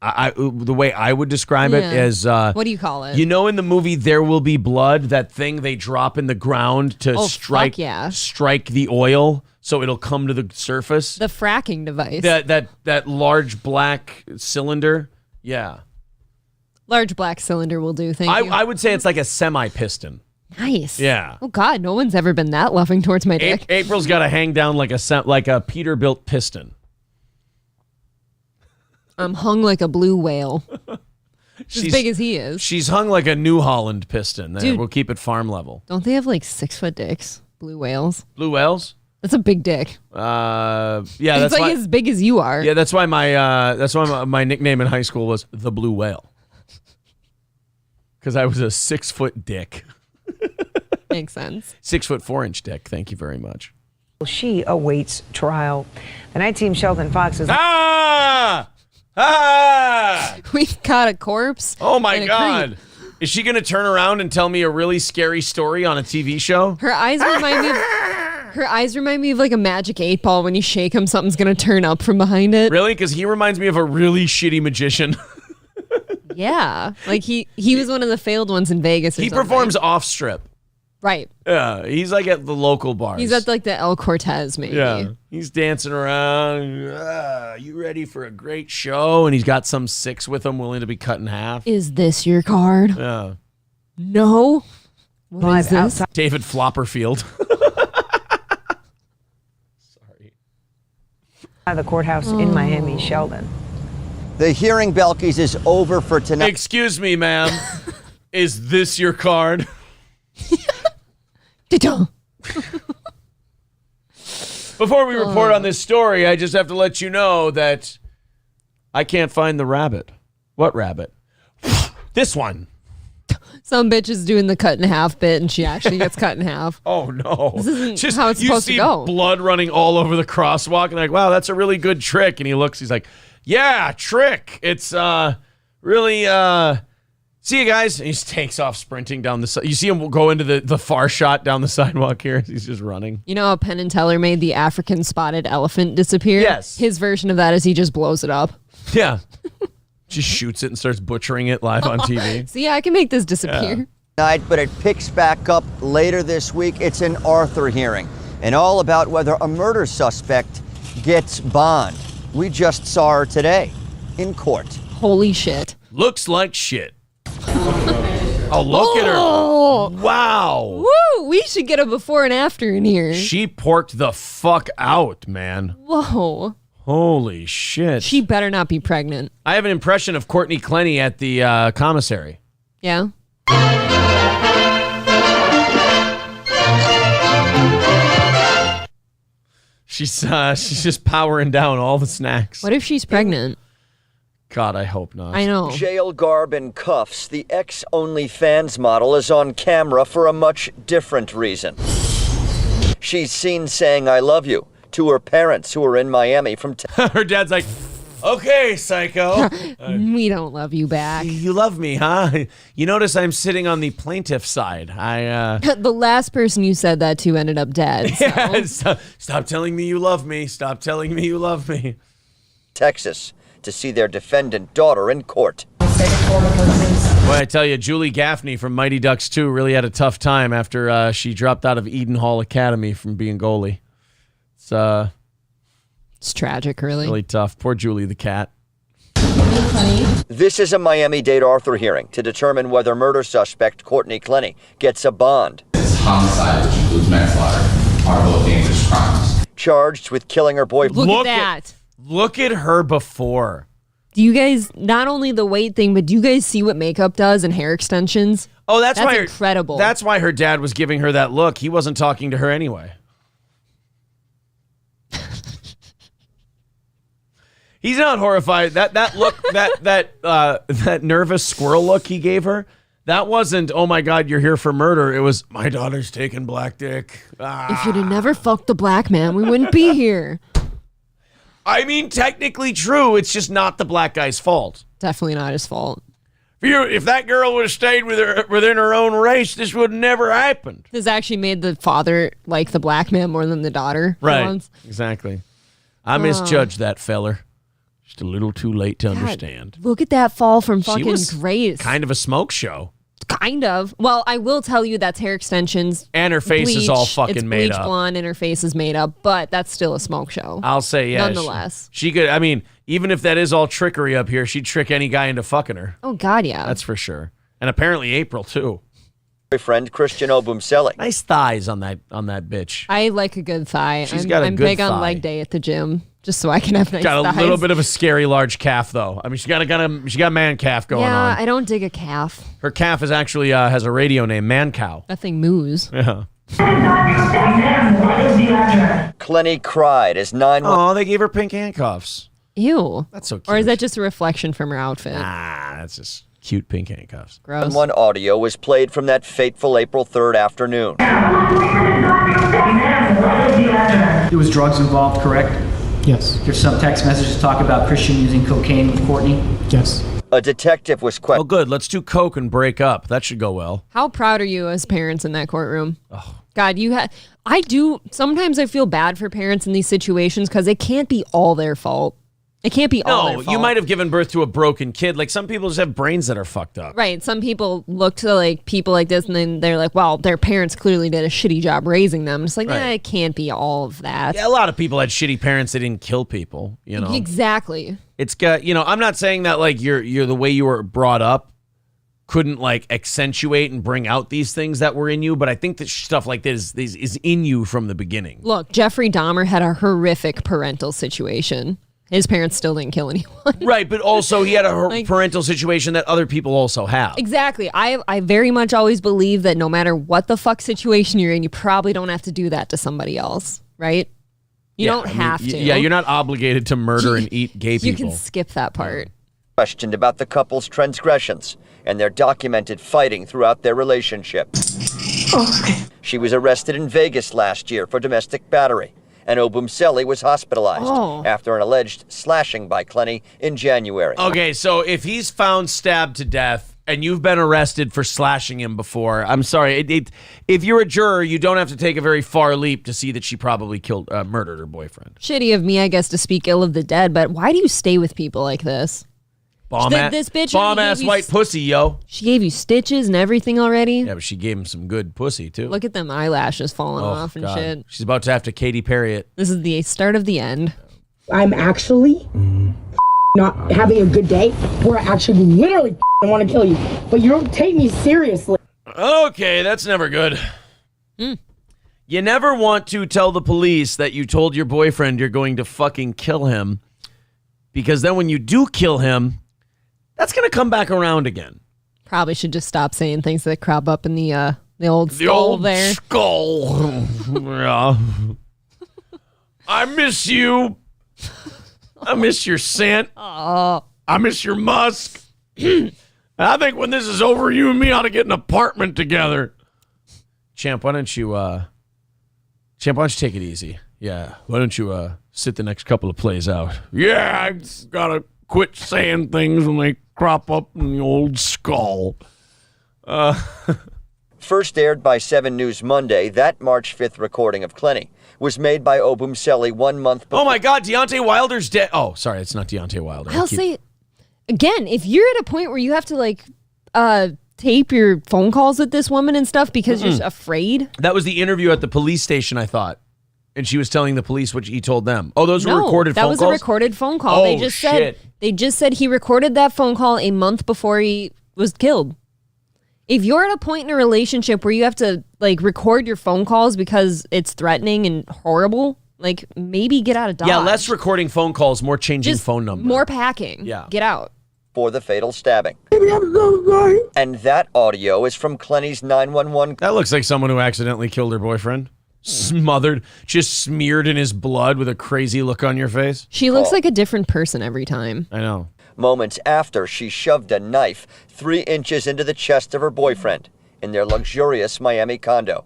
The way I would describe it is... what do you call it? You know in the movie There Will Be Blood, that thing they drop in the ground to strike the oil so it'll come to the surface? The fracking device. That large black cylinder? Yeah. Large black cylinder will do, thank you. I would say it's like a semi-piston. Nice. Yeah. Oh, God, no one's ever been that loving towards my dick. April's got to hang down like a Peterbilt piston. I'm hung like a blue whale. As big as he is. She's hung like a New Holland piston. Dude, we'll keep it farm level. Don't they have like 6-foot dicks? Blue whales? Blue whales? That's a big dick. Yeah, it's that's like as big as you are. Yeah, that's why my nickname in high school was the Blue Whale. Because I was a 6-foot dick. Makes sense. 6 foot 4 inch dick. Thank you very much. She awaits trial. The night team Sheldon Fox is... We've got a corpse. Oh my and a God. creep. Is she going to turn around and tell me a really scary story on a TV show? Her eyes remind me of like a magic 8-ball. When you shake him, something's going to turn up from behind it. Really? Because he reminds me of a really shitty magician. Yeah. Like he was one of the failed ones in Vegas. He performs off strip. Right. Yeah. He's like at the local bars. He's at like the El Cortez, maybe. Yeah. He's dancing around. You ready for a great show? And he's got some 6 with him willing to be cut in half. Is this your card? Yeah. No. What is this? David Flopperfield. Sorry. The courthouse in Miami, Sheldon. The hearing, Belkis, is over for tonight. Excuse me, ma'am. Is this your card? Before we report on this story, I just have to let you know that I can't find the rabbit. What rabbit? This one. Some bitch is doing the cut in half bit and she actually gets cut in half. Oh, no. This isn't how it's supposed to go. You see blood running all over the crosswalk and like, wow, that's a really good trick. And he looks, he's like, yeah, trick. It's really, see you guys. And he just takes off sprinting down the side. You see him go into the far shot down the sidewalk here. He's just running. You know how Penn and Teller made the African spotted elephant disappear? Yes. His version of that is he just blows it up. Yeah. Just shoots it and starts butchering it live on TV. See, I can make this disappear. Tonight, but it picks back up later this week. It's an Arthur hearing, and all about whether a murder suspect gets bond. We just saw her today in court. Holy shit. Looks like shit. Oh, look at her. Wow. Woo! We should get a before and after in here. She porked the fuck out, man. Whoa. Holy shit. She better not be pregnant. I have an impression of Courtney Clenney at the commissary. Yeah? She's just powering down all the snacks. What if she's pregnant? God, I hope not. I know. Jail garb and cuffs, the ex-OnlyFans model is on camera for a much different reason. She's seen saying I love you to her parents who are in Miami from... Her dad's like, okay, psycho. We don't love you back. You love me, huh? You notice I'm sitting on the plaintiff side. The last person you said that to ended up dead. So. Yeah, stop telling me you love me. Stop telling me you love me. Texas to see their defendant daughter in court. Boy, I tell you, Julie Gaffney from Mighty Ducks 2 really had a tough time after she dropped out of Eden Hall Academy from being goalie. It's tragic, really. Really tough. Poor Julie the cat. This is a Miami-Dade Arthur hearing to determine whether murder suspect Courtney Clenney gets a bond. Homicide, which includes manslaughter, are both dangerous crimes. Charged with killing her boyfriend. Look at that. Look at her before. Do you guys, not only the weight thing, but do you guys see what makeup does and hair extensions? Oh, that's why incredible. That's why her dad was giving her that look. He wasn't talking to her anyway. He's not horrified. That look, that nervous squirrel look he gave her, that wasn't, oh my God, you're here for murder. It was, my daughter's taking black dick. If you'd have never fucked the black man, we wouldn't be here. I mean, technically true. It's just not the black guy's fault. Definitely not his fault. If that girl would have stayed within her own race, this would have never happened. This actually made the father like the black man more than the daughter. Right. Once. Exactly. I misjudged that feller. Just a little too late to understand. Look at that fall from She fucking was Grace. kind of a smoke show. Kind of. Well, I will tell you that's hair extensions. And her face is all fucking it's made bleach up. blonde and her face is made up, but that's still a smoke show. I'll say, yeah. Nonetheless. She could, I mean, even if that is all trickery up here, she'd trick any guy into fucking her. Oh, God, yeah. That's for sure. And apparently April, too. Boyfriend Christian Obumseli. Nice thighs on that bitch. I like a good thigh. She's got a I'm good big thigh. on leg day at the gym, just so I can have nice Got a thighs. little bit of a scary large calf, though. I mean, she got a man calf going on. Yeah, I don't dig a calf. Her calf is actually has a radio name, Man Cow. That thing moos. Yeah. Clenney cried as 911. Oh, they gave her pink handcuffs. Ew. That's so cute. Or is that just a reflection from her outfit? Nah, that's just cute pink handcuffs. Gross. One audio was played from that fateful April 3rd afternoon. There was drugs involved, correct? Yes. There's some text messages talk about Christian using cocaine with Courtney? Yes. A detective was questioned. Oh, good. Let's do coke and break up. That should go well. How proud are you as parents in that courtroom? Oh. God, I do. Sometimes I feel bad for parents in these situations because it can't be all their fault. It can't be all their fault. No, you might have given birth to a broken kid. Like, some people just have brains that are fucked up. Right. Some people look to, like, people like this and then they're like, well, their parents clearly did a shitty job raising them. It's like, it can't be all of that. Yeah, a lot of people had shitty parents that didn't kill people, you know. Exactly. It's got, I'm not saying that, like, you're the way you were brought up couldn't, like, accentuate and bring out these things that were in you, but I think that stuff like this is in you from the beginning. Look, Jeffrey Dahmer had a horrific parental situation. His parents still didn't kill anyone. Right, but also he had a parental situation that other people also have. Exactly. I very much always believe that no matter what the fuck situation you're in, you probably don't have to do that to somebody else, right? You don't have to. Yeah, you're not obligated to murder and eat gay people. You can skip that part. Questioned about the couple's transgressions and their documented fighting throughout their relationship. She was arrested in Vegas last year for domestic battery, and Obumseli was hospitalized after an alleged slashing by Clenney in January. Okay, so if he's found stabbed to death and you've been arrested for slashing him before, I'm sorry. If you're a juror, you don't have to take a very far leap to see that she probably murdered her boyfriend. Shitty of me, I guess, to speak ill of the dead, but why do you stay with people like this? This bitch bomb-ass white pussy, yo. She gave you stitches and everything already? Yeah, but she gave him some good pussy, too. Look at them eyelashes falling off and shit. She's about to have to Katy Perry it. This is the start of the end. I'm actually not having a good day where I actually literally want to kill you. But you don't take me seriously. Okay, that's never good. You never want to tell the police that you told your boyfriend you're going to fucking kill him, because then when you do kill him, that's going to come back around again. Probably should just stop saying things that crop up in the old skull there. Skull. Yeah. I miss you. I miss your scent. I miss your musk. I think when this is over, you and me ought to get an apartment together. Champ, why don't you take it easy? Yeah. Why don't you sit the next couple of plays out? Yeah, I gotta quit saying things when they crop up in the old skull. First aired by 7 News Monday, that March 5th recording of Clenney was made by Obumseli 1 month before. Oh my God, Deontay Wilder's dead. Oh, sorry, it's not Deontay Wilder. I'll say, again, if you're at a point where you have to tape your phone calls with this woman and stuff because you're afraid. That was the interview at the police station, I thought. And she was telling the police what he told them. Oh, those were recorded phone calls? That was a recorded phone call. Oh, They just said he recorded that phone call a month before he was killed. If you're at a point in a relationship where you have to record your phone calls because it's threatening and horrible, maybe get out of Dodge. Yeah, less recording phone calls, more changing phone number. More packing. Yeah. Get out. For the fatal stabbing. Baby, I'm so sorry. And that audio is from Clenney's 911. That looks like someone who accidentally killed her boyfriend. Smothered, just smeared in his blood with a crazy look on your face. She looks like a different person every time. I know. Moments after she shoved a knife 3 inches into the chest of her boyfriend in their luxurious Miami condo.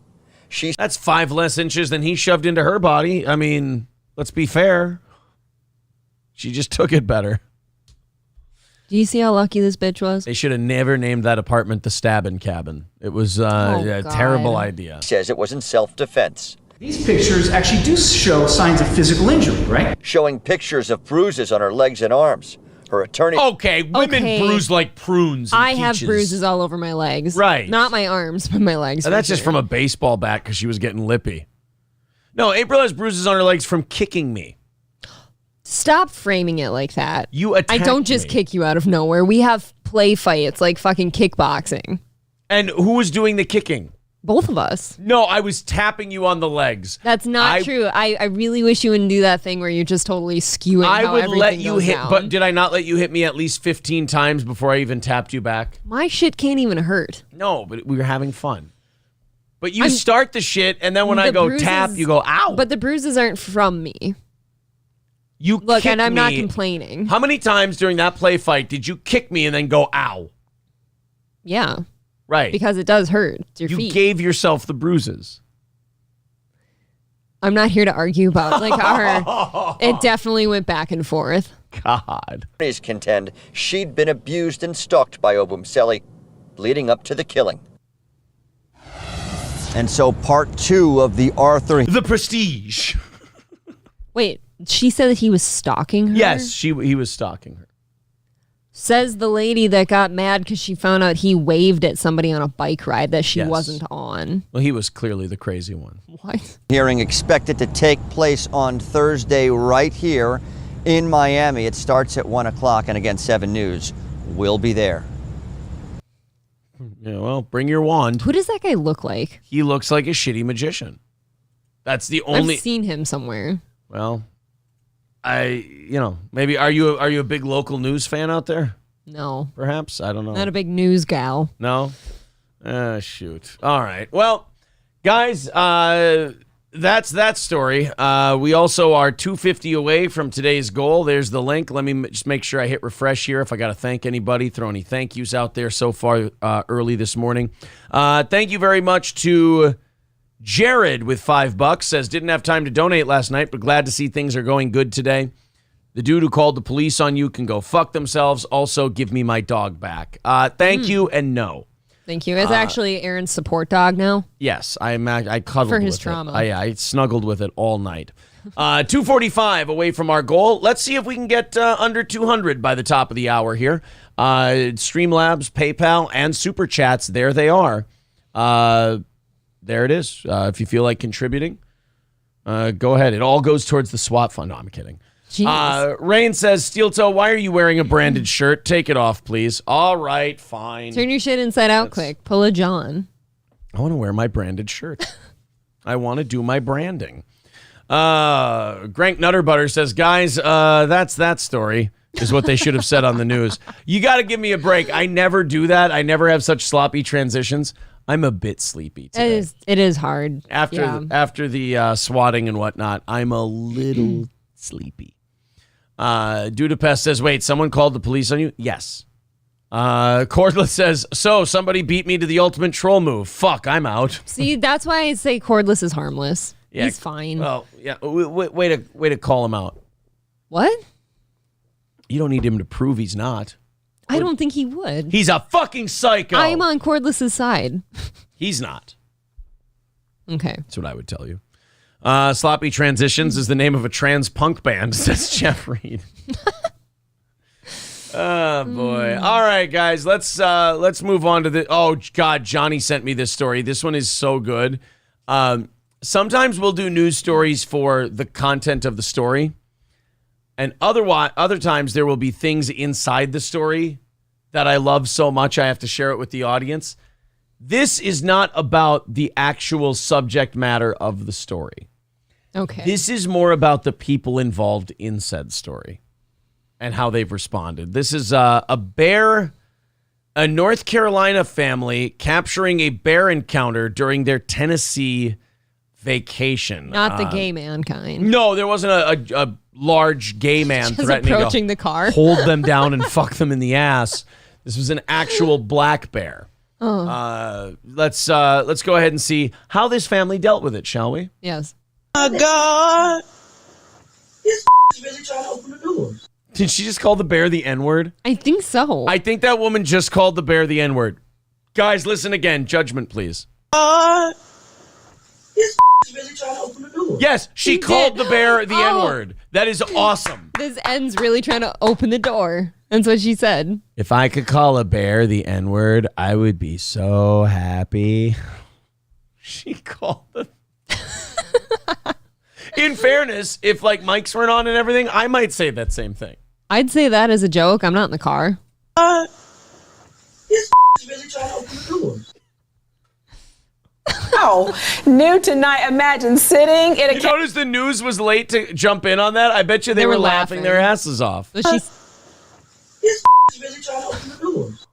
That's 5 less inches than he shoved into her body. I mean, let's be fair. She just took it better. Do you see how lucky this bitch was? They should have never named that apartment the Stabbin' Cabin. It was a terrible idea. Says it was in self-defense. These pictures actually do show signs of physical injury, right? Showing pictures of bruises on her legs and arms. Her attorney... Okay, women bruise like prunes and I have peaches. bruises all over my legs. Right. Not my arms, but my legs. And that's just from a baseball bat because she was getting lippy. No, April has bruises on her legs from kicking me. Stop framing it like that. You attacked I don't just me. kick you out of nowhere. We have play fights like fucking kickboxing. And who was doing the kicking? Both of us. No, I was tapping you on the legs. That's not true. I really wish you wouldn't do that thing where you're just totally skewing I how would everything let you goes hit, down. but did I not let you hit me at least 15 times before I even tapped you back? My shit can't even hurt. No, but we were having fun. But you start the shit, and then when I go tap, you go, ow. But the bruises aren't from me. You Look, kicked and I'm not me. complaining. How many times during that play fight did you kick me and then go, ow? Yeah. Right. Because it does hurt. It's your you feet. gave yourself the bruises. I'm not here to argue about like our. It definitely went back and forth. God. Police contend she'd been abused and stalked by Obumseli, leading up to the killing. And so part 2 of the Arthur... The Prestige. Wait, she said that he was stalking her? Yes, he was stalking her. Says the lady that got mad because she found out he waved at somebody on a bike ride that she Yes. wasn't on. Well, he was clearly the crazy one. What? Hearing expected to take place on Thursday right here in Miami. It starts at 1 o'clock, and again, 7 News will be there. Yeah, well, bring your wand. Who does that guy look like? He looks like a shitty magician. That's the only... I've seen him somewhere. Well, maybe are you a big local news fan out there? No. Perhaps? I don't know. Not a big news gal. No? Shoot. All right. Well, guys, that's that story. We also are 250 away from today's goal. There's the link. Let me just make sure I hit refresh here if I got to thank anybody, throw any thank yous out there so far early this morning. Thank you very much to Jared with $5, says, didn't have time to donate last night, but glad to see things are going good today. The dude who called the police on you can go fuck themselves. Also, give me my dog back. Thank you and no. Thank you. It's actually Aaron's support dog now. Yes, I cuddled for his with trauma. it. I snuggled with it all night. 245 away from our goal. Let's see if we can get under 200 by the top of the hour here. Streamlabs, PayPal, and Super Chats, there they are. There it is. If you feel like contributing, go ahead. It all goes towards the SWAT fund. No, I'm kidding. Rain says, Steel Toe, why are you wearing a branded shirt? Take it off, please. All right, fine. Turn your shit inside out quick. Pull a John. I want to wear my branded shirt. I want to do my branding. Grank Nutterbutter says, guys, that's that story is what they should have said on the news. You got to give me a break. I never do that. I never have such sloppy transitions. I'm a bit sleepy today. It is hard. After the swatting and whatnot, I'm a little sleepy. Dudapest says, wait, someone called the police on you? Yes. Cordless says, so somebody beat me to the ultimate troll move. Fuck, I'm out. See, that's why I say Cordless is harmless. Yeah, he's fine. Well, yeah, way to call him out. What? You don't need him to prove he's not. I don't think he would. He's a fucking psycho. I'm on Cordless's side. He's not. Okay. That's what I would tell you. Sloppy Transitions is the name of a trans punk band, says Jeff Reed. Oh, boy. All right, guys, let's move on to the... Oh, God, Johnny sent me this story. This one is so good. Sometimes we'll do news stories for the content of the story. And other times there will be things inside the story that I love so much I have to share it with the audience. This is not about the actual subject matter of the story. Okay. This is more about the people involved in said story and how they've responded. This is a North Carolina family capturing a bear encounter during their Tennessee vacation. Not the gay man kind. No, there wasn't a large gay man Just threatening approaching to the car. hold them down and fuck them in the ass. This was an actual black bear. Oh. Let's go ahead and see how this family dealt with it, shall we? Yes. Oh, God. This is really trying to open the doors. Did she just call the bear the N-word? I think so. I think that woman just called the bear the N-word. Guys, listen again. Judgment, please. This is really trying to open the doors. Yes, she called the bear the N-word. That is awesome. This end's really trying to open the door. That's what she said. If I could call a bear the N-word, I would be so happy. She called the... In fairness, if like mics weren't on and everything, I might say that same thing. I'd say that as a joke. I'm not in the car. This is really trying to open the doors. Oh, new tonight. Imagine sitting in a... You notice the news was late to jump in on that? I bet you they were laughing their asses off. This is really trying to open the doors.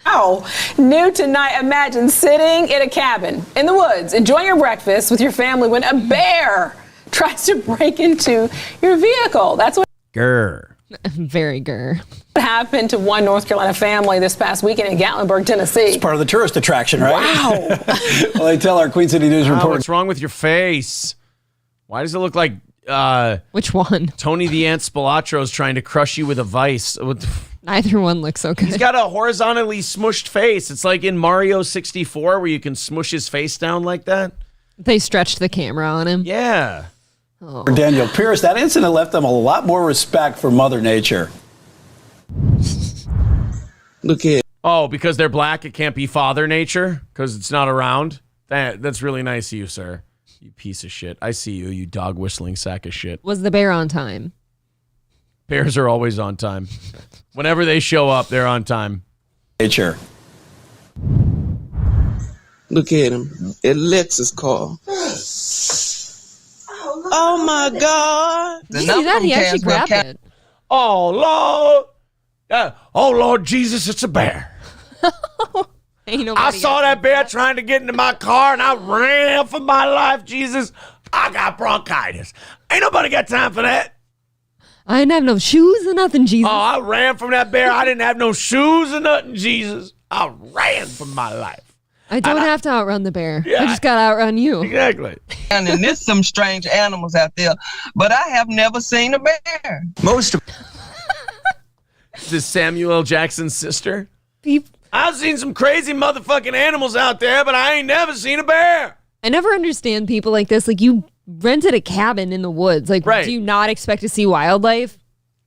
Oh, new tonight. Imagine sitting in a cabin in the woods, enjoying your breakfast with your family when a bear tries to break into your vehicle. That's what... Grr. Very gur. What happened to one North Carolina family this past weekend in Gatlinburg, Tennessee? It's part of the tourist attraction, right? Wow. Well, they tell our Queen City News report. What's wrong with your face? Why does it look like which one? Tony the Ant Spilatro's trying to crush you with a vice? Neither one looks okay. He's got a horizontally smushed face. It's like in Mario 64 where you can smush his face down like that. They stretched the camera on him. Yeah. Oh. For Daniel Pierce, that incident left them a lot more respect for Mother Nature. Look at. Oh, because they're black, it can't be Father Nature because it's not around. That's really nice of you, sir. You piece of shit. I see you, you dog whistling sack of shit. Was the bear on time? Bears are always on time. Whenever they show up, they're on time. Nature. Look at him. At Lexus car. Oh my God! Did you see that? He actually grabbed it. Oh Lord! Oh Lord Jesus! It's a bear. I saw that bear trying to get into my car, and I ran for my life. Jesus, I got bronchitis. Ain't nobody got time for that. I didn't have no shoes or nothing, Jesus. Oh, I ran from that bear. I didn't have no shoes or nothing, Jesus. I ran for my life. I don't have to outrun the bear. Yeah, I just got to outrun you. Exactly. And there's some strange animals out there, but I have never seen a bear. Most of This Samuel L. Jackson's sister? I've seen some crazy motherfucking animals out there, but I ain't never seen a bear. I never understand people like this. Like, you rented a cabin in the woods. Like, right. Do you not expect to see wildlife?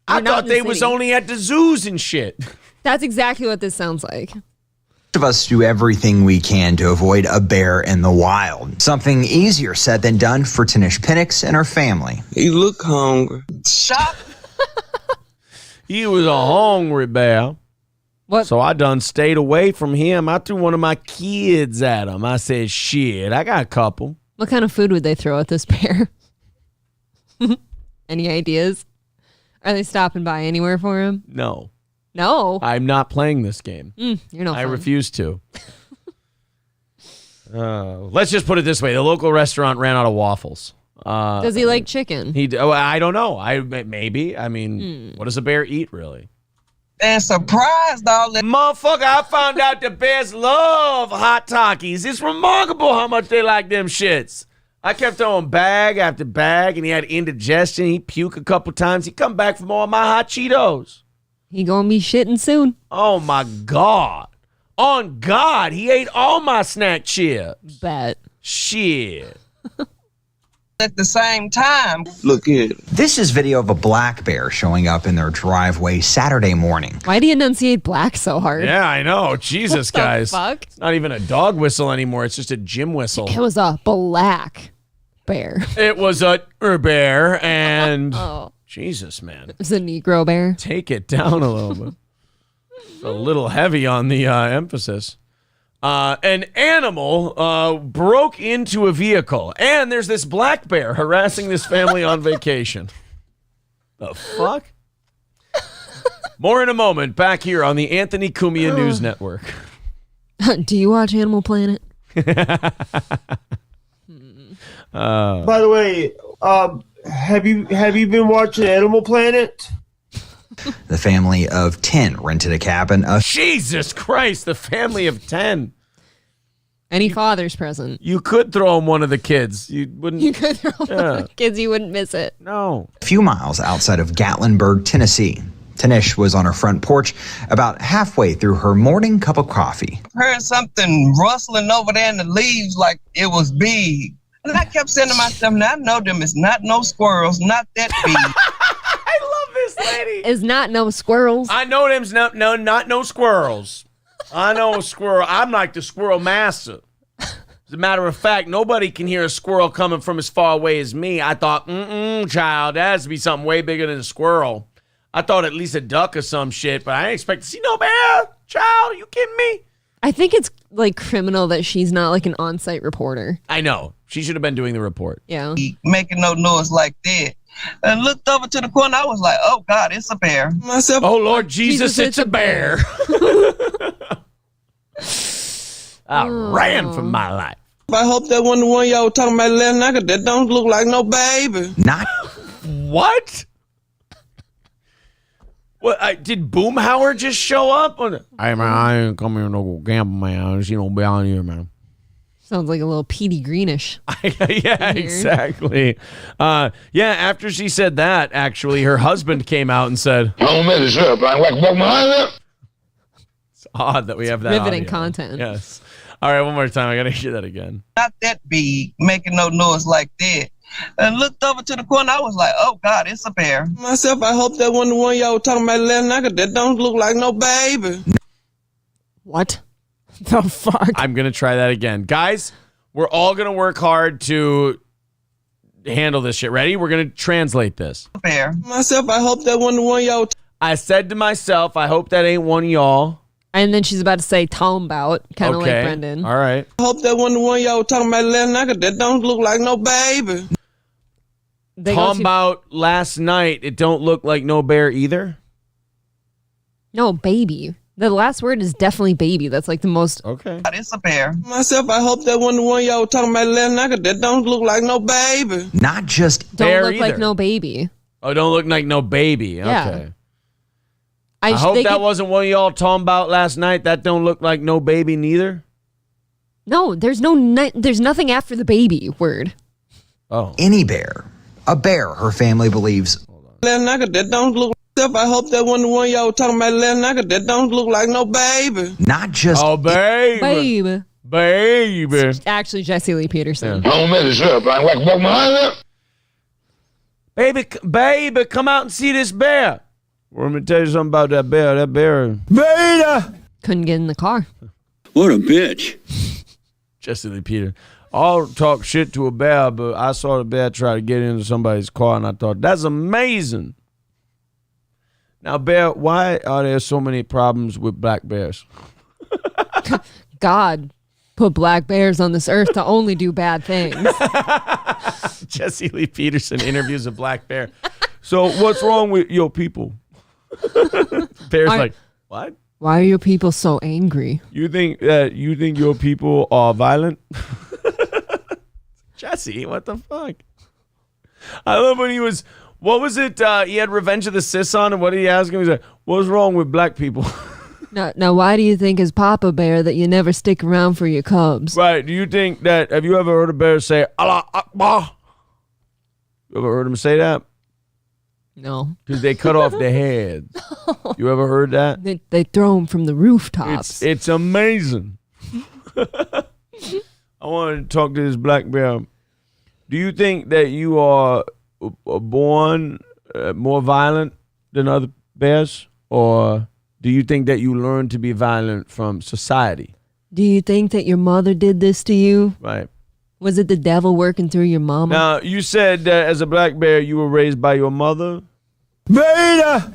I thought they was only at the zoos and shit. That's exactly what this sounds like. Most of us do everything we can to avoid a bear in the wild. Something easier said than done for Tanish Penix and her family. He look hungry. Shop. He was a hungry bear. What? So I done stayed away from him. I threw one of my kids at him. I said, shit, I got a couple. What kind of food would they throw at this bear? Any ideas? Are they stopping by anywhere for him? No. No. I'm not playing this game. You're not. I refuse to. Let's just put it this way. The local restaurant ran out of waffles. Does he like chicken? I don't know. Maybe. I mean, what does a bear eat, really? And surprised all that. Motherfucker, I found out the bears love hot Takis. It's remarkable how much they like them shits. I kept throwing bag after bag, and he had indigestion. He'd puke a couple times. He'd come back for more of my hot Cheetos. He gonna be shitting soon. Oh, my God. On God, he ate all my snack chips. Bet. Shit. At the same time. Look at it. This is video of a black bear showing up in their driveway Saturday morning. Why do you enunciate black so hard? Yeah, I know. Jesus, What the guys. fuck? It's not even a dog whistle anymore. It's just a gym whistle. It was a black bear. It was a bear, and Oh. Jesus, man. It was a Negro bear. Take it down a little bit. It's a little heavy on the emphasis. An animal broke into a vehicle, and there's this black bear harassing this family on vacation. The fuck? More in a moment, back here on the Anthony Cumia News Network. Do you watch Animal Planet? By the way, have you been watching Animal Planet? The family of 10 rented a cabin. Jesus Christ, the family of 10. Any fathers present? You could throw him one of the kids. You wouldn't. You could throw one of the kids. You wouldn't miss it. No. A few miles outside of Gatlinburg, Tennessee. Tanish was on her front porch about halfway through her morning cup of coffee. Heard something rustling over there in the leaves like it was big. And I kept saying to myself, now I know them is not no squirrels, not that big. I love this lady. Is not no squirrels. I know them's not no squirrels. I know a squirrel. I'm like the squirrel master. As a matter of fact, nobody can hear a squirrel coming from as far away as me. I thought, child, that has to be something way bigger than a squirrel. I thought at least a duck or some shit, but I didn't expect to see no bear. Child, you kidding me? I think it's like criminal that she's not like an on-site reporter. I know. She should have been doing the report. Yeah. Making no noise like that. And looked over to the corner. I was like, oh, God, it's a bear. Myself. Oh, Lord Jesus, it's a bear. I ran for my life. I hope that one the one y'all were talking about last night, 'cause that don't look like no baby. Not what? What? Did Boomhauer just show up? Hey, man, I ain't come here no gamble, man. I just, be on here, man. Sounds like a little Petey Greenish. Yeah, exactly. After she said that, actually, her husband came out and said, it's odd that we have that riveting audio. Content. Yes. All right, one more time. I got to hear that again. Not that big, making no noise like that. And looked over to the corner. I was like, oh, God, it's a bear. Myself, I hope that one y'all talking about last night, that don't look like no baby. What the fuck? I'm going to try that again. Guys, we're all going to work hard to handle this shit. Ready? We're going to translate this. Bear. Myself, I hope that one y'all. I said to myself, I hope that ain't one of y'all. And then she's about to say Talmbout, kind of like Brendan. All right. I hope that one y'all talking about last night, that don't look like no baby. Talmbout last night, it don't look like no bear either? No, baby. The last word is definitely baby. That's like the most... Okay. It's a bear. Myself, I hope that one y'all talking about last night, that don't look like no baby. Not just don't bear look either. like no baby. Oh, don't look like no baby. Yeah. Okay. I hope that wasn't one of y'all talking about last night. That don't look like no baby neither. No, there's nothing after the baby word. Oh. Any bear. A bear her family believes. Last night, that don't look like. I hope that one y'all talking about last night, that don't look like no baby. Not just. Oh, baby. Baby. It's actually Jesse Lee Peterson. Baby, come out and see this bear. Well, let me tell you something about that bear. That bear. Beta! Couldn't get in the car. What a bitch. Jesse Lee Peterson. I'll talk shit to a bear, but I saw the bear try to get into somebody's car, and I thought, that's amazing. Now, Bear, why are there so many problems with black bears? God put black bears on this earth to only do bad things. Jesse Lee Peterson interviews a black bear. So what's wrong with your people? Bear's like, what? Why are your people so angry? You think your people are violent? Jesse, what the fuck? I love when he was, what was it? He had Revenge of the Sis on, and what did he ask him? He's like, what's wrong with black people? Now, why do you think as Papa Bear that you never stick around for your cubs? Right. Do you think that, have you ever heard a bear say, Allah Akbar? You ever heard him say that? No. Because they cut off their heads. You ever heard that? They throw them from the rooftops. It's amazing. I want to talk to this black bear. Do you think that you are born more violent than other bears? Or do you think that you learn to be violent from society? Do you think that your mother did this to you? Right. Was it the devil working through your mama? Now, you said that as a black bear, you were raised by your mother. Beta!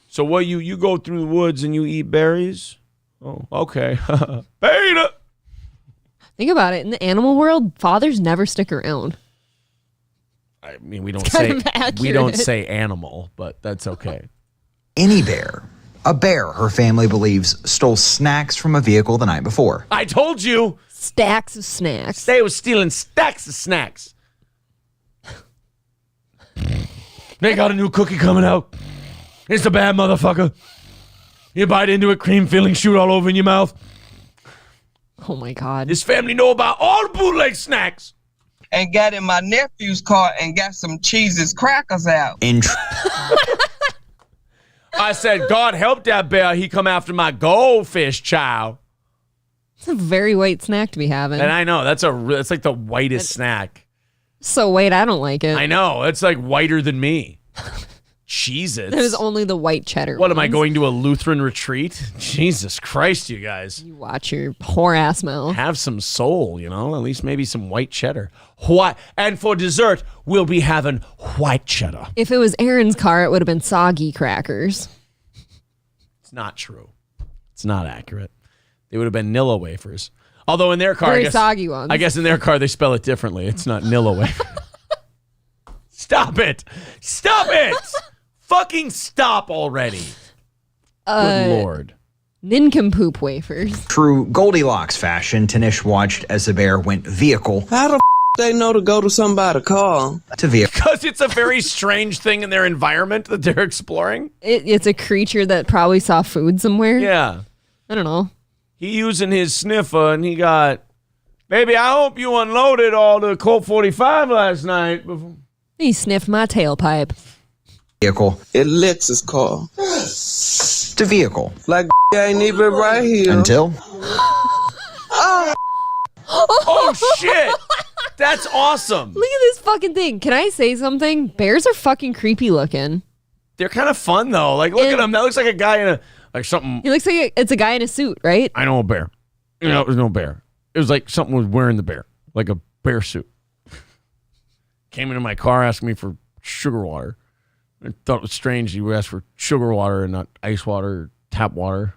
So what, you go through the woods and you eat berries? Oh, okay. Beta! Think about it. In the animal world, fathers never stick around. I mean, we don't say animal, but that's okay. Any bear. A bear her family believes stole snacks from a vehicle the night before. I told you! Stacks of snacks. They were stealing stacks of snacks. They got a new cookie coming out. It's a bad motherfucker. You bite into it, cream filling shoot all over in your mouth. Oh my God. This family know about all the bootleg snacks. And got in my nephew's car and got some Cheese's crackers out. I said, God help that bear. He come after my goldfish child. It's a very white snack to be having. And I know, that's like the whitest snack. So white, I don't like it. I know, it's like whiter than me. Cheez-Its. There's only the white cheddar What, ones. am I going to a Lutheran retreat? Jesus Christ, you guys. You watch your whore ass mouth. Have some soul, at least maybe some white cheddar. What? And for dessert, we'll be having white cheddar. If it was Aaron's car, it would have been soggy crackers. It's not true. It's not accurate. They would have been Nilla wafers. Although in their car, Very soggy ones. I guess in their car they spell it differently. It's not Nilla wafer. Stop it! Stop it! Fucking stop already. Good Lord. Nincompoop wafers. True Goldilocks fashion, Tanish watched as the bear went vehicle. How the they know to go to somebody's car? To vehicle. Because it's a very strange thing in their environment that they're exploring. It's a creature that probably saw food somewhere. Yeah. I don't know. He using his sniffer and he got, baby, I hope you unloaded all the Colt 45 last night. He sniffed my tailpipe. Vehicle. It licks his car. To vehicle. Like ain't even right here. Until. Oh, shit. That's awesome. Look at this fucking thing. Can I say something? Bears are fucking creepy looking. They're kind of fun, though. Like, look at him. That looks like a guy in something. He looks like it's a guy in a suit, right? I know a bear. You know, it was no bear. It was like something was wearing the bear, like a bear suit. Came into my car, asked me for sugar water. I thought it was strange you asked for sugar water and not ice water or tap water.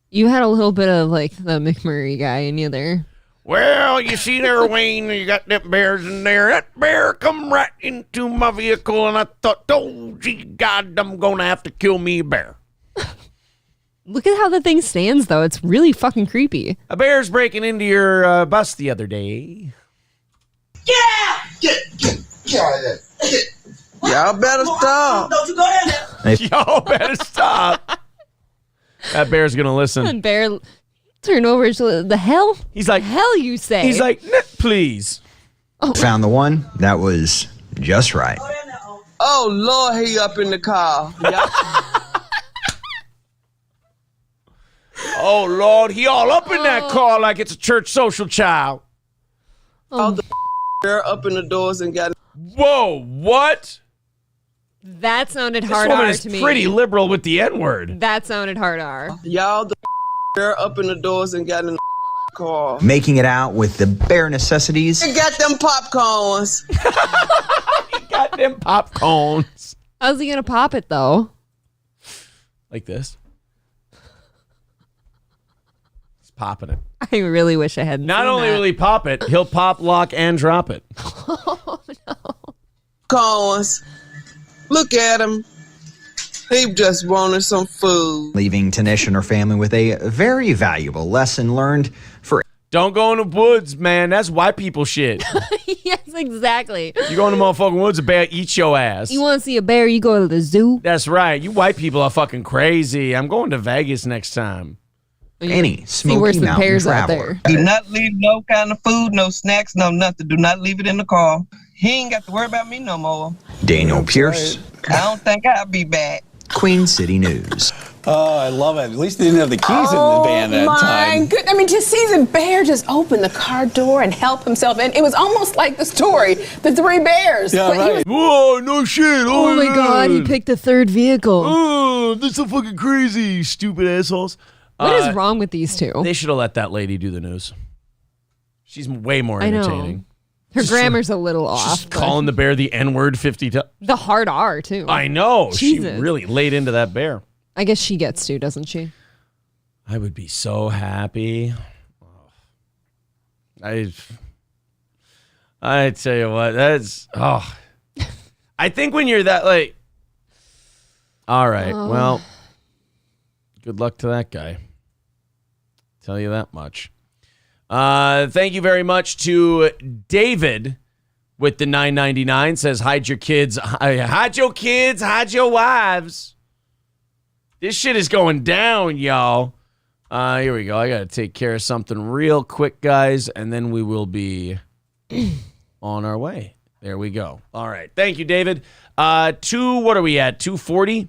You had a little bit of like the McMurray guy in you there. Well, you see there, Wayne, you got them bears in there. That bear come right into my vehicle, and I thought, oh, gee, God, I'm going to have to kill me a bear. Look at how the thing stands, though. It's really fucking creepy. A bear's breaking into your bus the other day. Yeah! Get out of there. Y'all better stop. Don't you go down there. Y'all better stop. That bear's going to listen. And bear turn over to the hell? He's like, hell you say? He's like, please. Oh. Found the one that was just right. Oh, Lord, he up in the car. Oh, Lord, he all up in that car like it's a church social child. All the bear up in the doors and got... Whoa, what? That sounded This hard woman R is to me. pretty liberal with the N-word. That sounded hard R. Y'all, the bear up in the doors and got in the car. Making it out with the bare necessities. He got them popcorns. He got them popcorns. How's he gonna pop it though? Like this. He's popping it. I really wish I hadn't. Not seen only that. will he pop it, he'll pop, lock, and drop it. Oh no. Corns. Look at him. He just wanted some food. Leaving Tanish and her family with a very valuable lesson learned for. Don't go in the woods, man. That's white people shit. Yes, exactly. You go in the motherfucking woods, a bear eats your ass. You want to see a bear? You go to the zoo. That's right. You white people are fucking crazy. I'm going to Vegas next time. Any See worse Smoky than Mountain bears out traveler. there. Do not leave no kind of food, no snacks, no nothing. Do not leave it in the car. He ain't got to worry about me no more. Daniel Pierce, I don't think I'll be back. Queen City News. Oh, I love it. At least they didn't have the keys in the van that time. Good. I mean, to see the bear just open the car door and help himself in, it was almost like the story, The Three Bears. Yeah, But he right. Whoa, no shit. Oh my god, he picked the third vehicle. Oh, that's so fucking crazy, stupid assholes. What is wrong with these two? They should have let that lady do the news. She's way more I know. entertaining. Her grammar's a little off. She's calling the bear the N-word 50 times. The hard R, too. I know. Jesus. She really laid into that bear. I guess she gets to, doesn't she? I would be so happy. I tell you what, that's I think when you're that like, all right, well, good luck to that guy. Tell you that much. Thank you very much to David with the $9.99. Says hide your kids, hide your wives. This shit is going down, y'all. Here we go. I got to take care of something real quick, guys, and then we will be on our way. There we go. All right. Thank you, David. What are we at? 240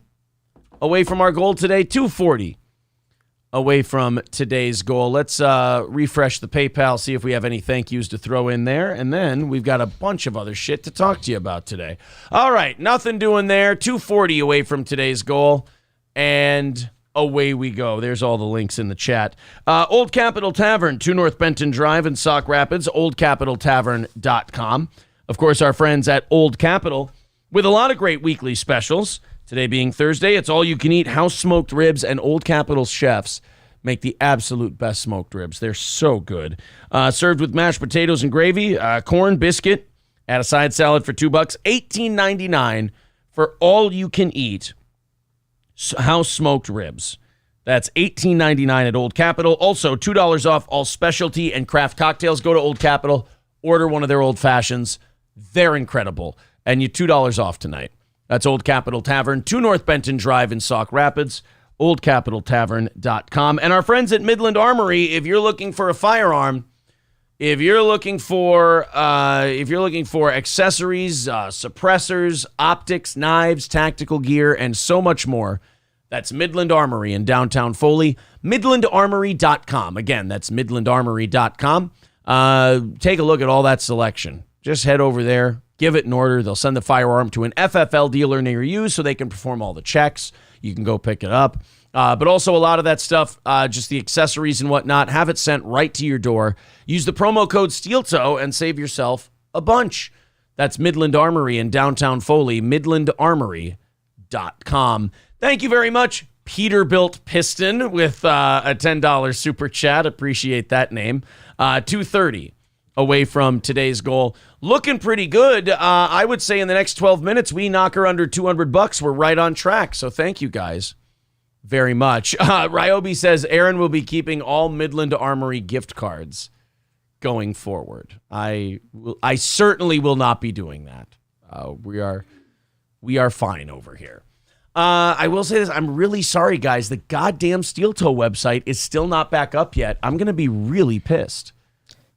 away from our goal today? 240 away from today's goal. Let's refresh the PayPal, see if we have any thank yous to throw in there, and then we've got a bunch of other shit to talk to you about today. All right. Nothing doing there. 240 away from today's goal. And away we go. There's all the links in the chat. Old Capitol Tavern, 2 North Benton Drive in Sauk Rapids, oldcapitoltavern.com. Of course, our friends at Old Capitol with a lot of great weekly specials. Today being Thursday, it's all you can eat house smoked ribs, and Old Capitol chefs make the absolute best smoked ribs. They're so good. Served with mashed potatoes and gravy, corn, biscuit, add a side salad for $2, $18.99 for all you can eat house smoked ribs. That's $18.99 at Old Capitol. Also, $2 off all specialty and craft cocktails. Go to Old Capitol order one of their old fashions. They're incredible. And you $2 off tonight. That's Old Capitol Tavern, 2 North Benton Drive in Sauk Rapids, oldcapitoltavern.com. And our friends at Midland Armory, if you're looking for a firearm, if you're looking for accessories, suppressors, optics, knives, tactical gear, and so much more, that's Midland Armory in downtown Foley. MidlandArmory.com. Again, that's MidlandArmory.com. Take a look at all that selection. Just head over there, give it an order. They'll send the firearm to an FFL dealer near you so they can perform all the checks. You can go pick it up. But also a lot of that stuff, just the accessories and whatnot, have it sent right to your door. Use the promo code SteelToe and save yourself a bunch. That's Midland Armory in downtown Foley, MidlandArmory.com. Thank you very much, Peterbilt Piston, with a $10 super chat. Appreciate that name. 2:30 away from today's goal. Looking pretty good. I would say in the next 12 minutes, we knock her under $200. We're right on track. So thank you guys very much. Ryobi says Aaron will be keeping all Midland Armory gift cards going forward. I certainly will not be doing that. We are fine over here. I will say this. I'm really sorry, guys. The goddamn Steel Toe website is still not back up yet. I'm going to be really pissed.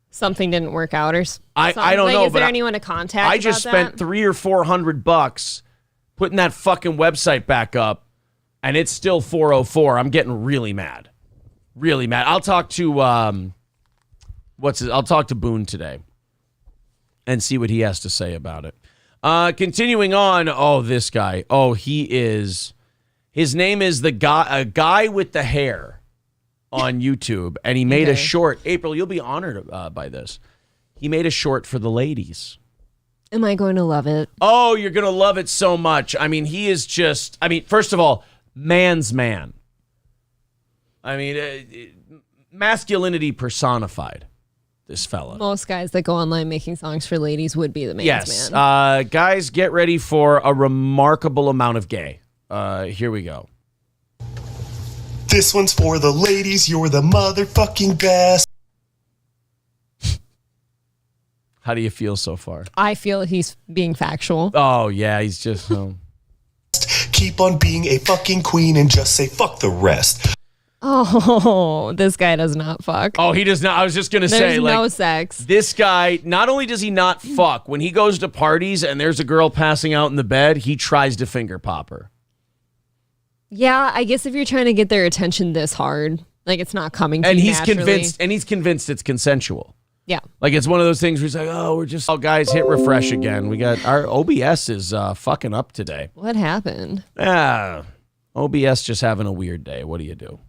Something didn't work out, or I don't know. Is there anyone to contact? I just spent $300 or $400 putting that fucking website back up, and it's still 404. I'm getting really mad, really mad. I'll talk to I'll talk to Boone today, and see what he has to say about it. Continuing on. Oh, this guy. Oh, he is. His name is a guy with the hair. On YouTube, and he made a short. April, you'll be honored by this. He made a short for the ladies. Am I going to love it? Oh, you're going to love it so much. I mean, he is just, first of all, man's man. Masculinity personified, this fella. Most guys that go online making songs for ladies would be the man's man. Guys, get ready for a remarkable amount of gay. Here we go. This one's for the ladies. You're the motherfucking best. How do you feel so far? I feel he's being factual. Oh, yeah. He's just... Keep on being a fucking queen and just say fuck the rest. Oh, this guy does not fuck. Oh, he does not. I was just going to say, there's no sex. This guy, not only does he not fuck, when he goes to parties and there's a girl passing out in the bed, he tries to finger pop her. Yeah, I guess if you're trying to get their attention this hard, like it's not coming to you naturally. He's convinced it's consensual. Yeah. Like it's one of those things where he's like, oh, guys, hit refresh again. We got our OBS is fucking up today. What happened? OBS just having a weird day. What do you do?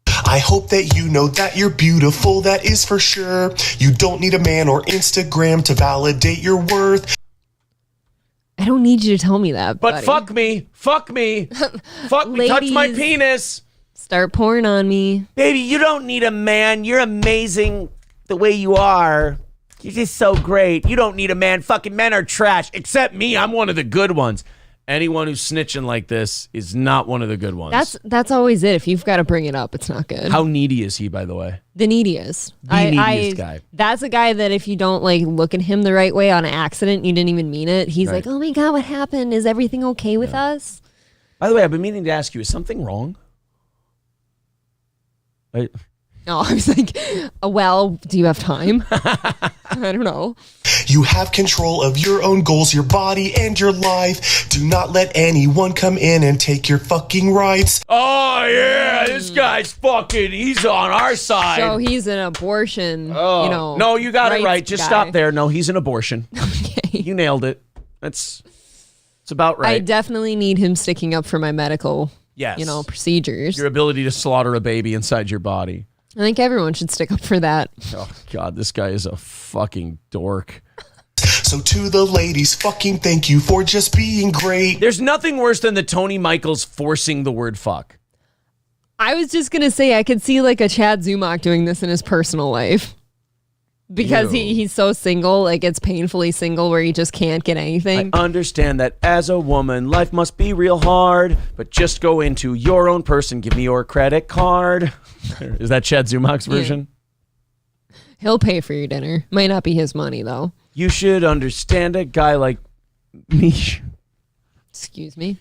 I hope that you know that you're beautiful. That is for sure. You don't need a man or Instagram to validate your worth. I don't need you to tell me that, but buddy. Fuck me. Fuck me. Touch my penis. Start pouring on me. Baby, you don't need a man. You're amazing the way you are. You're just so great. You don't need a man. Fucking men are trash. Except me. I'm one of the good ones. Anyone who's snitching like this is not one of the good ones. That's always it. If you've got to bring it up, it's not good. How needy is he, by the way? The neediest. The neediest guy. That's a guy that if you don't look at him the right way on accident, you didn't even mean it. He's like, oh my God, what happened? Is everything okay with us? By the way, I've been meaning to ask you, is something wrong? No, I was like, well, do you have time? I don't know. You have control of your own goals, your body, and your life. Do not let anyone come in and take your fucking rights. Oh, yeah, this guy's he's on our side. So he's an abortion, No, you got it right. Just guy. Stop there. No, he's an abortion. Okay. You nailed it. It's about right. I definitely need him sticking up for my medical, procedures. Your ability to slaughter a baby inside your body. I think everyone should stick up for that. Oh, God, this guy is a fucking dork. So to the ladies, fucking thank you for just being great. There's nothing worse than the Tony Michaels forcing the word fuck. I was just going to say, I could see a Chad Zumach doing this in his personal life. Because he's so single, it's painfully single where he just can't get anything. I understand that as a woman, life must be real hard, but just go into your own purse and give me your credit card. Is that Chad Zumach's version? He'll pay for your dinner. Might not be his money, though. You should understand a guy like me. Excuse me?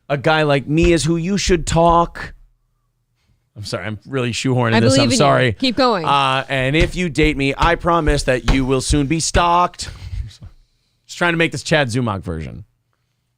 A guy like me is who you should talk. I'm sorry, I'm really shoehorning this. I'm sorry. Keep going. And if you date me, I promise that you will soon be stalked. Just trying to make this Chad Zumach version.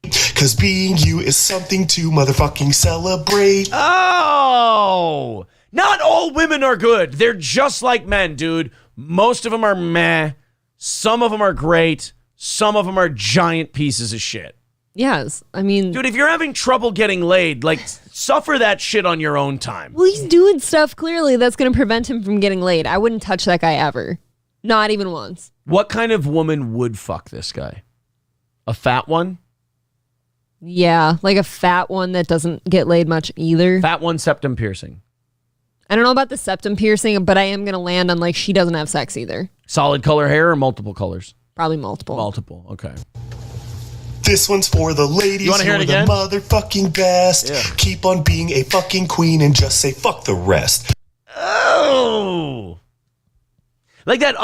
Cause being you is something to motherfucking celebrate. Oh! Not all women are good. They're just like men, dude. Most of them are meh. Some of them are great. Some of them are giant pieces of shit. Yes, I mean... Dude, if you're having trouble getting laid, like, suffer that shit on your own time. Well, he's doing stuff, clearly, that's going to prevent him from getting laid. I wouldn't touch that guy ever. Not even once. What kind of woman would fuck this guy? A fat one? Yeah, like a fat one that doesn't get laid much either. Fat one, septum piercing. I don't know about the septum piercing, but I am going to land on, like, she doesn't have sex either. Solid color hair or multiple colors? Probably multiple. Multiple, okay. This one's for the ladies. You want to hear it again? The motherfucking best. Yeah. Keep on being a fucking queen and just say fuck the rest. Oh. Like that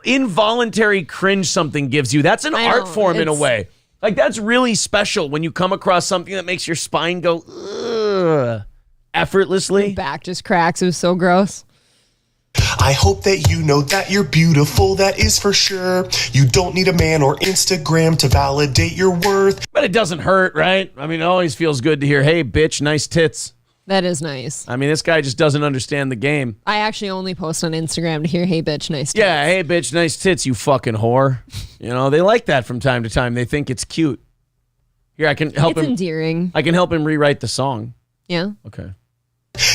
involuntary cringe something gives you. That's an art form in a way. Like that's really special when you come across something that makes your spine go ugh, effortlessly. Your back just cracks. It was so gross. I hope that you know that you're beautiful, that is for sure. You don't need a man or Instagram to validate your worth. But it doesn't hurt, right? I mean, it always feels good to hear, hey, bitch, nice tits. That is nice. I mean, this guy just doesn't understand the game. I actually only post on Instagram to hear, hey, bitch, nice tits. Yeah, hey, bitch, nice tits, you fucking whore. You know, they like that from time to time. They think it's cute. Here, I can help him. It's endearing. I can help him rewrite the song. Yeah. Okay.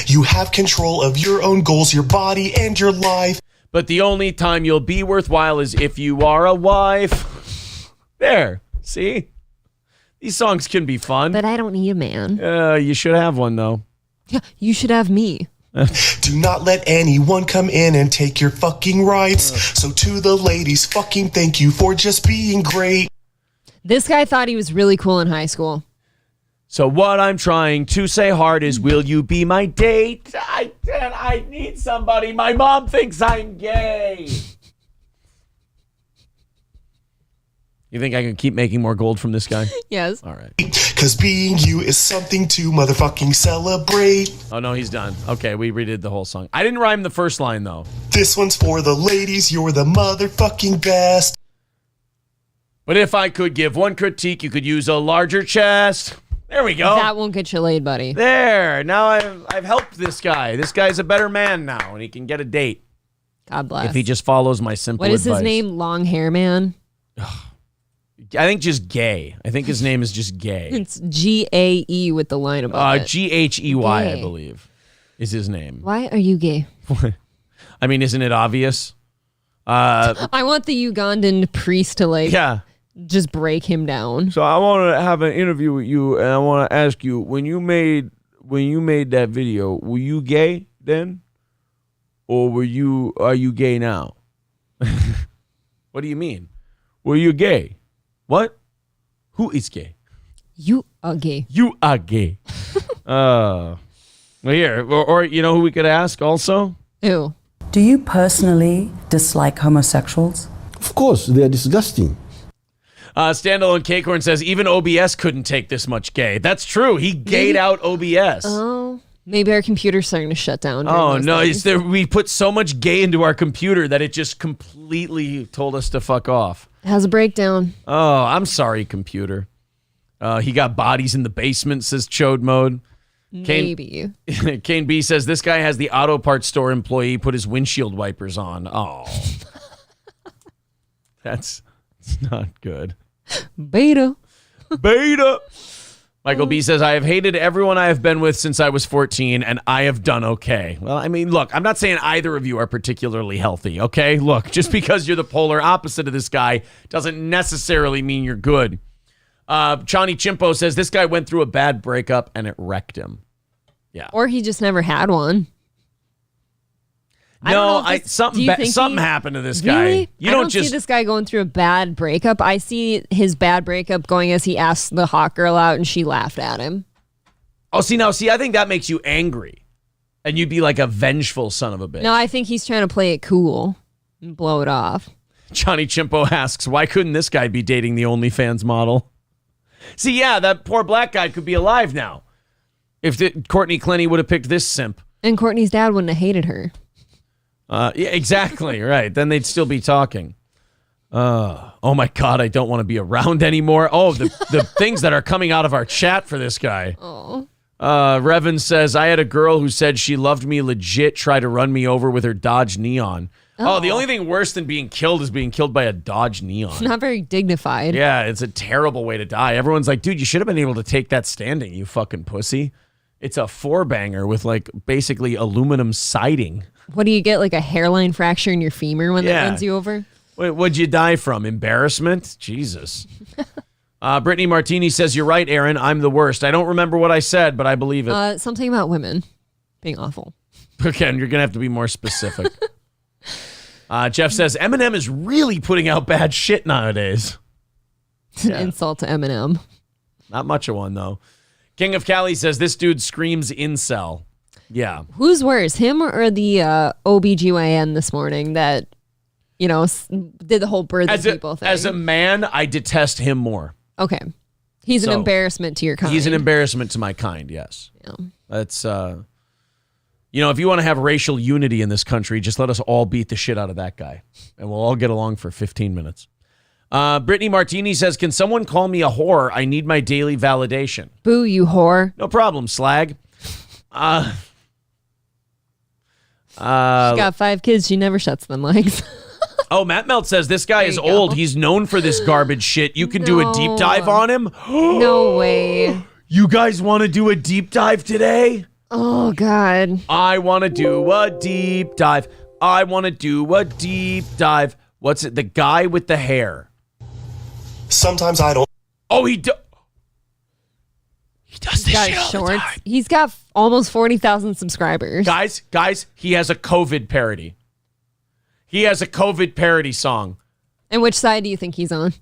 You have control of your own goals, your body, and your life. But the only time you'll be worthwhile is if you are a wife. There. See? These songs can be fun. But I don't need a man. You should have one, though. Yeah, you should have me. Do not let anyone come in and take your fucking rights. So to the ladies, fucking thank you for just being great. This guy thought he was really cool in high school. So what I'm trying to say hard is, will you be my date? I need somebody. My mom thinks I'm gay. You think I can keep making more gold from this guy? Yes. All right. Because being you is something to motherfucking celebrate. Oh, no, he's done. Okay, we redid the whole song. I didn't rhyme the first line, though. This one's for the ladies. You're the motherfucking best. But if I could give one critique, you could use a larger chest. There we go. That won't get you laid, buddy. There. Now I've helped this guy. This guy's a better man now, and he can get a date. God bless. If he just follows my simple advice. What is advice. his name? Long hair man? I think just gay. I think his name is just gay. It's G-A-E with the line above it. G-H-E-Y, Gay. I believe, is his name. Why are you gay? I mean, isn't it obvious? I want the Ugandan priest to just break him down. So I want to have an interview with you, and I want to ask you, when you made that video, were you gay then, or are you gay now? What do you mean? Were you gay? What? Who is gay? You are gay. You are gay. Well, here, or you know who we could ask also? Who? Do you personally dislike homosexuals? Of course, they are disgusting. Standalone Cakecorn says even OBS couldn't take this much gay. That's true. He gayed out OBS. Oh, maybe our computer's starting to shut down. Oh no, we put so much gay into our computer that it just completely told us to fuck off. It has a breakdown. Oh, I'm sorry, computer. He got bodies in the basement, says Chode Mode. Maybe. Kane B says this guy has the auto parts store employee put his windshield wipers on. Oh. That's not good. Beta. Michael B says, I have hated everyone I have been with since I was 14, and I have done okay. Well, I mean, look, I'm not saying either of you are particularly healthy, okay? Look, just because you're the polar opposite of this guy doesn't necessarily mean you're good. Chani Chimpo says, this guy went through a bad breakup, and it wrecked him. Yeah. Or he just never had one. Something happened to this guy. Really? I don't see this guy going through a bad breakup. I see his bad breakup going as he asked the hot girl out and she laughed at him. Oh, see, I think that makes you angry. And you'd be like a vengeful son of a bitch. No, I think he's trying to play it cool and blow it off. Johnny Chimpo asks, why couldn't this guy be dating the OnlyFans model? See, yeah, that poor black guy could be alive now. If Courtney Clenney would have picked this simp. And Courtney's dad wouldn't have hated her. Yeah, exactly, right. Then they'd still be talking. Oh my God, I don't want to be around anymore. Oh, the things that are coming out of our chat for this guy. Oh. Revan says, I had a girl who said she loved me legit, try to run me over with her Dodge Neon. Oh, the only thing worse than being killed is being killed by a Dodge Neon. Not very dignified. Yeah, it's a terrible way to die. Everyone's like, dude, you should have been able to take that standing, you fucking pussy. It's a 4-banger with like basically aluminum siding. What do you get, like a hairline fracture in your femur when that runs you over? What'd you die from? Embarrassment? Jesus. Brittany Martini says, you're right, Aaron. I'm the worst. I don't remember what I said, but I believe it. Something about women being awful. Again, you're going to have to be more specific. Jeff says, Eminem is really putting out bad shit nowadays. It's an insult to Eminem. Not much of one, though. King of Cali says, this dude screams incel. Yeah. Who's worse, him or the OBGYN this morning that, you know, did the whole birth of people thing? As a man, I detest him more. Okay. He's an embarrassment to your kind. He's an embarrassment to my kind, yes. Yeah. That's, if you want to have racial unity in this country, just let us all beat the shit out of that guy. And we'll all get along for 15 minutes. Brittany Martini says, can someone call me a whore? I need my daily validation. Boo, you whore. No problem, slag. She's got 5 kids. She never shuts them legs. Oh, Matt Melt says, this guy is old. He's known for this garbage shit. You can do a deep dive on him? No way. You guys want to do a deep dive today? Oh, God. I want to do a deep dive. I want to do a deep dive. What's it? The guy with the hair. Sometimes I don't. Oh, he does this shit all the time. He's got almost 40,000 subscribers. Guys, he has a COVID parody. He has a COVID parody song. And which side do you think he's on?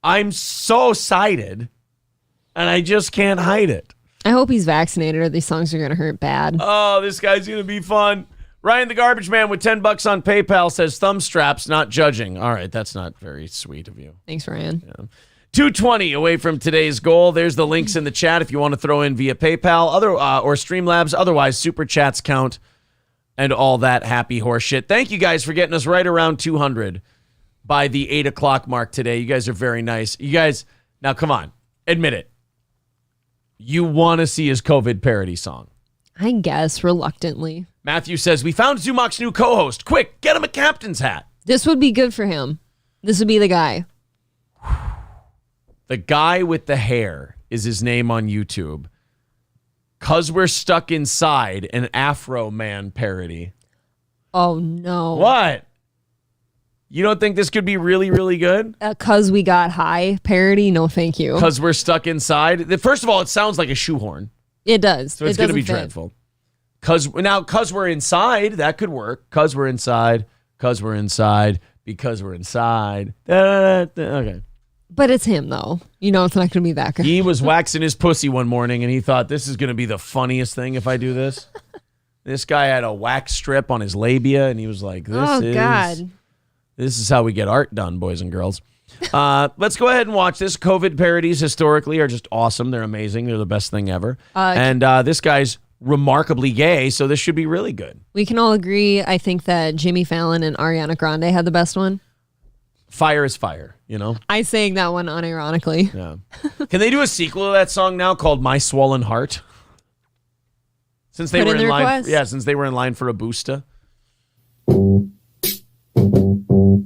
I'm so sided, and I just can't hide it. I hope he's vaccinated or these songs are going to hurt bad. Oh, this guy's going to be fun. Ryan the Garbage Man with $10 on PayPal says thumb straps, not judging. All right, that's not very sweet of you. Thanks, Ryan. Yeah. 220 away from today's goal. There's the links in the chat if you want to throw in via PayPal or Streamlabs. Otherwise, super chats count and all that happy horse shit. Thank you guys for getting us right around 200 by the 8 o'clock mark today. You guys are very nice. You guys, now come on, admit it. You want to see his COVID parody song. I guess, reluctantly. Matthew says, we found Zumach's new co-host. Quick, get him a captain's hat. This would be good for him. This would be the guy. The guy with the hair is his name on YouTube. 'Cause We're Stuck Inside, an Afro Man parody. Oh, no. What? You don't think this could be really, really good? 'Cause We Got High parody? No, thank you. 'Cause We're Stuck Inside? First of all, it sounds like a shoehorn. It does. So it's going to be dreadful. 'Cause We're Inside, that could work. 'Cause We're Inside, 'cause we're inside, because we're inside. Okay. But it's him, though. You know it's not going to be that good. He was waxing his pussy one morning, and he thought, this is going to be the funniest thing if I do this. This guy had a wax strip on his labia, and he was like, this is how we get art done, boys and girls. Let's go ahead and watch this. COVID parodies historically are just awesome. They're amazing. They're the best thing ever. And this guy's remarkably gay, so this should be really good. We can all agree, I think, that Jimmy Fallon and Ariana Grande had the best one. Fire is fire, you know? I sang that one unironically. Yeah. Can they do a sequel to that song now called My Swollen Heart? Since they were in line. Yeah, since they were in line for a booster. Oh,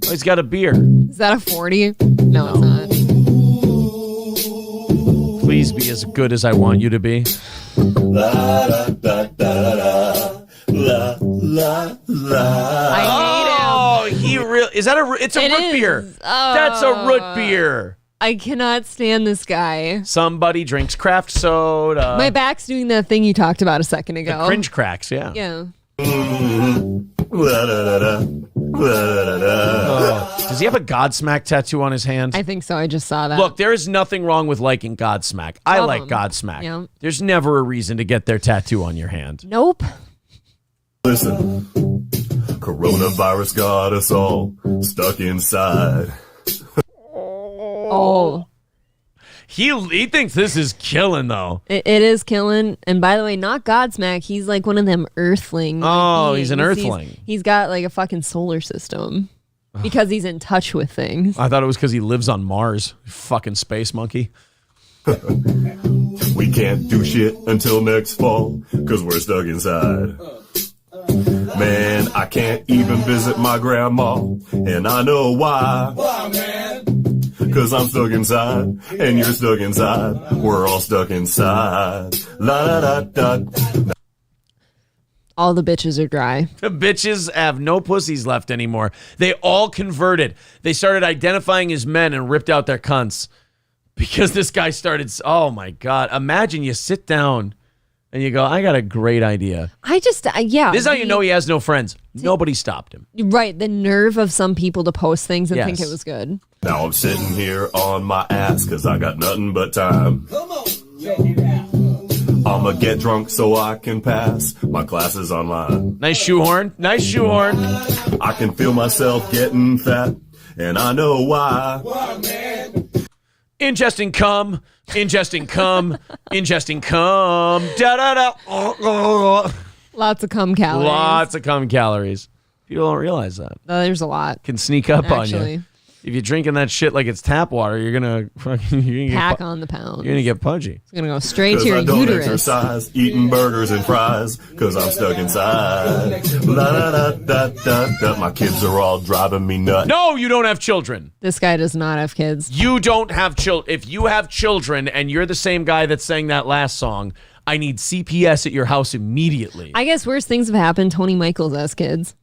he's got a beer. Is that a 40? No, it's not. Please be as good as I want you to be. I hate him. Oh, he really is that it's a root beer. That's a root beer. I cannot stand this guy. Somebody drinks craft soda. My back's doing that thing you talked about a second ago. The cringe cracks, yeah. Yeah. Does he have a Godsmack tattoo on his hand? I think so. I just saw that. Look, there is nothing wrong with liking Godsmack. I like Godsmack. Yeah. There's never a reason to get their tattoo on your hand. Nope. Listen, coronavirus got us all stuck inside. Oh. He thinks this is killing, though. It is killing. And by the way, not Godsmack. He's like one of them earthling. Oh, he's an earthling. He's got like a fucking solar system because he's in touch with things. I thought it was because he lives on Mars. Fucking space monkey. We can't do shit until next fall because we're stuck inside. Man, I can't even visit my grandma, and I know why. Why, man? Because I'm stuck inside, and you're stuck inside. We're all stuck inside. La da da da. All the bitches are dry. The bitches have no pussies left anymore. They all converted. They started identifying as men and ripped out their cunts because this guy started. Oh my God. Imagine you sit down and you go, I got a great idea. Yeah. This is how you know he has no friends. Nobody stopped him. Right. The nerve of some people to post things and Yes. think it was good. Now I'm sitting here on my ass because I got nothing but time. Come on, check it out. I'ma get drunk so I can pass my classes online. Nice shoehorn. Nice shoehorn. I can feel myself getting fat, and I know why. Why, man? Ingesting cum. Ingesting cum. Ingesting cum. Da-da-da. Lots of cum calories. Lots of cum calories. People don't realize that. There's a lot. Can sneak up on Actually. you. If you're drinking that shit like it's tap water, you're gonna Pack on the pounds. You're gonna get pudgy. It's gonna go straight to your I don't uterus. exercise, eating burgers and fries, cause I'm stuck inside. La da da da da da. My kids are all driving me nuts. No, you don't have children. This guy does not have kids. You don't have children. If you have children and you're the same guy that sang that last song, I need CPS at your house immediately. I guess worse things have happened. Tony Michaels has kids.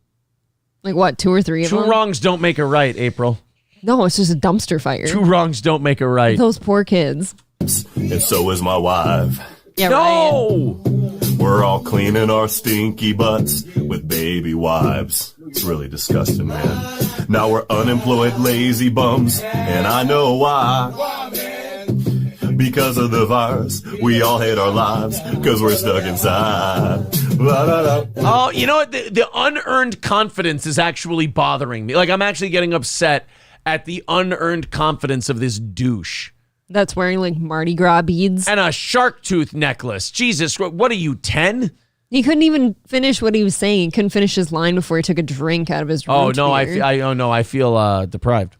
Like what, 2 or 3 of them? Two wrongs don't make a right, April. No, it's just a dumpster fire. Two wrongs don't make a right. Those poor kids. And so is my wife. Yeah, no! Right. We're all cleaning our stinky butts with baby wipes. It's really disgusting, man. Now we're unemployed, lazy bums, and I know why. Why, man? Because of the virus, we all hate our lives, because we're stuck inside. La, la, la. Oh, you know what? The unearned confidence is actually bothering me. Like, I'm actually getting upset at the unearned confidence of this douche. That's wearing like Mardi Gras beads. And a shark tooth necklace. Jesus, what are you, 10? He couldn't even finish what he was saying. He couldn't finish his line before he took a drink out of his root Oh, no, beer. I feel deprived.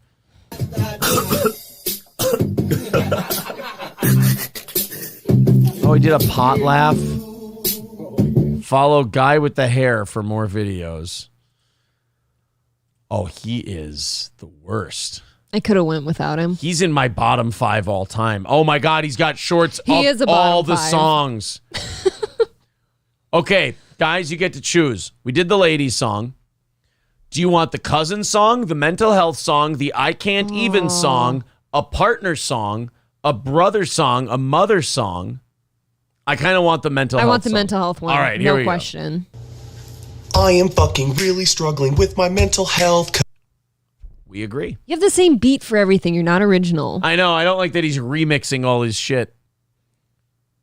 Oh, he did a pot laugh. Follow guy with the hair for more videos. Oh, he is the worst. I could have went without him. He's in my bottom 5 all time. Oh my God, he's got shorts He of is a bottom all the 5. songs. Okay, guys, you get to choose. We did the ladies song. Do you want the cousin song, the mental health song, the I can't even song, a partner song, a brother song, a mother song? I kind of want the mental health I want the song. mental health one. All right, here no we question. I am fucking really struggling with my mental health. We agree. You have the same beat for everything. You're not original. I know. I don't like that he's remixing all his shit.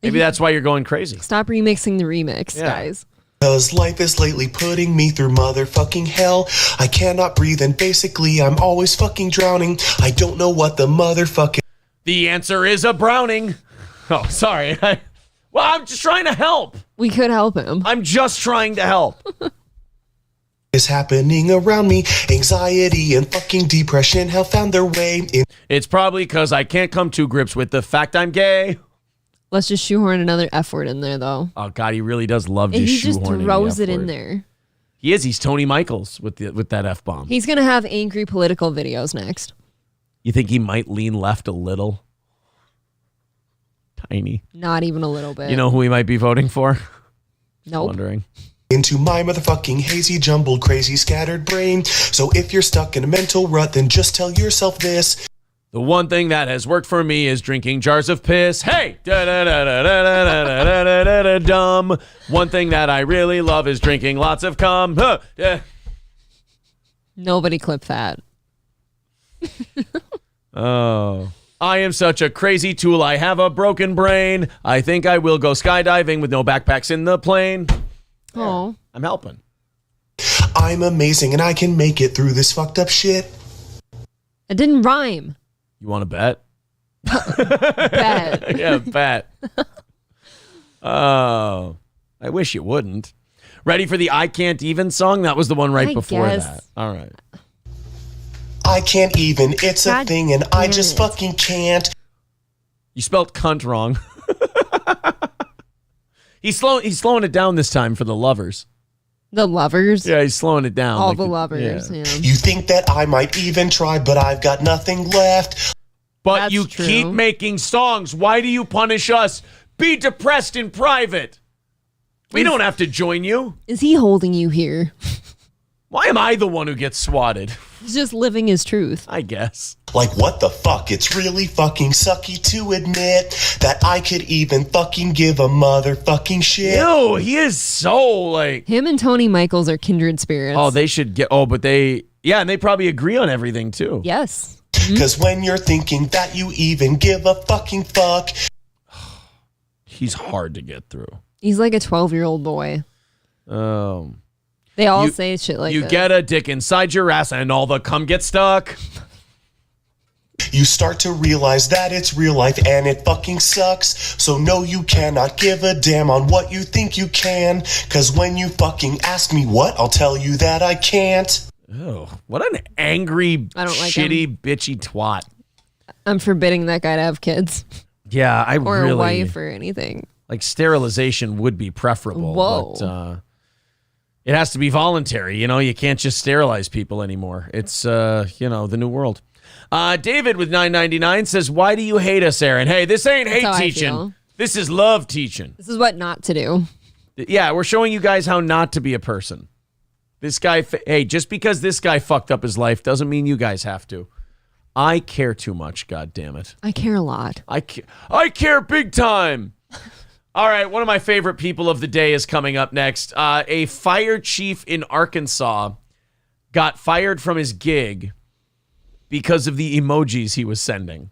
Maybe that's why you're going crazy. Stop remixing the remix, Yeah. guys. Because life is lately putting me through motherfucking hell. I cannot breathe and basically I'm always fucking drowning. I don't know what the motherfucking... The answer is a Browning. Oh, sorry. Well, I'm just trying to help. We could help him. I'm just trying to help. is happening around me. Anxiety and fucking depression have found their way in. It's probably because I can't come to grips with the fact I'm gay. Let's just shoehorn another F word in there, though. Oh, God, he really does love And just he just shoehorning throws the it F in word. there. He is. He's Tony Michaels with that F-bomb. He's going to have angry political videos next. You think he might lean left a little? Tiny. Not even a little bit. You know who he might be voting for? Nope. Wondering. Into my motherfucking hazy, jumbled, crazy, scattered brain. So if you're stuck in a mental rut, then just tell yourself this. The one thing that has worked for me is drinking jars of piss. Hey! Dumb. One thing that I really love is drinking lots of cum. Nobody clip that. Oh. I am such a crazy tool. I have a broken brain. I think I will go skydiving with no backpacks in the plane. Oh. I'm helping. I'm amazing and I can make it through this fucked up shit. It didn't rhyme. You want to bet? Bet. Yeah, bet. Oh, I wish you wouldn't. Ready for the I Can't Even song? That was the one right before that. All right. I can't even. It's a thing and I just fucking can't. You spelled cunt wrong. He's slowing it down this time for the lovers. The lovers? Yeah, he's slowing it down. All the lovers, yeah. You think that I might even try, but I've got nothing left. But That's you true. keep making songs. Why do you punish us? Be depressed in private. We don't have to join you. Is he holding you here? Why am I the one who gets swatted? He's just living his truth. I guess. Like, what the fuck? It's really fucking sucky to admit that I could even fucking give a motherfucking shit. Ew, he is so like... Him and Tony Michaels are kindred spirits. Oh, they should get... Oh, but they... Yeah, and they probably agree on everything, too. Yes. Because when you're thinking that you even give a fucking fuck... He's hard to get through. He's like a 12-year-old boy. They all say shit like you this. get a dick inside your ass and all the cum gets stuck. You start to realize that it's real life and it fucking sucks. So no, you cannot give a damn on what you think you can. Cause when you fucking ask me what, I'll tell you that I can't. Oh, what an angry, I don't like shitty, bitchy twat. I'm forbidding that guy to have kids. Yeah, I or really... a wife or anything. Like, sterilization would be preferable. Whoa. But, it has to be voluntary. You know, you can't just sterilize people anymore. It's, the new world. David with $9.99 says, why do you hate us, Aaron? Hey, this ain't That's how hate I teaching. feel. This is love teaching. This is what not to do. Yeah, we're showing you guys how not to be a person. This guy, hey, just because this guy fucked up his life doesn't mean you guys have to. I care too much, God damn it. I care a lot. I care big time. All right, one of my favorite people of the day is coming up next. A fire chief in Arkansas got fired from his gig because of the emojis he was sending.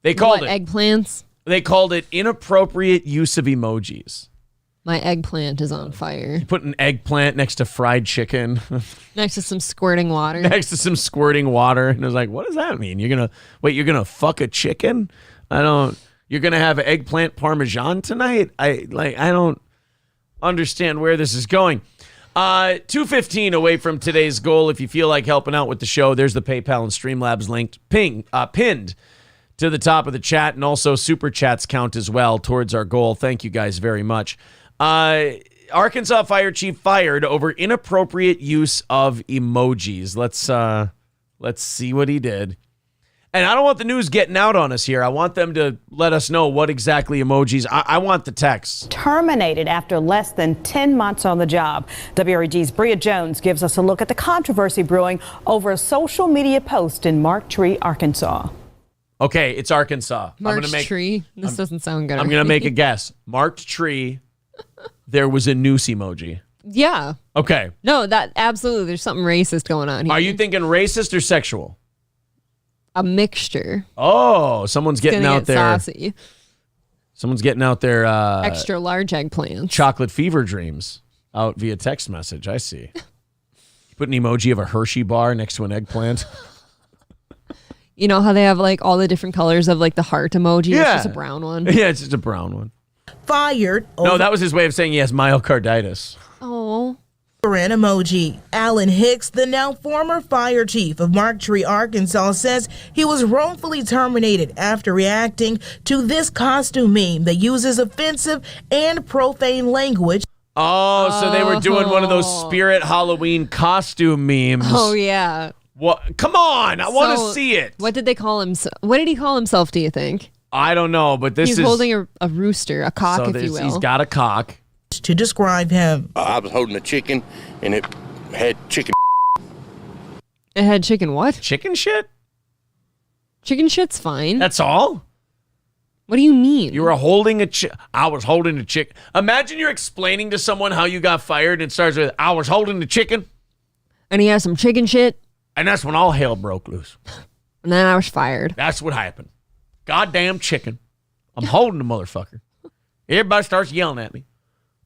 They called it eggplants? They called it inappropriate use of emojis. My eggplant is on fire. You put an eggplant next to fried chicken. Next to some squirting water. Next to some squirting water. And I was like, what does that mean? You're gonna fuck a chicken? You're gonna have eggplant parmesan tonight? I don't understand where this is going. 2:15 away from today's goal. If you feel like helping out with the show, there's the PayPal and Streamlabs link pinned to the top of the chat, and also super chats count as well towards our goal. Thank you guys very much. Arkansas fire chief fired over inappropriate use of emojis. Let's see what he did. And I don't want the news getting out on us here. I want them to let us know what exactly emojis. I want the text. Terminated after less than 10 months on the job. WREG's Bria Jones gives us a look at the controversy brewing over a social media post in Mark Tree, Arkansas. Okay, it's Arkansas. Tree? This doesn't sound good. I'm going to make a guess. Marked tree, there was a noose emoji. Yeah. Okay. No, that absolutely. There's something racist going on here. Are you thinking racist or sexual? A mixture. Oh, someone's getting out there. Saucy. Someone's getting out their extra large eggplants. Chocolate fever dreams out via text message. I see. You put an emoji of a Hershey bar next to an eggplant. You know how they have like all the different colors of like the heart emoji? Yeah. It's just a brown one. Yeah, it's just a brown one. Fired. No, that was his way of saying he has myocarditis. Oh. An emoji. Alan Hicks, the now former fire chief of Mark Tree, Arkansas, says he was wrongfully terminated after reacting to this costume meme that uses offensive and profane language. Oh, so they were doing one of those spirit Halloween costume memes. Oh, yeah. What? Come on, I want to see it. What did they call him? What did he call himself, do you think? I don't know, but this He's holding a rooster, a cock, if you will. He's got a cock. To describe him. I was holding a chicken, and it had chicken. It had chicken what? Chicken shit? Chicken shit's fine. That's all? What do you mean? You were holding I was holding a chicken. Imagine you're explaining to someone how you got fired and it starts with, I was holding the chicken. And he has some chicken shit. And that's when all hell broke loose. And then I was fired. That's what happened. Goddamn chicken. I'm holding the motherfucker. Everybody starts yelling at me.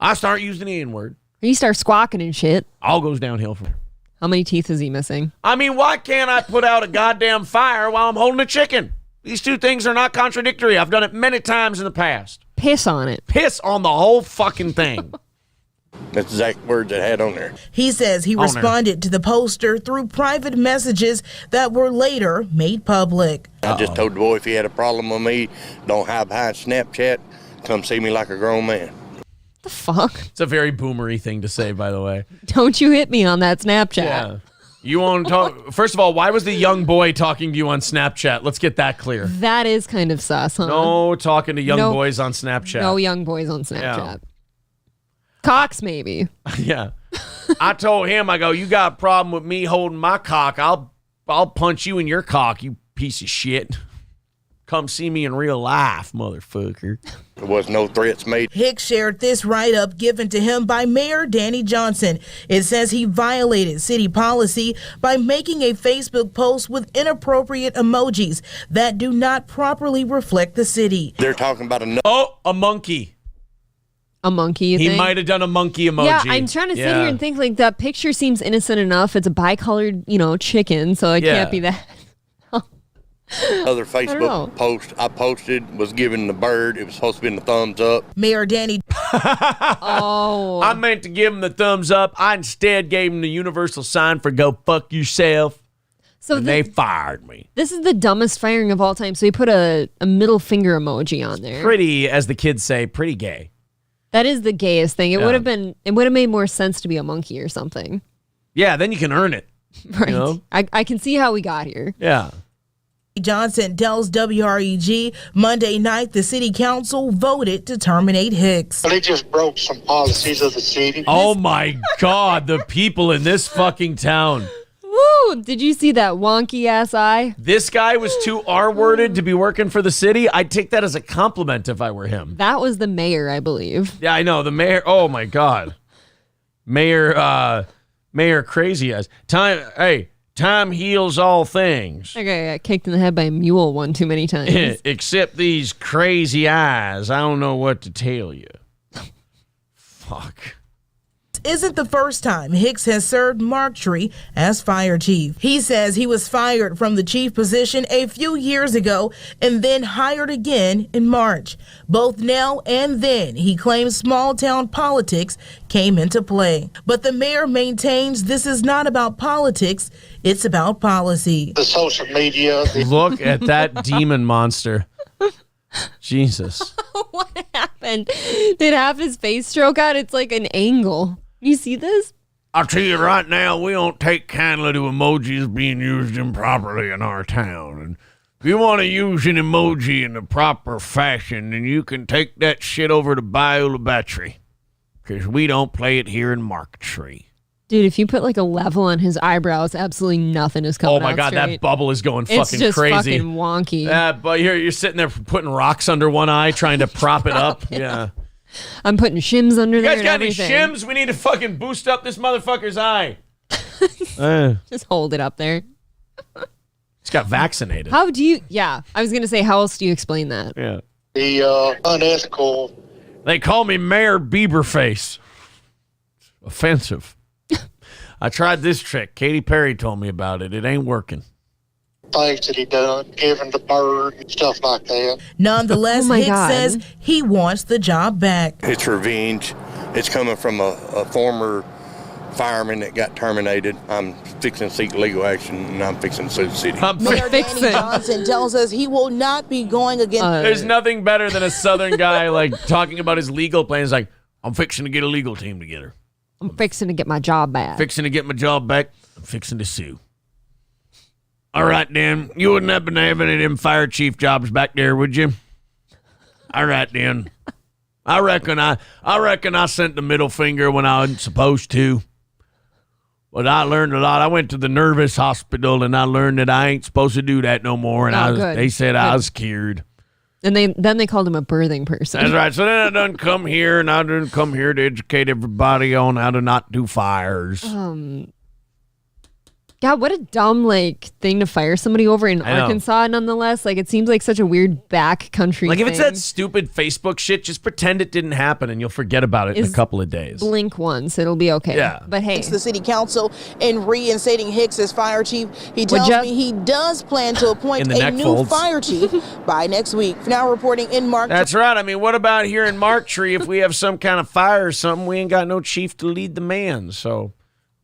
I start using the N-word. He starts squawking and shit. All goes downhill from there. How many teeth is he missing? I mean, why can't I put out a goddamn fire while I'm holding a chicken? These two things are not contradictory. I've done it many times in the past. Piss on it. Piss on the whole fucking thing. That's the exact words it had on there. He says he responded to the poster through private messages that were later made public. I just told the boy if he had a problem with me, don't hide behind Snapchat, come see me like a grown man. The fuck? It's a very boomery thing to say, by the way. Don't you hit me on that Snapchat. Yeah. You want to talk? First of all, why was the young boy talking to you on Snapchat? Let's get that clear. That is kind of sus, huh? No talking to young boys on Snapchat. No young boys on Snapchat. Yeah. Cocks, maybe. Yeah. I told him, I go, you got a problem with me holding my cock, I'll punch you in your cock, you piece of shit. Come see me in real life, motherfucker. There was no threats made. Hicks shared this write-up given to him by Mayor Danny Johnson. It says he violated city policy by making a Facebook post with inappropriate emojis that do not properly reflect the city. They're talking about a monkey. A monkey, you He think? might have done a monkey emoji. Yeah, I'm trying to sit here and think, like, that picture seems innocent enough. It's a bicolored, chicken, so it can't be that. Other Facebook post I posted was giving the bird. It was supposed to be in the thumbs up. Mayor Danny. I meant to give him the thumbs up. I instead gave him the universal sign for go fuck yourself. So they fired me. This is the dumbest firing of all time. So he put a middle finger emoji on there. Pretty, as the kids say, pretty gay. That is the gayest thing. It would have made more sense to be a monkey or something. Yeah, then you can earn it. Right. You know? I can see how we got here. Yeah. Johnson tells WREG Monday night the city council voted to terminate Hicks. They just broke some policies of the city. Oh my God, the people in this fucking town. Woo! Did you see that wonky ass eye? This guy was too R-worded to be working for the city. I'd take that as a compliment if I were him. That was the mayor, I believe. Yeah, I know. The mayor. Oh my God. Mayor crazy ass. Time heals all things. Okay, I got kicked in the head by a mule one too many times. Except these crazy eyes. I don't know what to tell you. Fuck. Isn't the first time Hicks has served Marktree as fire chief. He says he was fired from the chief position a few years ago and then hired again in March. Both now and then, he claims small town politics came into play. But the mayor maintains this is not about politics, it's about policy. The social media. Look at that demon monster. Jesus. What happened? Did half his face stroke out? It's like an angle. You see this? I'll tell you right now, we don't take kindly to emojis being used improperly in our town. And if you want to use an emoji in the proper fashion, then you can take that shit over to Biola Battery. Because we don't play it here in Marktree. Dude, if you put like a level on his eyebrows, absolutely nothing is coming out. Oh my God, straight. That bubble is going It's fucking just crazy. fucking wonky. Yeah, but you're sitting there putting rocks under one eye trying to prop it up. Yeah. I'm putting shims under there. You guys got any everything. shims? We need to fucking boost up this motherfucker's eye. Just hold it up there. He's got vaccinated. How do you? Yeah, I was gonna say, how else do you explain that? Yeah. The unethical. They call me Mayor Bieberface. Offensive. I tried this trick. Katy Perry told me about it. It ain't working. Things that he done, giving the bird, stuff like that. Nonetheless, Hicks says he wants the job back. It's revenge. It's coming from a former fireman that got terminated. I'm fixing to seek legal action, and I'm fixing to sue the city. Mayor Danny Johnson tells us he will not be going against. There's nothing better than a Southern guy like talking about his legal plans. Like, I'm fixing to get a legal team together. I'm fixing to get my job back. Fixing to get my job back. I'm fixing to sue. All right, Dan. You wouldn't have been having any of them fire chief jobs back there, would you? All right, Dan. I reckon I sent the middle finger when I wasn't supposed to. But I learned a lot. I went to the nervous hospital, and I learned that I ain't supposed to do that no more. And they said I was cured. And then they called him a birthing person. That's right. So then I done come here, and I done come here to educate everybody on how to not do fires. God, what a dumb thing to fire somebody over in Arkansas. Nonetheless, it seems like such a weird backcountry. If it's that stupid Facebook shit, just pretend it didn't happen, and you'll forget about it in a couple of days. Blink once, it'll be okay. Yeah. But hey, the city council in reinstating Hicks as fire chief. He tells me he does plan to appoint a new fire chief by next week. Now reporting in Mark. That's right. I mean, what about here in Mark Tree? If we have some kind of fire or something, we ain't got no chief to lead the man, so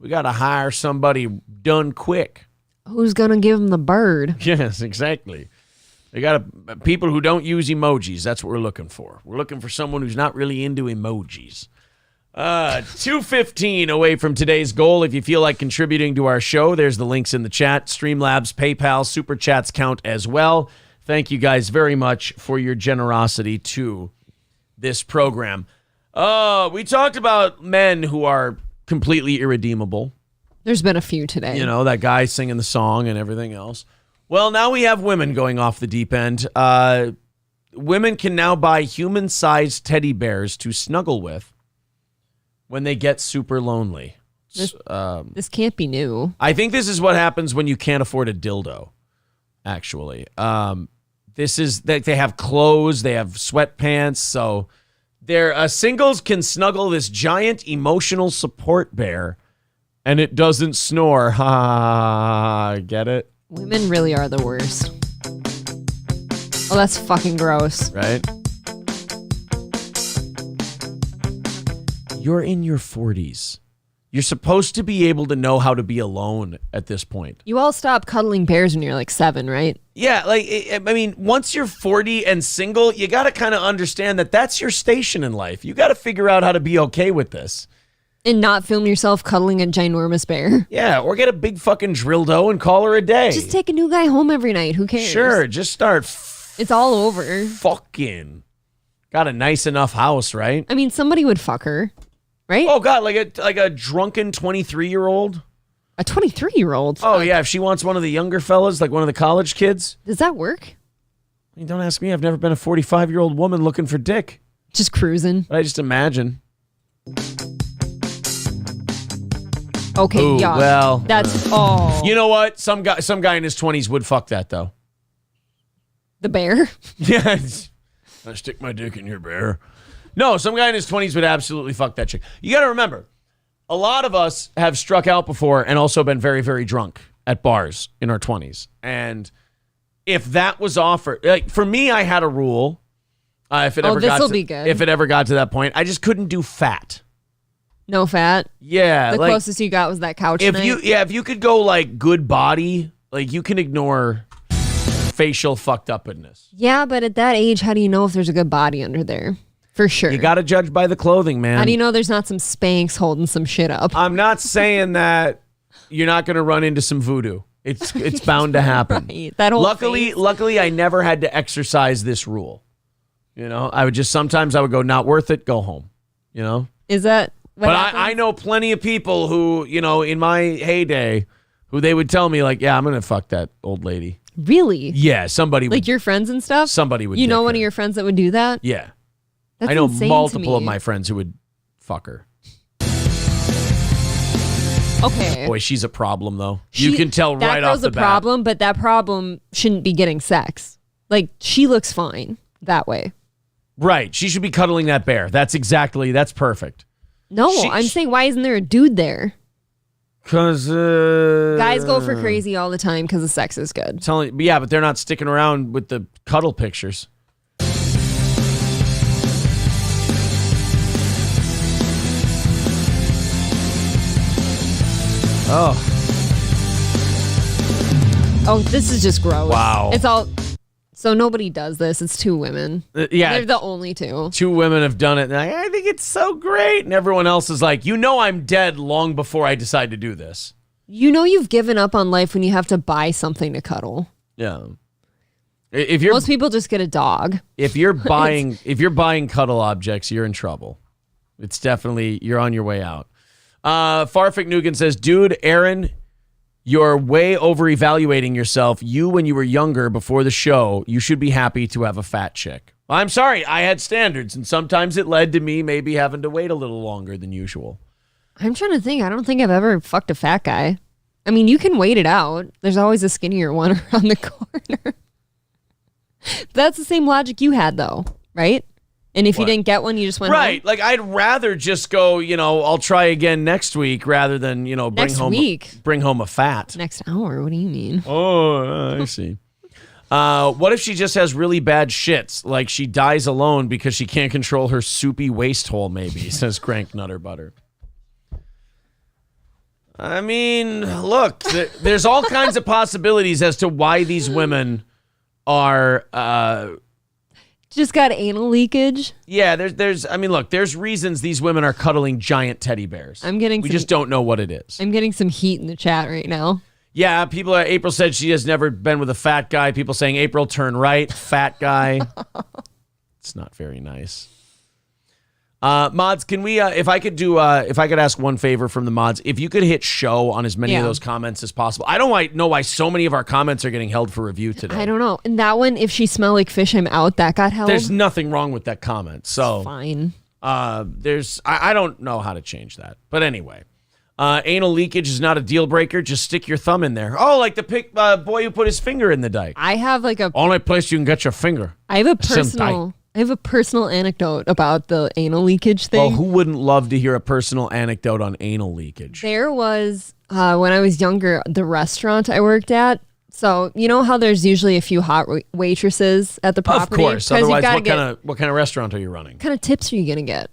we got to hire somebody done quick. Who's going to give him the bird? Yes, exactly. They got people who don't use emojis. That's what we're looking for. We're looking for someone who's not really into emojis. 2:15 away from today's goal. If you feel like contributing to our show, there's the links in the chat. Streamlabs, PayPal, Super Chats count as well. Thank you guys very much for your generosity to this program. We talked about men who are completely irredeemable. There's been a few today. You know, that guy singing the song and everything else. Well, now we have women going off the deep end. Women can now buy human-sized teddy bears to snuggle with when they get super lonely. This can't be new. I think this is what happens when you can't afford a dildo, actually. This is that they have clothes, they have sweatpants, so their singles can snuggle this giant emotional support bear, and it doesn't snore. Ha! Get it? Women really are the worst. Oh, that's fucking gross. Right? You're in your 40s. You're supposed to be able to know how to be alone at this point. You all stop cuddling bears when you're 7, right? Yeah, I mean, once you're 40 and single, you got to kind of understand that that's your station in life. You got to figure out how to be okay with this. And not film yourself cuddling a ginormous bear. Yeah, or get a big fucking dildo and call her a day. Just take a new guy home every night. Who cares? Sure, just start. It's all over. Fucking. Got a nice enough house, right? I mean, somebody would fuck her, right? Oh, God, like a drunken 23-year-old? A 23-year-old? Oh, yeah, if she wants one of the younger fellas, like one of the college kids. Does that work? I mean, don't ask me. I've never been a 45-year-old woman looking for dick. Just cruising. But I just imagine. Okay, ooh, yeah. Well, that's all. You know what? Some guy in his 20s would fuck that, though. The bear? Yeah. I stick my dick in your bear. No, some guy in his 20s would absolutely fuck that chick. You got to remember, a lot of us have struck out before and also been very, very drunk at bars in our 20s. And if that was offered, like for me, I had a rule. If it ever got to that point, I just couldn't do fat. No fat? Yeah. The closest you got was that couch night? If you could go like good body, like you can ignore facial fucked upness. Yeah, but at that age, how do you know if there's a good body under there? For sure. You got to judge by the clothing, man. How do you know there's not some Spanx holding some shit up? I'm not saying that you're not going to run into some voodoo. It's bound to happen. Right. That whole luckily, I never had to exercise this rule. You know, sometimes I would go, not worth it, go home. You know? Is that what But happens? I know plenty of people who, you know, in my heyday, who they would tell me like, yeah, I'm going to fuck that old lady. Really? Yeah, somebody would. Like your friends and stuff? Somebody would. You know one of your friends that would do that? Yeah. That's I know insane multiple to of me. my friends who would fuck her. Okay. Boy, she's a problem, though. You can tell right off the bat. That girl's a problem, but that problem shouldn't be getting sex. Like, she looks fine that way. Right. She should be cuddling that bear. That's perfect. No, I'm saying, why isn't there a dude there? Because guys go for crazy all the time because the sex is good. But they're not sticking around with the cuddle pictures. Oh, this is just gross. Wow. It's all. So nobody does this. It's two women. Yeah. They're the only two. Two women have done it. And I think it's so great. And everyone else is like, you know, I'm dead long before I decide to do this. You know you've given up on life when you have to buy something to cuddle. Yeah. Most people just get a dog. If you're buying cuddle objects, you're in trouble. It's definitely, you're on your way out. Farfik Nugan says, dude, Aaron, you're way over-evaluating yourself. You, when you were younger, before the show, you should be happy to have a fat chick. Well, I'm sorry, I had standards, and sometimes it led to me maybe having to wait a little longer than usual. I'm trying to think. I don't think I've ever fucked a fat guy. I mean, you can wait it out. There's always a skinnier one around the corner. That's the same logic you had, though, right? And if you didn't get one, you just went right. home? Like, I'd rather just go, I'll try again next week rather than, bring home a fat. Next hour? What do you mean? Oh, I see. What if she just has really bad shits? Like she dies alone because she can't control her soupy waist hole, maybe, says Crank Nutter Butter. I mean, look, there's all kinds of possibilities as to why these women are... just got anal leakage? Yeah, there's reasons these women are cuddling giant teddy bears. We just don't know what it is. I'm getting some heat in the chat right now. Yeah, April said she has never been with a fat guy. People saying, April, turn right, fat guy. It's not very nice. Mods, can we, if I could ask one favor from the mods, if you could hit show on as many of those comments as possible. I don't know why so many of our comments are getting held for review today. I don't know. And that one, if she smell like fish, I'm out, that got held. There's nothing wrong with that comment. So it's fine. I don't know how to change that. But anyway, anal leakage is not a deal breaker. Just stick your thumb in there. Oh, like the boy who put his finger in the dike. I have only place you can get your finger. I have a personal anecdote about the anal leakage thing. Well, who wouldn't love to hear a personal anecdote on anal leakage? There was, when I was younger, the restaurant I worked at. So, you know how there's usually a few hot waitresses at the property? Of course. Otherwise, what kind of restaurant are you running? What kind of tips are you going to get?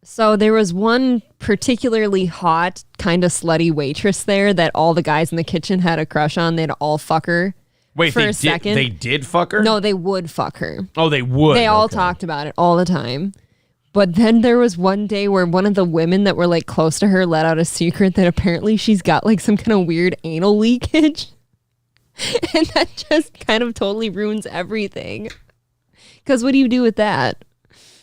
So there was one particularly hot, kind of slutty waitress there that all the guys in the kitchen had a crush on. They'd all fuck her. Wait, for a second. They did fuck her? No, they would fuck her. Oh, they would? They all talked about it all the time. But then there was one day where one of the women that were like close to her let out a secret that apparently she's got like some kind of weird anal leakage. And that just kind of totally ruins everything. Because what do you do with that?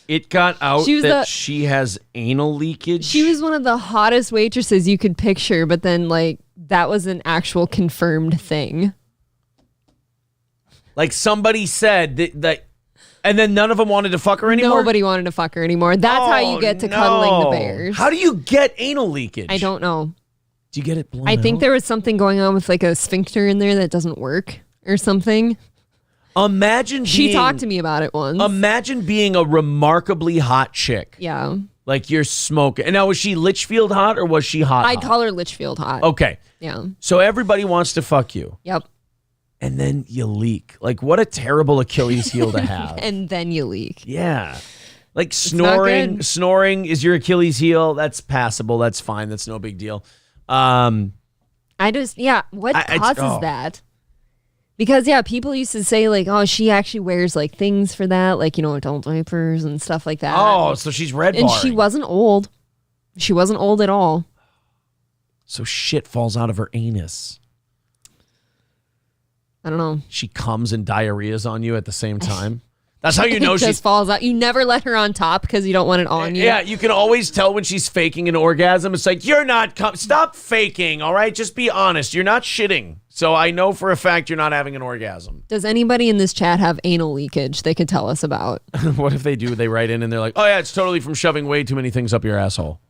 It got out that she has anal leakage? She was one of the hottest waitresses you could picture, but then like that was an actual confirmed thing. Like somebody said that, and then none of them wanted to fuck her anymore? Nobody wanted to fuck her anymore. That's how you get to cuddling the bears. How do you get anal leakage? I don't know. Do you get it blown I think out? there was something going on with like a sphincter in there that doesn't work or something. She talked to me about it once. Imagine being a remarkably hot chick. Yeah. Like you're smoking. And now, was she Litchfield hot or was she hot? I'd call her Litchfield hot. Okay. Yeah. So everybody wants to fuck you. Yep. And then you leak. Like, what a terrible Achilles heel to have. And then you leak. Yeah. Like snoring is your Achilles heel. That's passable. That's fine. That's no big deal. What causes that? Because, people used to say, like, oh, she actually wears, like, things for that, like, adult diapers and stuff like that. Oh, so she's red And barring. she wasn't old. She wasn't old at all. So shit falls out of her anus. I don't know. She comes and diarrhea's on you at the same time. That's how you know it just falls out. You never let her on top because you don't want it on you. Yeah, you can always tell when she's faking an orgasm. It's like, you're not... Stop faking, all right? Just be honest. You're not shitting. So I know for a fact you're not having an orgasm. Does anybody in this chat have anal leakage they could tell us about? What if they do? They write in and they're like, oh, yeah, it's totally from shoving way too many things up your asshole.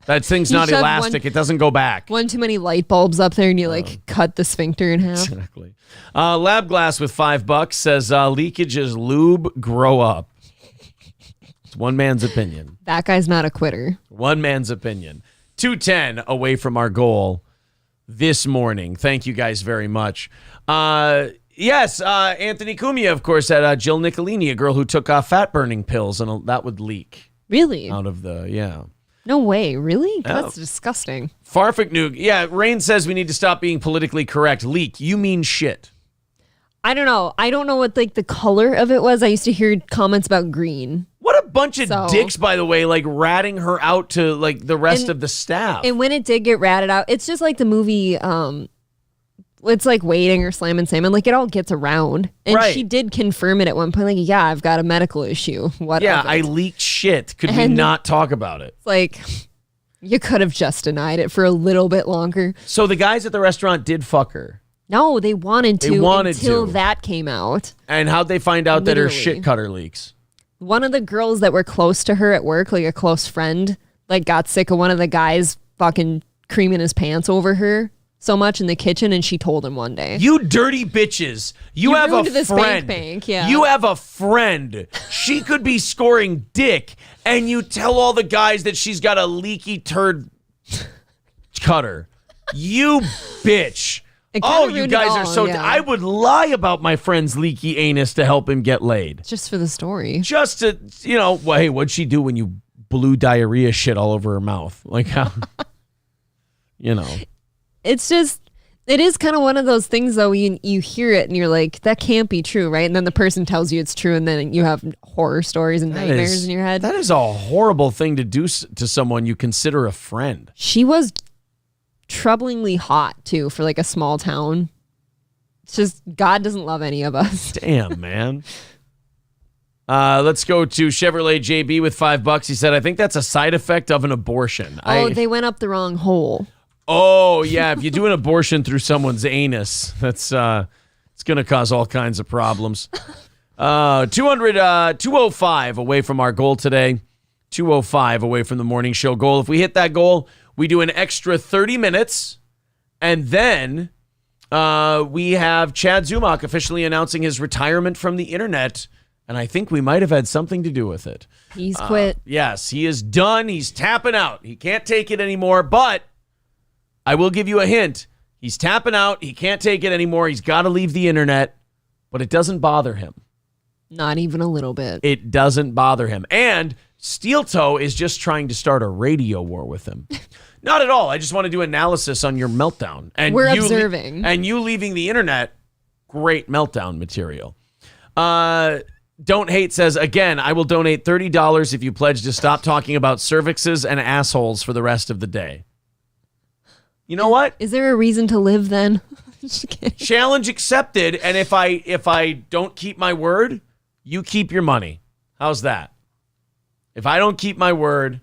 That thing's not elastic. It doesn't go back. One too many light bulbs up there and you cut the sphincter in half. Exactly. Lab Glass with $5 says leakage is lube, grow up. It's one man's opinion. That guy's not a quitter. One man's opinion. 2:10 away from our goal this morning. Thank you guys very much. Yes, Anthony Cumia, of course, had Jill Nicolini, a girl who took fat-burning pills, and that would leak. Really? Out of the, No way, really? That's disgusting. Farfik Noog. Rain says we need to stop being politically correct. Leak, you mean shit. I don't know. I don't know what the color of it was. I used to hear comments about green. What a bunch of dicks, by the way, like ratting her out to like the rest of the staff. And when it did get ratted out, it's just like the movie, it's like Waiting or Slam & Salmon. Like it all gets around. And she did confirm it at one point. Like, I've got a medical issue. I leaked shit. Could we not talk about it? It's like, you could have just denied it for a little bit longer. So the guys at the restaurant did fuck her. No, they wanted to until that came out. And how'd they find out that her shit cutter leaks? One of the girls that were close to her at work, like a close friend, like got sick of one of the guys fucking creaming his pants over her. so much in the kitchen, and she told him one day. You dirty bitches. You have a ruined this friend. bank, yeah. You have a friend. She could be scoring dick, and you tell all the guys that she's got a leaky turd cutter. You bitch. Oh, you guys are so... I would lie about my friend's leaky anus to help him get laid. Just for the story. Just to, well, hey, what'd she do when you blew diarrhea shit all over her mouth? Like how... It's just, it is kind of one of those things, though, you hear it and you're like, that can't be true, right? And then the person tells you it's true, and then you have horror stories and nightmares in your head. That is a horrible thing to do to someone you consider a friend. She was troublingly hot, too, for like a small town. It's just, God doesn't love any of us. Damn, man. Let's go to Chevrolet JB with $5. He said, I think that's a side effect of an abortion. They went up the wrong hole. Oh, yeah. If you do an abortion through someone's anus, that's it's going to cause all kinds of problems. 205 away from our goal today. 205 away from the morning show goal. If we hit that goal, we do an extra 30 minutes. And then we have Chad Zumach officially announcing his retirement from the internet. And I think we might have had something to do with it. He's quit. Yes, he is done. He's tapping out. He can't take it anymore, but... I will give you a hint. He's tapping out. He can't take it anymore. He's got to leave the internet, but it doesn't bother him. Not even a little bit. It doesn't bother him. And Steel Toe is just trying to start a radio war with him. Not at all. I just want to do analysis on your meltdown. And we're observing. And you leaving the internet, great meltdown material. Don't Hate says, again, I will donate $30 if you pledge to stop talking about cervixes and assholes for the rest of the day. You know what? Is there a reason to live then? Challenge accepted. And if I don't keep my word, you keep your money. How's that? If I don't keep my word,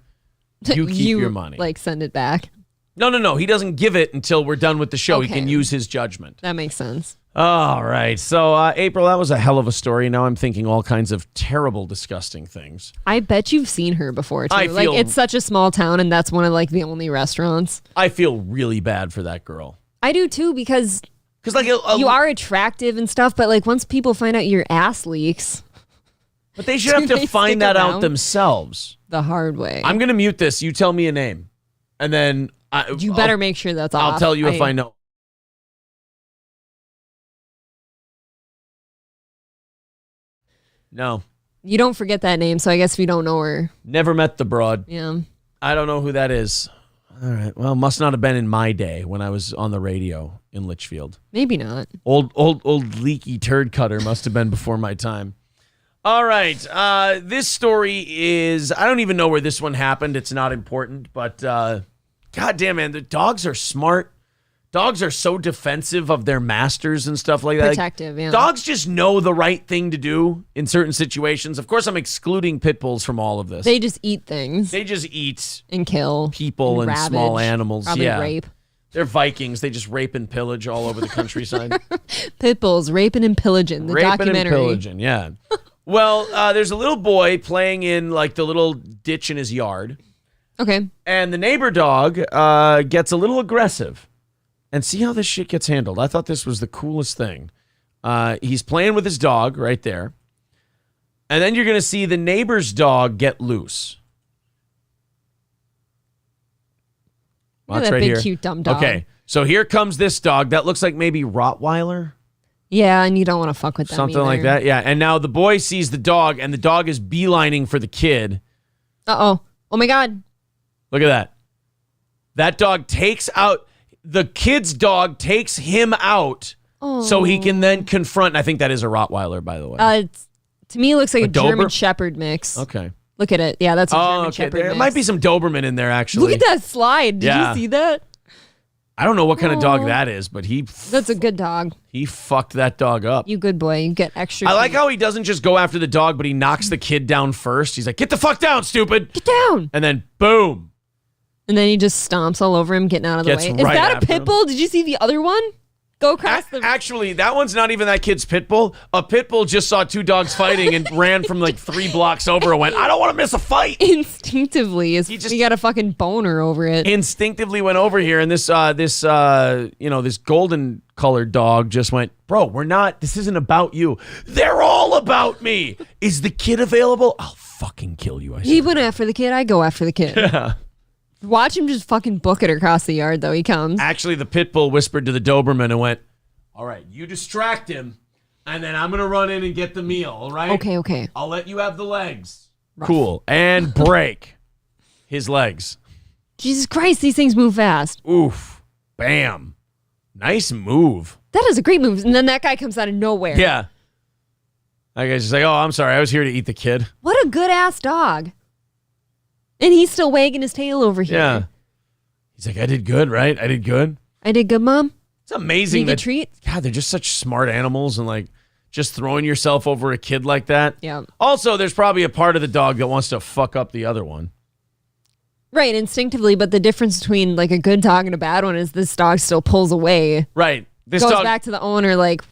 you keep your money. Like send it back. No. He doesn't give it until we're done with the show. Okay. He can use his judgment. That makes sense. All right. So, April, that was a hell of a story. Now I'm thinking all kinds of terrible, disgusting things. I bet you've seen her before, too. It's such a small town, and that's one of, the only restaurants. I feel really bad for that girl. I do, too, because you are attractive and stuff, but, once people find out your ass leaks... But they should have to find that out themselves. The hard way. I'm going to mute this. You tell me a name. And then... you better make sure that's off. I'll tell you if I know. No. You don't forget that name, so I guess if you don't know her. Never met the broad. Yeah. I don't know who that is. All right. Well, must not have been in my day when I was on the radio in Litchfield. Maybe not. Old leaky turd cutter must have been before my time. All right. This story is, I don't even know where this one happened. It's not important, but goddamn, man, the dogs are smart. Dogs are so defensive of their masters and stuff like that. Protective, yeah. Dogs just know the right thing to do in certain situations. Of course, I'm excluding pit bulls from all of this. They just eat things. They just eat and kill people and ravage, small animals. Probably rape. They're Vikings. They just rape and pillage all over the countryside. Pit bulls raping and pillaging. The documentary. Raping and pillaging, yeah. Well, there's a little boy playing in the little ditch in his yard. Okay. And the neighbor dog gets a little aggressive. And see how this shit gets handled. I thought this was the coolest thing. He's playing with his dog right there. And then you're going to see the neighbor's dog get loose. Watch that right big, cute, dumb dog. Okay, so here comes this dog. That looks like maybe Rottweiler. Yeah, and you don't want to fuck with them Something either. like that, yeah. And now the boy sees the dog, and the dog is beelining for the kid. Uh-oh. Oh, my God. Look at that. That dog takes out... The kid's dog takes him out so he can then confront. I think that is a Rottweiler, by the way. To me, it looks like a German Shepherd mix. Okay. Look at it. Yeah, that's a German Shepherd mix. There might be some Doberman in there, actually. Look at that slide. Did you see that? I don't know what kind of dog that is, but that's a good dog. He fucked that dog up. You good boy. You get extra. I like how he doesn't just go after the dog, but he knocks the kid down first. He's like, get the fuck down, stupid. Get down. And then boom. And then he just stomps all over him, getting out of the way. Is right that a pit bull? Did you see the other one? Go across the... Actually, that one's not even that kid's pit bull. A pit bull just saw two dogs fighting and ran from like 3 blocks over and went, I don't want to miss a fight. Instinctively. He got a fucking boner over it. Instinctively went over here, and this golden colored dog just went, bro, this isn't about you. They're all about me. Is the kid available? I'll fucking kill you. He went after the kid. I go after the kid. Yeah. Watch him just fucking book it across the yard, though. He comes. Actually, the pit bull whispered to the Doberman and went, all right, you distract him, and then I'm going to run in and get the meal, all right? Okay. I'll let you have the legs. Rough. Cool. And break his legs. Jesus Christ, these things move fast. Oof. Bam. Nice move. That is a great move. And then that guy comes out of nowhere. Yeah. That guy's just like, oh, I'm sorry. I was here to eat the kid. What a good-ass dog. And he's still wagging his tail over here. Yeah. He's like, I did good, right? I did good. I did good, Mom. It's amazing. Did you treat? God, they're just such smart animals, and like just throwing yourself over a kid like that. Yeah. Also, there's probably a part of the dog that wants to fuck up the other one. Right, instinctively, but the difference between like a good dog and a bad one is this dog still pulls away. Right. This goes dog back to the owner like,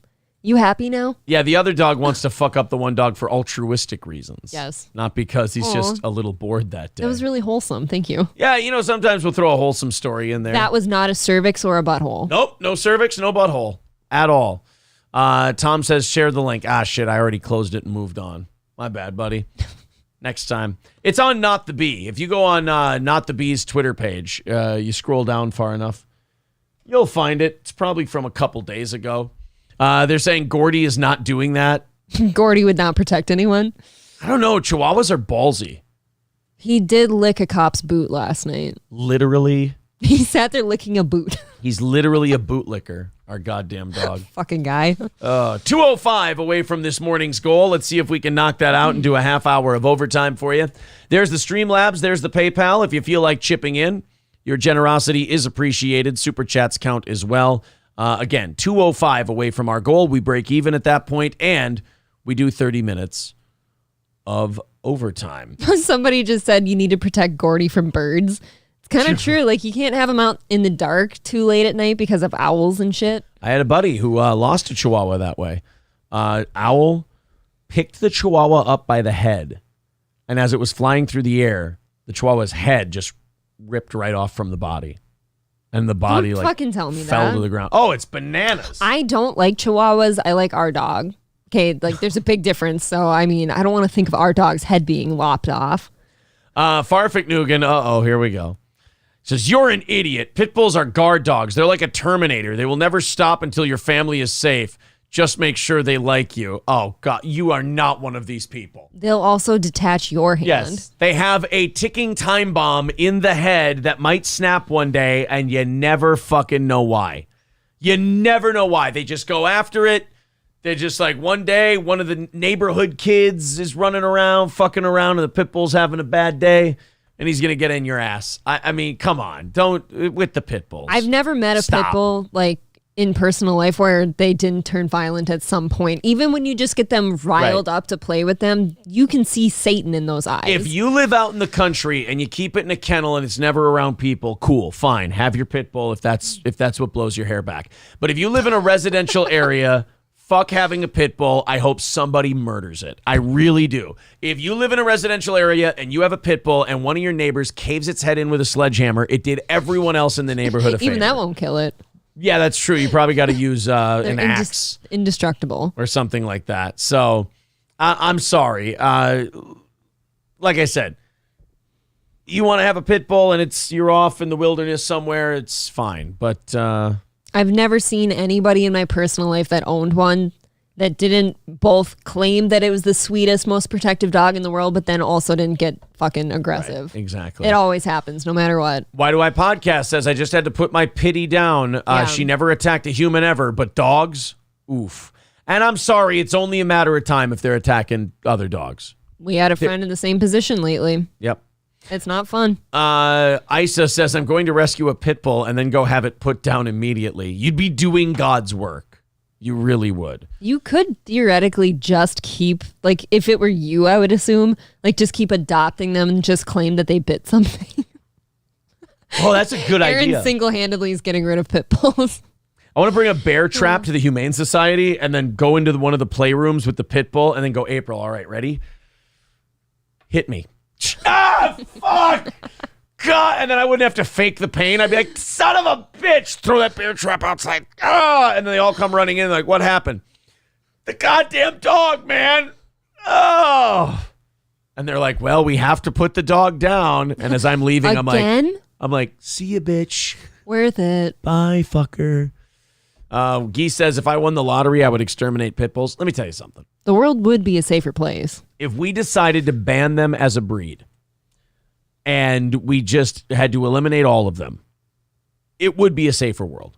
you happy now? Yeah, the other dog wants to fuck up the one dog for altruistic reasons. Yes. Not because he's just a little bored that day. That was really wholesome. Thank you. Yeah, sometimes we'll throw a wholesome story in there. That was not a cervix or a butthole. Nope, no cervix, no butthole at all. Tom says, share the link. Ah, shit, I already closed it and moved on. My bad, buddy. Next time. It's on Not the Bee. If you go on Not the Bee's Twitter page, you scroll down far enough, you'll find it. It's probably from a couple days ago. They're saying Gordy is not doing that. Gordy would not protect anyone. I don't know. Chihuahuas are ballsy. He did lick a cop's boot last night. Literally. He sat there licking a boot. He's literally a bootlicker, our goddamn dog. Fucking guy. 2:05 away from this morning's goal. Let's see if we can knock that out and do a half hour of overtime for you. There's the Streamlabs. There's the PayPal. If you feel like chipping in, your generosity is appreciated. Super chats count as well. Again, 2:05 away from our goal. We break even at that point, and we do 30 minutes of overtime. Somebody just said you need to protect Gordy from birds. It's kind of true. Like, you can't have him out in the dark too late at night because of owls and shit. I had a buddy who lost a Chihuahua that way. Owl picked the Chihuahua up by the head, and as it was flying through the air, the Chihuahua's head just ripped right off from the body. And the body Don't fucking tell me fell that. to the ground. Oh, it's bananas. I don't like Chihuahuas. I like our dog. Okay, like there's a big difference. So, I mean, I don't want to think of our dog's head being lopped off. Farfik Nugan, here we go. Says, you're an idiot. Pit bulls are guard dogs. They're like a Terminator. They will never stop until your family is safe. Just make sure they like you. Oh, God, you are not one of these people. They'll also detach your hand. Yes, they have a ticking time bomb in the head that might snap one day, and you never fucking know why. You never know why. They just go after it. They're just like, one day, one of the neighborhood kids is running around, fucking around, and the pit bull's having a bad day, and he's going to get in your ass. I mean, come on. Don't, with the pit bulls. I've never met a pit bull, like, in personal life where they didn't turn violent at some point. Even when you just get them riled up to play with them, you can see Satan in those eyes. If you live out in the country and you keep it in a kennel and it's never around people, cool, fine. Have your pit bull if that's what blows your hair back. But if you live in a residential area, fuck having a pit bull. I hope somebody murders it. I really do. If you live in a residential area and you have a pit bull and one of your neighbors caves its head in with a sledgehammer, it did everyone else in the neighborhood a favor. Even that won't kill it. Yeah, that's true. You probably got to use an axe. Indestructible. Or something like that. So, I'm sorry. Like I said, you want to have a pit bull and you're off in the wilderness somewhere, it's fine. But I've never seen anybody in my personal life that owned one that didn't both claim that it was the sweetest, most protective dog in the world, but then also didn't get fucking aggressive. Right, exactly. It always happens, no matter what. Why Do I Podcast says, I just had to put my pity down. She never attacked a human ever, but dogs, oof. And I'm sorry, it's only a matter of time if they're attacking other dogs. We had a friend in the same position lately. Yep. It's not fun. Isa says, I'm going to rescue a pit bull and then go have it put down immediately. You'd be doing God's work. You really would. You could theoretically just keep, like, if it were you, I would assume, like, just keep adopting them and just claim that they bit something. Oh, that's a good idea. Aaron single-handedly is getting rid of pit bulls. I want to bring a bear trap to the Humane Society and then go into one of the playrooms with the pit bull and then go, April, all right, ready? Hit me. Ah, fuck! God, and then I wouldn't have to fake the pain. I'd be like, son of a bitch, throw that bear trap outside. Ah, and then they all come running in like, what happened? The goddamn dog, man. Oh. And they're like, well, we have to put the dog down. And as I'm leaving, I'm like, see you, bitch. Worth it. Bye, fucker. Guy says, if I won the lottery, I would exterminate pit bulls. Let me tell you something. The world would be a safer place. If we decided to ban them as a breed and we just had to eliminate all of them, it would be a safer world.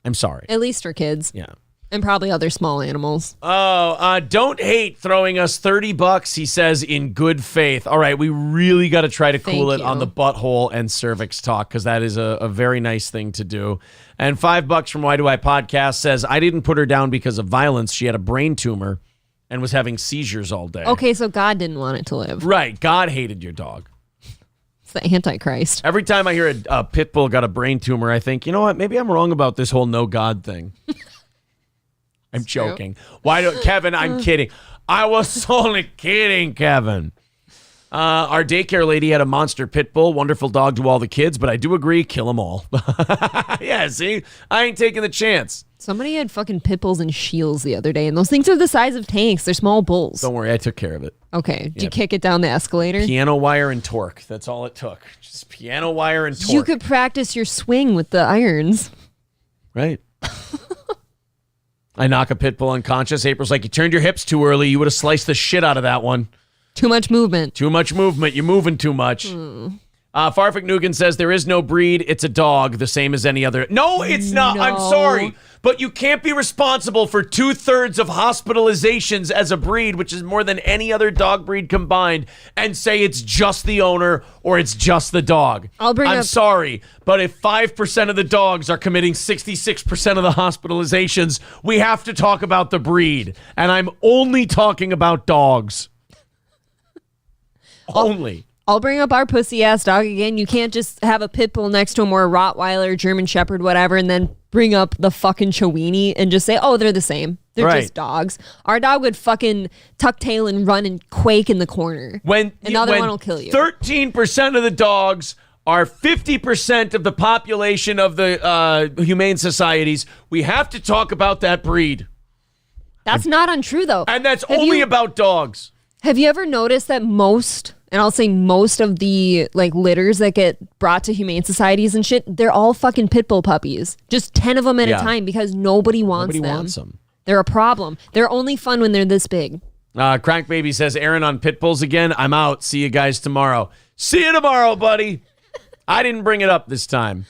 I'm sorry. At least for kids. Yeah. And probably other small animals. Oh, don't hate throwing us $30, he says, in good faith. All right, we really got to try to cool it on the butthole and cervix talk, because that is a very nice thing to do. And $5 from Why Do I Podcast says, I didn't put her down because of violence. She had a brain tumor and was having seizures all day. Okay, so God didn't want it to live. Right, God hated your dog. It's the Antichrist. Every time I hear a pit bull got a brain tumor, I think, you know what, maybe I'm wrong about this whole no God thing. I'm joking. Kevin, I'm kidding. I was only kidding, Kevin. Our daycare lady had a monster pit bull, wonderful dog to all the kids, but I do agree, kill them all. Yeah, see? I ain't taking the chance. Somebody had fucking pit bulls and shields the other day, and those things are the size of tanks. They're small bulls. Don't worry, I took care of it. Okay. Did you kick it down the escalator? Piano wire and torque. That's all it took. Just piano wire and torque. You could practice your swing with the irons. Right. I knock a pit bull unconscious. April's like, you turned your hips too early. You would have sliced the shit out of that one. Too much movement. Too much movement. You're moving too much. Farfik Nugan says there is no breed. It's a dog, the same as any other. No, it's not. No. I'm sorry. But you can't be responsible for 2/3 of hospitalizations as a breed, which is more than any other dog breed combined, and say it's just the owner or it's just the dog. I'm sorry, but if 5% of the dogs are committing 66% of the hospitalizations, we have to talk about the breed. And I'm only talking about dogs. Only. I'll bring up our pussy-ass dog again. You can't just have a pit bull next to him or a Rottweiler, German Shepherd, whatever, and then bring up the fucking Chiweenie and just say, oh, they're the same. They're just dogs. Our dog would fucking tuck tail and run and quake in the corner. Another one will kill you. 13% of the dogs are 50% of the population of the humane societies. We have to talk about that breed. That's not untrue, though. And that's only about dogs. Have you ever noticed that most, and I'll say most of the like litters that get brought to humane societies and shit, they're all fucking pit bull puppies. Just 10 of them at a time because nobody wants them. They're a problem. They're only fun when they're this big. Crank Baby says, Aaron on pit bulls again. I'm out. See you guys tomorrow. See you tomorrow, buddy. I didn't bring it up this time.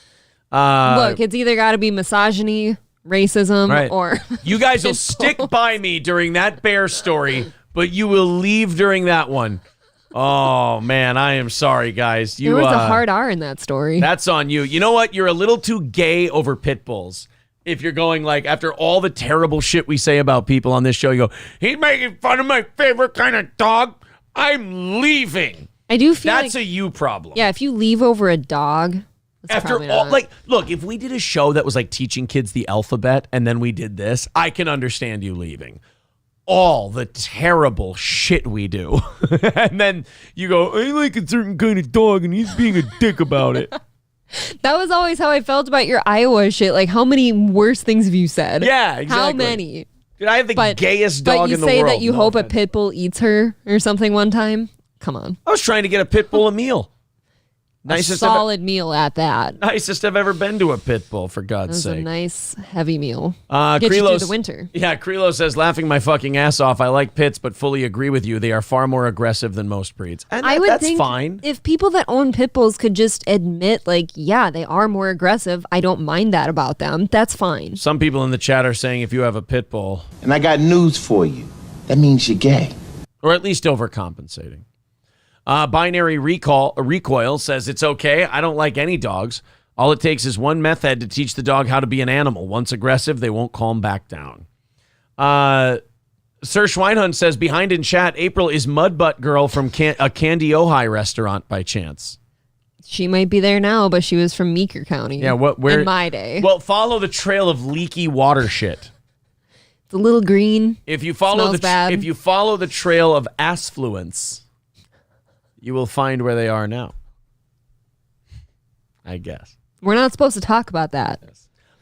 Look, it's either got to be misogyny, racism, or... You guys will stick by me during that bear story, but you will leave during that one. Oh, man, I am sorry, guys. There was a hard R in that story. That's on you. You know what? You're a little too gay over pit bulls. If you're going, like, after all the terrible shit we say about people on this show, you go, he's making fun of my favorite kind of dog. I'm leaving. I do feel that's a you problem. Yeah, if you leave over a dog... After all, like, look, if we did a show that was like teaching kids the alphabet and then we did this, I can understand you leaving. All the terrible shit we do. And then you go, I like a certain kind of dog and he's being a dick about it. That was always how I felt about your Iowa shit. Like, how many worse things have you said? Yeah, exactly. How many? Dude, I have the gayest dog in the world. But you say that you hope a pit bull eats her or something one time? Come on. I was trying to get a pit bull a meal. Nicest solid meal at that. Nicest I've ever been to a pit bull, for God's sake. It was a nice, heavy meal. Get you through the winter. Yeah, Krelo says, laughing my fucking ass off. I like pits, but fully agree with you. They are far more aggressive than most breeds. And I would that's think fine. If people that own pit bulls could just admit, like, yeah, they are more aggressive. I don't mind that about them. That's fine. Some people in the chat are saying if you have a pit bull. And I got news for you. That means you're gay. Or at least overcompensating. Binary Recoil says, it's okay. I don't like any dogs. All it takes is one meth head to teach the dog how to be an animal. Once aggressive, they won't calm back down. Sir Schweinhund says, behind in chat, April is Mudbutt Girl from a Candy Ojai restaurant by chance. She might be there now, but she was from Meeker County. Yeah, where in my day? Well, follow the trail of leaky water shit. It's a little green. If you follow the trail of affluence, you will find where they are now. I guess. We're not supposed to talk about that.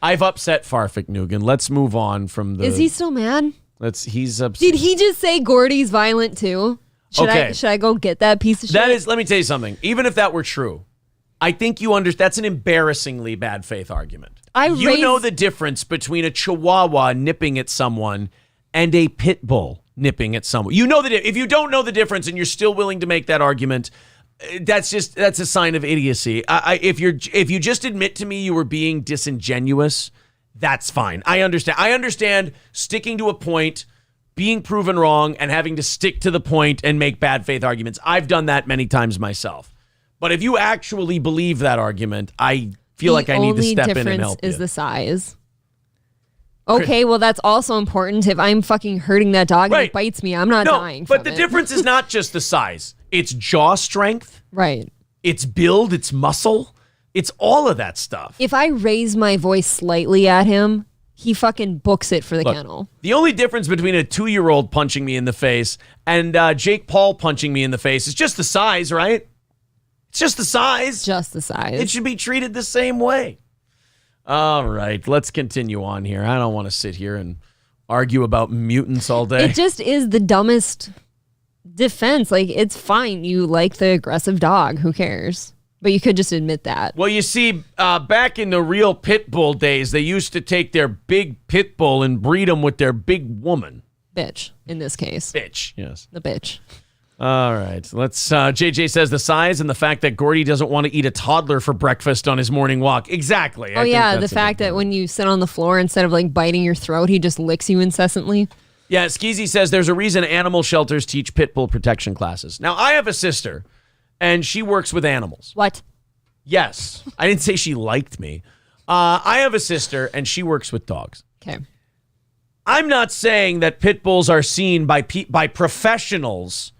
I've upset Farfik Nugan. Let's move on from the. Is he still mad? He's upset. Did he just say Gordy's violent too? Should I go get that piece of shit? Let me tell you something. Even if that were true, I think you understand. That's an embarrassingly bad faith argument. You know the difference between a Chihuahua nipping at someone and a pit bull nipping at someone. You know if you don't know the difference and you're still willing to make that argument, that's a sign of idiocy. If you just admit to me you were being disingenuous, that's fine. I understand. I understand sticking to a point, being proven wrong, and having to stick to the point and make bad faith arguments. I've done that many times myself. But if you actually believe that argument, I feel like I need to step in and help you. The only difference is the size. Okay, well, that's also important. If I'm fucking hurting that dog and it bites me, I'm not dying from but the difference is not just the size. It's jaw strength. Right. It's build. It's muscle. It's all of that stuff. If I raise my voice slightly at him, he fucking books it for the kennel. The only difference between a 2-year-old punching me in the face and Jake Paul punching me in the face is just the size, right? It's just the size. Just the size. It should be treated the same way. All right, let's continue on here. I don't want to sit here and argue about mutants all day. It just is the dumbest defense. Like, it's fine. You like the aggressive dog. Who cares? But you could just admit that. Well, you see, back in the real pit bull days, they used to take their big pit bull and breed them with their big woman. Bitch, in this case. Bitch, yes. The bitch. All right, let's. JJ says the size and the fact that Gordy doesn't want to eat a toddler for breakfast on his morning walk. Exactly. Oh, yeah, the fact that when you sit on the floor, instead of like biting your throat, he just licks you incessantly. Yeah, Skeezy says there's a reason animal shelters teach pit bull protection classes. Now, I have a sister, and she works with animals. What? Yes. I didn't say she liked me. I have a sister, and she works with dogs. Okay. I'm not saying that pit bulls are seen by professionals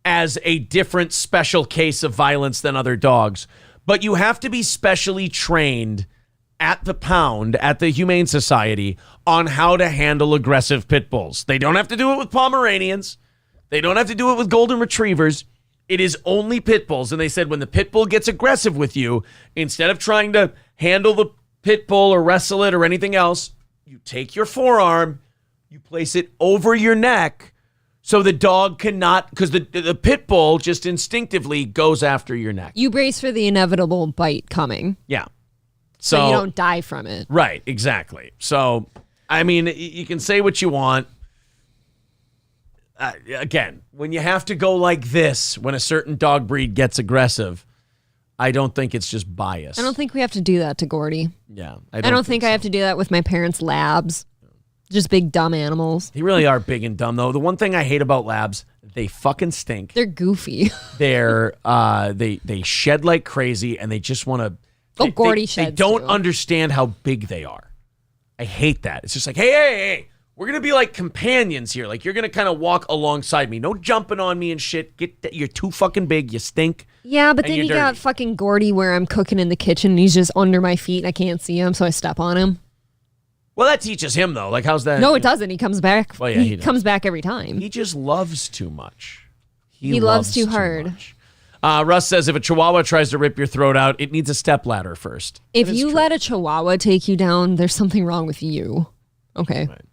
as a different special case of violence than other dogs, but you have to be specially trained at the pound, at the Humane Society, on how to handle aggressive pit bulls. They don't have to do it with Pomeranians. They don't have to do it with Golden Retrievers. It is only pit bulls. And they said when the pit bull gets aggressive with you, instead of trying to handle the pit bull or wrestle it or anything else, you take your forearm, you place it over your neck, so the dog cannot, because the pit bull just instinctively goes after your neck. You brace for the inevitable bite coming. Yeah. So you don't die from it. Right, exactly. So, I mean, you can say what you want. Again, when you have to go like this, when a certain dog breed gets aggressive, I don't think it's just bias. I don't think we have to do that to Gordy. Yeah. I don't think I have to do that with my parents' labs. Just big dumb animals. They really are big and dumb, though. The one thing I hate about labs, they fucking stink. They're goofy. They shed like crazy, and they just want to. Gordy sheds. They don't too. understand how big they are. I hate that. It's just like, hey, we're gonna be like companions here. Like you're gonna kind of walk alongside me. No jumping on me and shit. You're too fucking big. You stink. Yeah, but then you got fucking Gordy where I'm cooking in the kitchen, and he's just under my feet, and I can't see him, so I step on him. Well, that teaches him, though. Like, how's that? No, it doesn't. He comes back. Well, yeah, he comes back every time. He just loves too much. He loves too hard. Russ says if a Chihuahua tries to rip your throat out, it needs a stepladder first. If you let a Chihuahua take you down, there's something wrong with you. Okay. Right.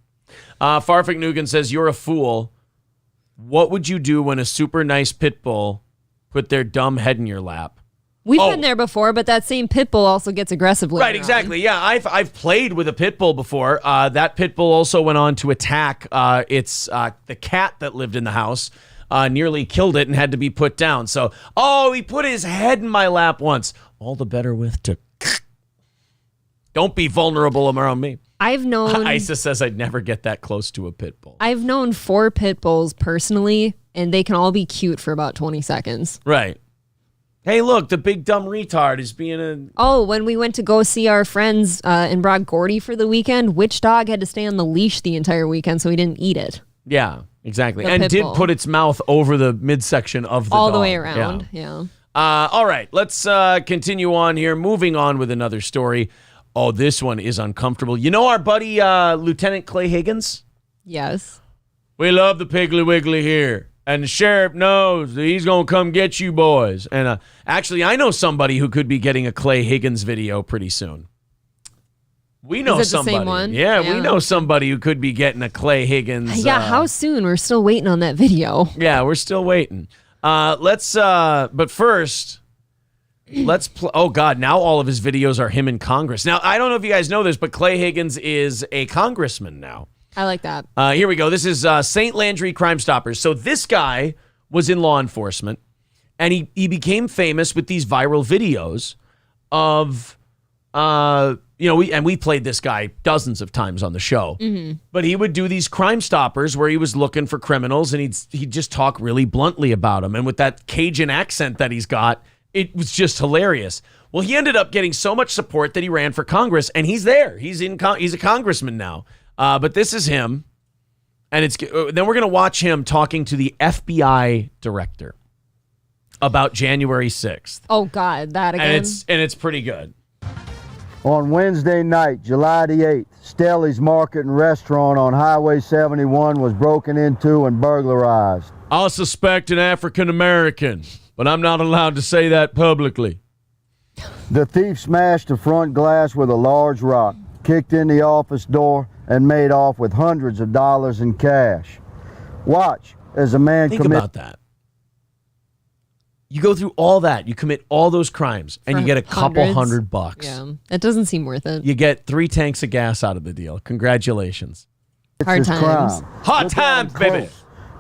Farfik Nugan says, you're a fool. What would you do when a super nice pit bull put their dumb head in your lap? We've been there before, but that same pit bull also gets aggressive later Right, exactly. Yeah, I've played with a pit bull before. That pit bull also went on to attack the cat that lived in the house, nearly killed it and had to be put down. So, he put his head in my lap once. All the better with to. Don't be vulnerable around me. I've known. Isa says I'd never get that close to a pit bull. I've known 4 pit bulls personally, and they can all be cute for about 20 seconds. Right. Hey, look, the big dumb retard is being a... Oh, when we went to go see our friends and brought Gordy for the weekend, which dog had to stay on the leash the entire weekend so he didn't eat it? Yeah, exactly. And did put its mouth over the midsection of the dog. All the way around, yeah. All right, let's continue on here. Moving on with another story. Oh, this one is uncomfortable. You know our buddy Lieutenant Clay Higgins? Yes. We love the Piggly Wiggly here. And the sheriff knows that he's going to come get you boys. And actually, I know somebody who could be getting a Clay Higgins video pretty soon. We know Is it the somebody. same one? Yeah, we Yeah. know somebody who could be getting a Clay Higgins. Yeah, how soon? We're still waiting on that video. Yeah, we're still waiting. But first, let's play. Oh, God, now all of his videos are him in Congress. Now, I don't know if you guys know this, but Clay Higgins is a congressman now. I like that. Here we go. This is St. Landry Crime Stoppers. So this guy was in law enforcement, and he became famous with these viral videos of, we played this guy dozens of times on the show. Mm-hmm. But he would do these Crime Stoppers where he was looking for criminals, and he'd just talk really bluntly about them. And with that Cajun accent that he's got, it was just hilarious. Well, he ended up getting so much support that he ran for Congress, and he's there. He's a congressman now. But this is him, and then we're going to watch him talking to the FBI director about January 6th. Oh, God, that again? And it's pretty good. On Wednesday night, July the 8th, Stelly's Market and Restaurant on Highway 71 was broken into and burglarized. I'll suspect an African American, but I'm not allowed to say that publicly. The thief smashed the front glass with a large rock, kicked in the office door, and made off with hundreds of dollars in cash. Watch as a man Think about that. You go through all that, you commit all those crimes, and you get a couple $100. Yeah, it doesn't seem worth it. You get 3 tanks of gas out of the deal. Congratulations. Hard times. Hard times, baby.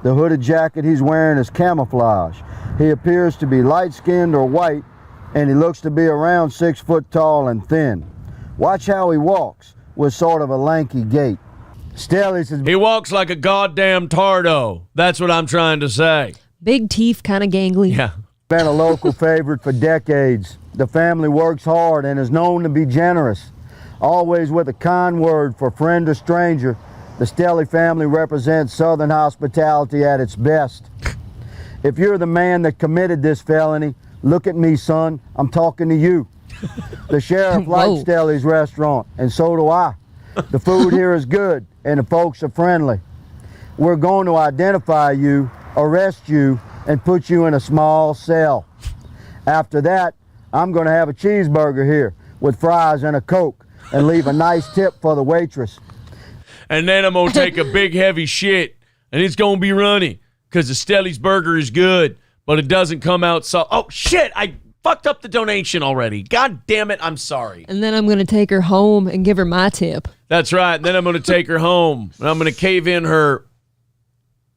The hooded jacket he's wearing is camouflage. He appears to be light-skinned or white, and he looks to be around 6 foot tall and thin. Watch how he walks, with sort of a lanky gait. He walks like a goddamn tardo. That's what I'm trying to say. Big teeth, kind of gangly. Yeah. Been a local favorite for decades. The family works hard and is known to be generous. Always with a kind word for friend or stranger, the Stelly family represents Southern hospitality at its best. If you're the man that committed this felony, look at me, son. I'm talking to you. The sheriff likes Stelly's restaurant, and so do I. The food here is good, and the folks are friendly. We're going to identify you, arrest you, and put you in a small cell. After that, I'm going to have a cheeseburger here with fries and a Coke, and leave a nice tip for the waitress. And then I'm going to take a big heavy shit, and it's going to be runny, because the Stelly's burger is good, but it doesn't come out so... Oh, shit! I fucked up the donation already. God damn it, I'm sorry. And then I'm going to take her home and give her my tip. That's right. Then I'm going to take her home, and I'm going to cave in her...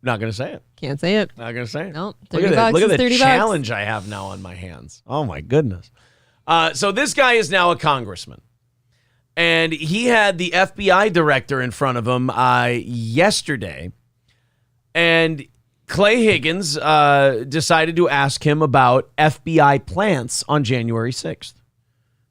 Not going to say it. Can't say it. Not going to say it. Nope. Look at that. Look at the challenge I have now on my hands. Oh, my goodness. So this guy is now a congressman. And he had the FBI director in front of him yesterday. And Clay Higgins decided to ask him about FBI plants on January 6th.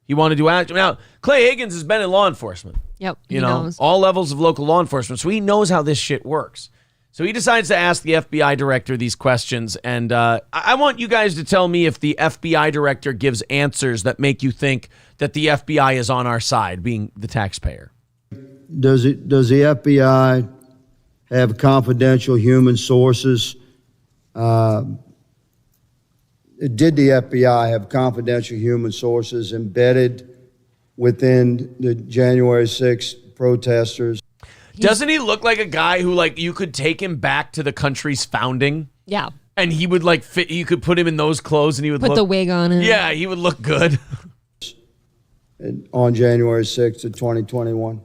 He wanted to ask him. Now, Clay Higgins has been in law enforcement. Yep. You know, all levels of local law enforcement. So he knows how this shit works. So he decides to ask the FBI director these questions, and I want you guys to tell me if the FBI director gives answers that make you think that the FBI is on our side, being the taxpayer. Does the FBI have confidential human sources? Did the FBI have confidential human sources embedded within the January 6th protesters? Doesn't he look like a guy who, like, you could take him back to the country's founding? Yeah. And he would, like, fit, you could put him in those clothes and he would put the wig on him. Yeah, he would look good. On January 6th of 2021.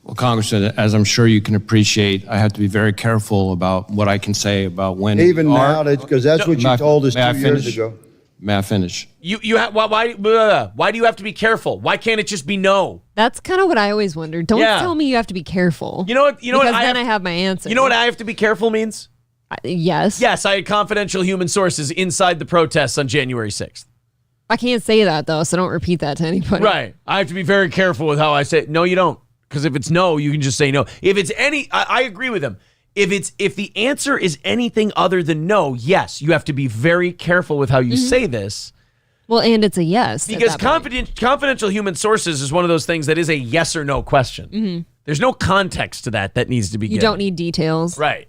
Well, Congressman, as I'm sure you can appreciate, I have to be very careful about what I can say about when... Even now, because that's what you told us 2 years ago. May I finish? Why do you have to be careful? Why can't it just be no? That's kind of what I always wondered. Don't tell me you have to be careful. You know what? Because then I have my answer. You know what I have to be careful means? Yes. Yes, I had confidential human sources inside the protests on January 6th. I can't say that, though, so don't repeat that to anybody. Right. I have to be very careful with how I say it. No, you don't. Because if it's no, you can just say no. If it's any, I agree with him. if the answer is anything other than no, yes, you have to be very careful with how you say this. Well, and it's a yes. Because confidential human sources is one of those things that is a yes or no question. There's no context to that needs to be given. You don't need details. Right.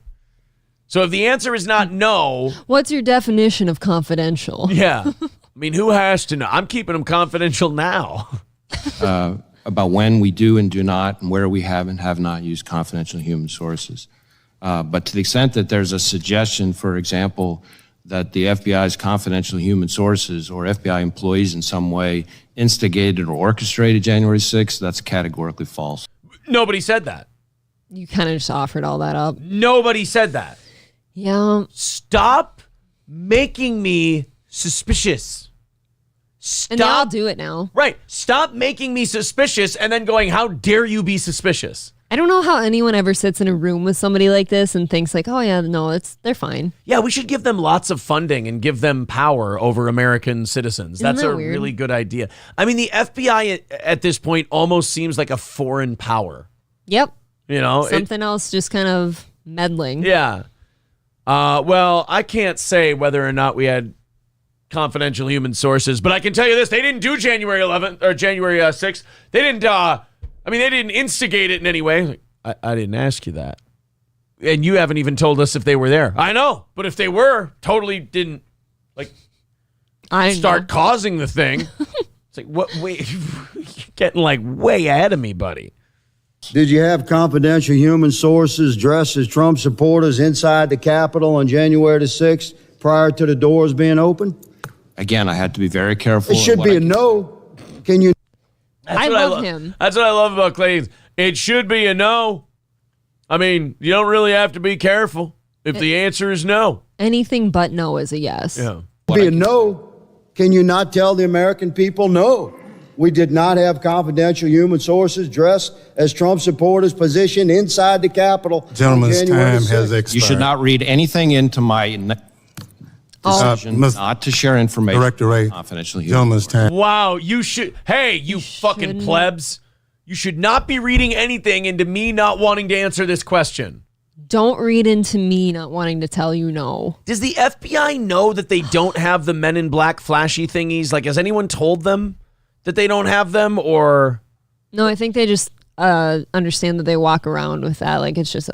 So if the answer is not no. What's your definition of confidential? Yeah. I mean, who has to know? I'm keeping them confidential now. About when we do and do not, and where we have and have not used confidential human sources. But to the extent that there's a suggestion, for example, that the FBI's confidential human sources or FBI employees in some way instigated or orchestrated January 6th, that's categorically false. Nobody said that. You kind of just offered all that up. Nobody said that. Yeah. Stop making me suspicious. Stop. And they all do it now. Right. Stop making me suspicious and then going, how dare you be suspicious? I don't know how anyone ever sits in a room with somebody like this and thinks like, oh yeah, no, they're fine. Yeah, we should give them lots of funding and give them power over American citizens. That's a weird? really good idea. I mean, the FBI at this point almost seems like a foreign power. Yep. You know, something else just kind of meddling. Yeah. Well, I can't say whether or not we had confidential human sources, but I can tell you this: they didn't do January 11th or January 6th. They didn't. They didn't instigate it in any way. I didn't ask you that, and you haven't even told us if they were there. I know, but if they were, totally didn't start causing the thing. It's like, what? Wait, you're getting like way ahead of me, buddy. Did you have confidential human sources dressed as Trump supporters inside the Capitol on January the 6th prior to the doors being open? Again, I had to be very careful. It should be a no. Can you? I love him. That's what I love about Clay. It should be a no. I mean, you don't really have to be careful if the answer is no. Anything but no is a yes. Yeah. Be a no. Can you not tell the American people no? We did not have confidential human sources dressed as Trump supporters positioned inside the Capitol. Gentleman's time has expired. You should not read anything into my decision not to share information. Director Ray, confidential human gentleman's time. Wow, you should. Hey, you fucking plebs. You should not be reading anything into me not wanting to answer this question. Don't read into me not wanting to tell you no. Does the FBI know that they don't have the Men in Black flashy thingies? Like, has anyone told them that they don't have them, or? No, I think they just understand that they walk around with that. Like, it's just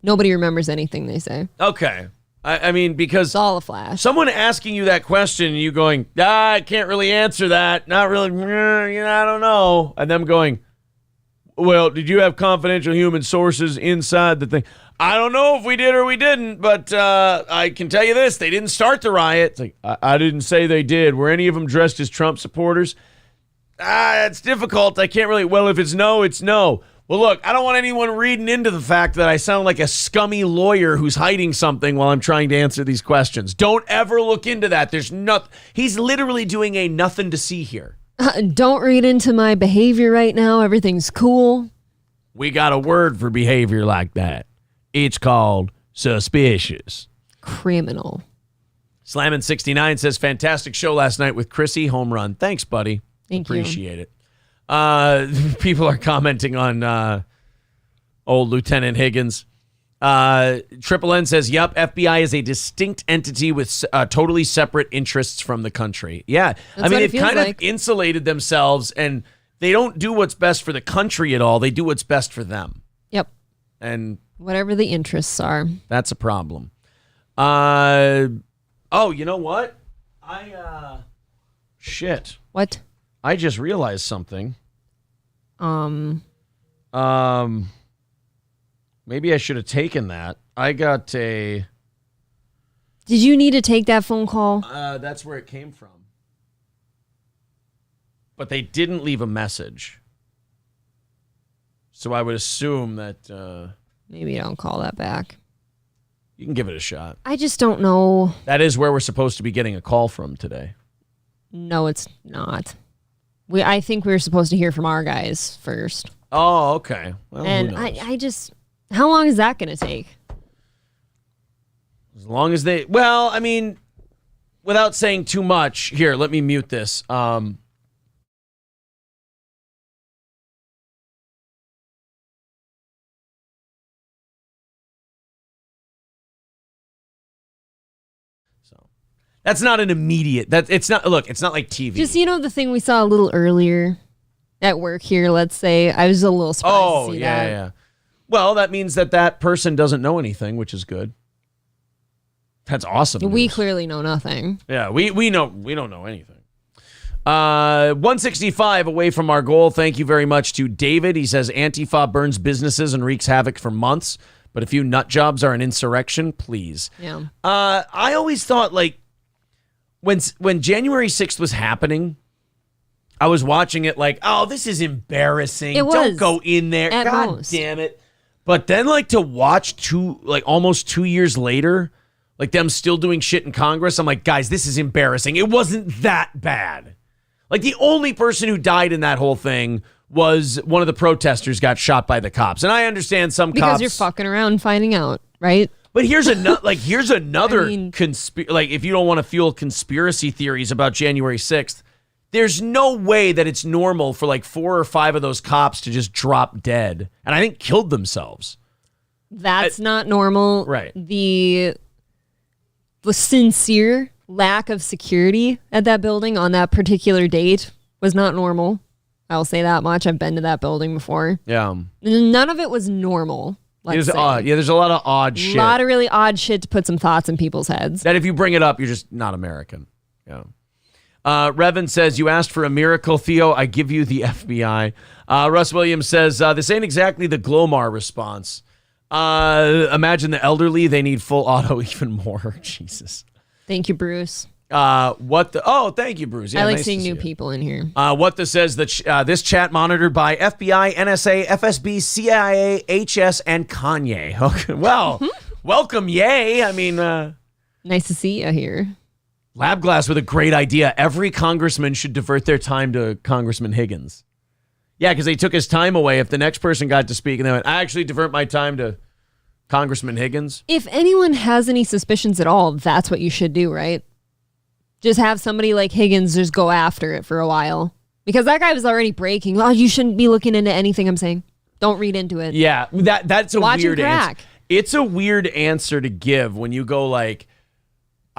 nobody remembers anything they say. Okay. I mean, because it's all a flash. Someone asking you that question, and you going, I can't really answer that. Not really, I don't know. And them going, well, did you have confidential human sources inside the thing? I don't know if we did or we didn't, but I can tell you this. They didn't start the riot. It's like, I didn't say they did. Were any of them dressed as Trump supporters? It's difficult. I can't really. Well, if it's no, it's no. Well, look, I don't want anyone reading into the fact that I sound like a scummy lawyer who's hiding something while I'm trying to answer these questions. Don't ever look into that. There's nothing. He's literally doing a nothing to see here. Don't read into my behavior right now. Everything's cool. We got a word for behavior like that. It's called suspicious. Criminal. Slammin69 says, fantastic show last night with Chrissie. Home run. Thanks, buddy. Appreciate it. People are commenting on old Lieutenant Higgins. Triple N says, yep, FBI is a distinct entity with totally separate interests from the country. Yeah. I mean, they've kind of insulated themselves, and they don't do what's best for the country at all. They do what's best for them. Yep. And whatever the interests are. That's a problem. Oh, you know what? Shit. What? I just realized something. Maybe I should have taken that. I got a... Did you need to take that phone call? That's where it came from. But they didn't leave a message. So I would assume that... Maybe don't call that back. You can give it a shot. I just don't know. That is where we're supposed to be getting a call from today. No, it's not. I think we were supposed to hear from our guys first. Oh, okay. Well, and I just, how long is that going to take? As long as they, well, I mean, without saying too much, here, let me mute this. That's not an immediate. It's not like TV. Just, the thing we saw a little earlier at work here, let's say. I was a little surprised to see that. Yeah. Well, that means that person doesn't know anything, which is good. That's awesome. We clearly know nothing. Yeah, we know we don't know anything. 165 away from our goal. Thank you very much to David. He says Antifa burns businesses and wreaks havoc for months, but a few nut jobs are an insurrection. Please. Yeah. I always thought when January 6th was happening, I was watching it like, oh, this is embarrassing. Don't go in there. God damn it. But then to watch almost 2 years later, them still doing shit in Congress, I'm like, guys, this is embarrassing. It wasn't that bad. The only person who died in that whole thing was one of the protesters got shot by the cops. And I understand some cops. Because you're fucking around and finding out, right? But here's another if you don't want to fuel conspiracy theories about January 6th, there's no way that it's normal for 4 or 5 of those cops to just drop dead and I think killed themselves. That's not normal. Right. The sincere lack of security at that building on that particular date was not normal. I'll say that much. I've been to that building before. Yeah. None of it was normal. There's odd. Yeah, there's a lot of odd shit. A lot of really odd shit to put some thoughts in people's heads. That if you bring it up, you're just not American. Yeah. Revan says, you asked for a miracle, Theo. I give you the FBI. Russ Williams says, this ain't exactly the Glomar response. Imagine the elderly. They need full auto even more. Jesus. Thank you, Bruce. Thank you, Bruce. Yeah, I like nice seeing new people in here. What this says that this chat monitored by FBI, NSA, FSB, CIA, HS, and Kanye. Okay, well, welcome, yay. I mean, nice to see you here. Labglass with a great idea. Every congressman should divert their time to Congressman Higgins. Yeah, because they took his time away. If the next person got to speak and they went, I actually divert my time to Congressman Higgins. If anyone has any suspicions at all, that's what you should do, right? Just have somebody like Higgins just go after it for a while. Because that guy was already breaking. Oh, you shouldn't be looking into anything I'm saying. Don't read into it. Yeah, that's a Watch weird him crack. answer. It's a weird answer to give when you go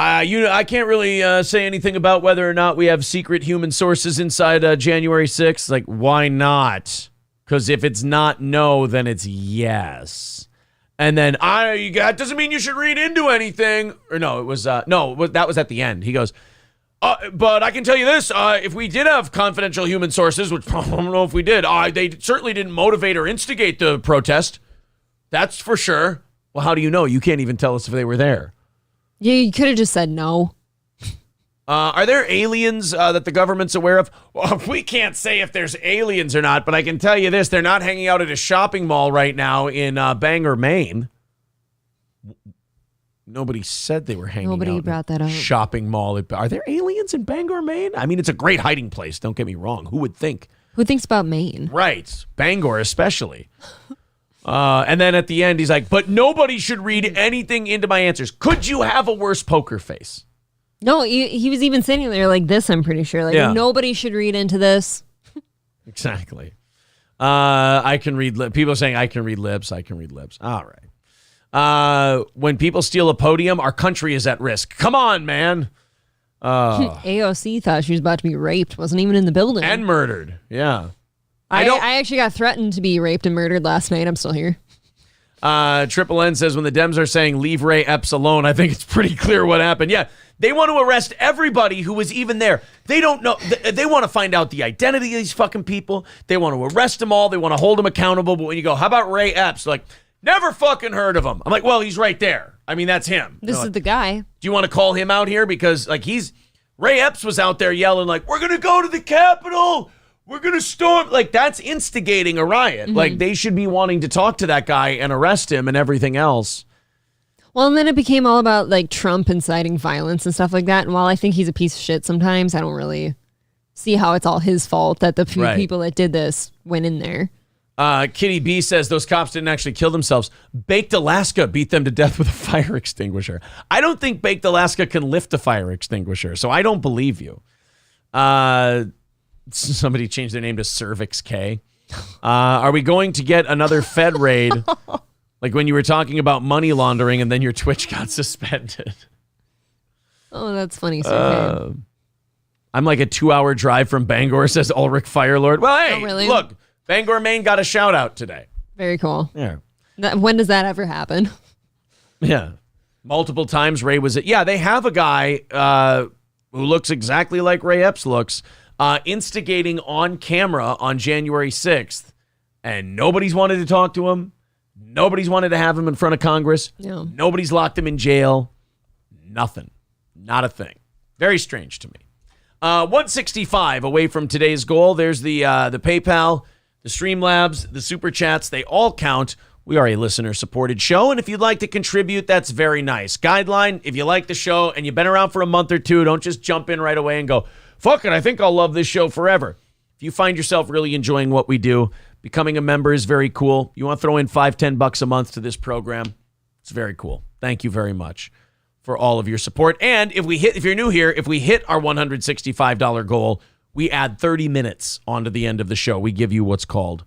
I can't really say anything about whether or not we have secret human sources inside January 6th. Why not? Because if it's not no, then it's yes. And then that doesn't mean you should read into anything. Or no, it was that was at the end. He goes, but I can tell you this: if we did have confidential human sources, which I don't know if we did, they certainly didn't motivate or instigate the protest. That's for sure. Well, how do you know? You can't even tell us if they were there. Yeah, you could have just said no. Are there aliens that the government's aware of? Well, we can't say if there's aliens or not, but I can tell you this. They're not hanging out at a shopping mall right now in Bangor, Maine. Nobody said they were hanging out. Nobody brought that up. Shopping mall. Are there aliens in Bangor, Maine? I mean, it's a great hiding place. Don't get me wrong. Who would think? Who thinks about Maine? Right. Bangor especially. And then at the end, he's like, but nobody should read anything into my answers. Could you have a worse poker face? No, he was even sitting there like this, I'm pretty sure. Nobody should read into this. Exactly. I can read lips. People are saying I can read lips. I can read lips. All right. When people steal a podium, our country is at risk. Come on, man. AOC thought she was about to be raped. Wasn't even in the building. And murdered. Yeah. I actually got threatened to be raped and murdered last night. I'm still here. Triple N says when the Dems are saying leave Ray Epps alone, I think it's pretty clear what happened. Yeah, they want to arrest everybody who was even there. They don't know. They want to find out the identity of these fucking people. They want to arrest them all. They want to hold them accountable. But when you go, how about Ray Epps? Like, never fucking heard of him. I'm like, well, he's right there. I mean, that's him. This is the guy. Do you want to call him out here? Because Ray Epps was out there yelling like, we're going to go to the Capitol. We're going to storm. Like, that's instigating a riot. Mm-hmm. Like, they should be wanting to talk to that guy and arrest him and everything else. Well, and then it became all about, like, Trump inciting violence and stuff like that. And while I think he's a piece of shit sometimes, I don't really see how it's all his fault that the few people that did this went in there. Kitty B says those cops didn't actually kill themselves. Baked Alaska beat them to death with a fire extinguisher. I don't think Baked Alaska can lift a fire extinguisher, so I don't believe you. Somebody changed their name to Cervix K. Are we going to get another Fed raid? Like when you were talking about money laundering and then your Twitch got suspended. Oh, that's funny. Sir. I'm like a 2-hour drive from Bangor, says Ulrich Firelord. Well, hey, look, Bangor, Maine got a shout out today. Very cool. Yeah. When does that ever happen? Yeah. Multiple times Ray was yeah, they have a guy who looks exactly like Ray Epps looks, instigating on camera on January 6th, and nobody's wanted to talk to him. Nobody's wanted to have him in front of Congress. Yeah. Nobody's locked him in jail. Nothing. Not a thing. Very strange to me. 165 away from today's goal. There's the PayPal, the Streamlabs, the Super Chats. They all count. We are a listener-supported show, and if you'd like to contribute, that's very nice. Guideline, if you like the show and you've been around for a month or two, don't just jump in right away and go, fuck it, I think I'll love this show forever. If you find yourself really enjoying what we do, becoming a member is very cool. You want to throw in $5-10 a month to this program, it's very cool. Thank you very much for all of your support. And if you're new here, if we hit our $165 goal, we add 30 minutes onto the end of the show. We give you what's called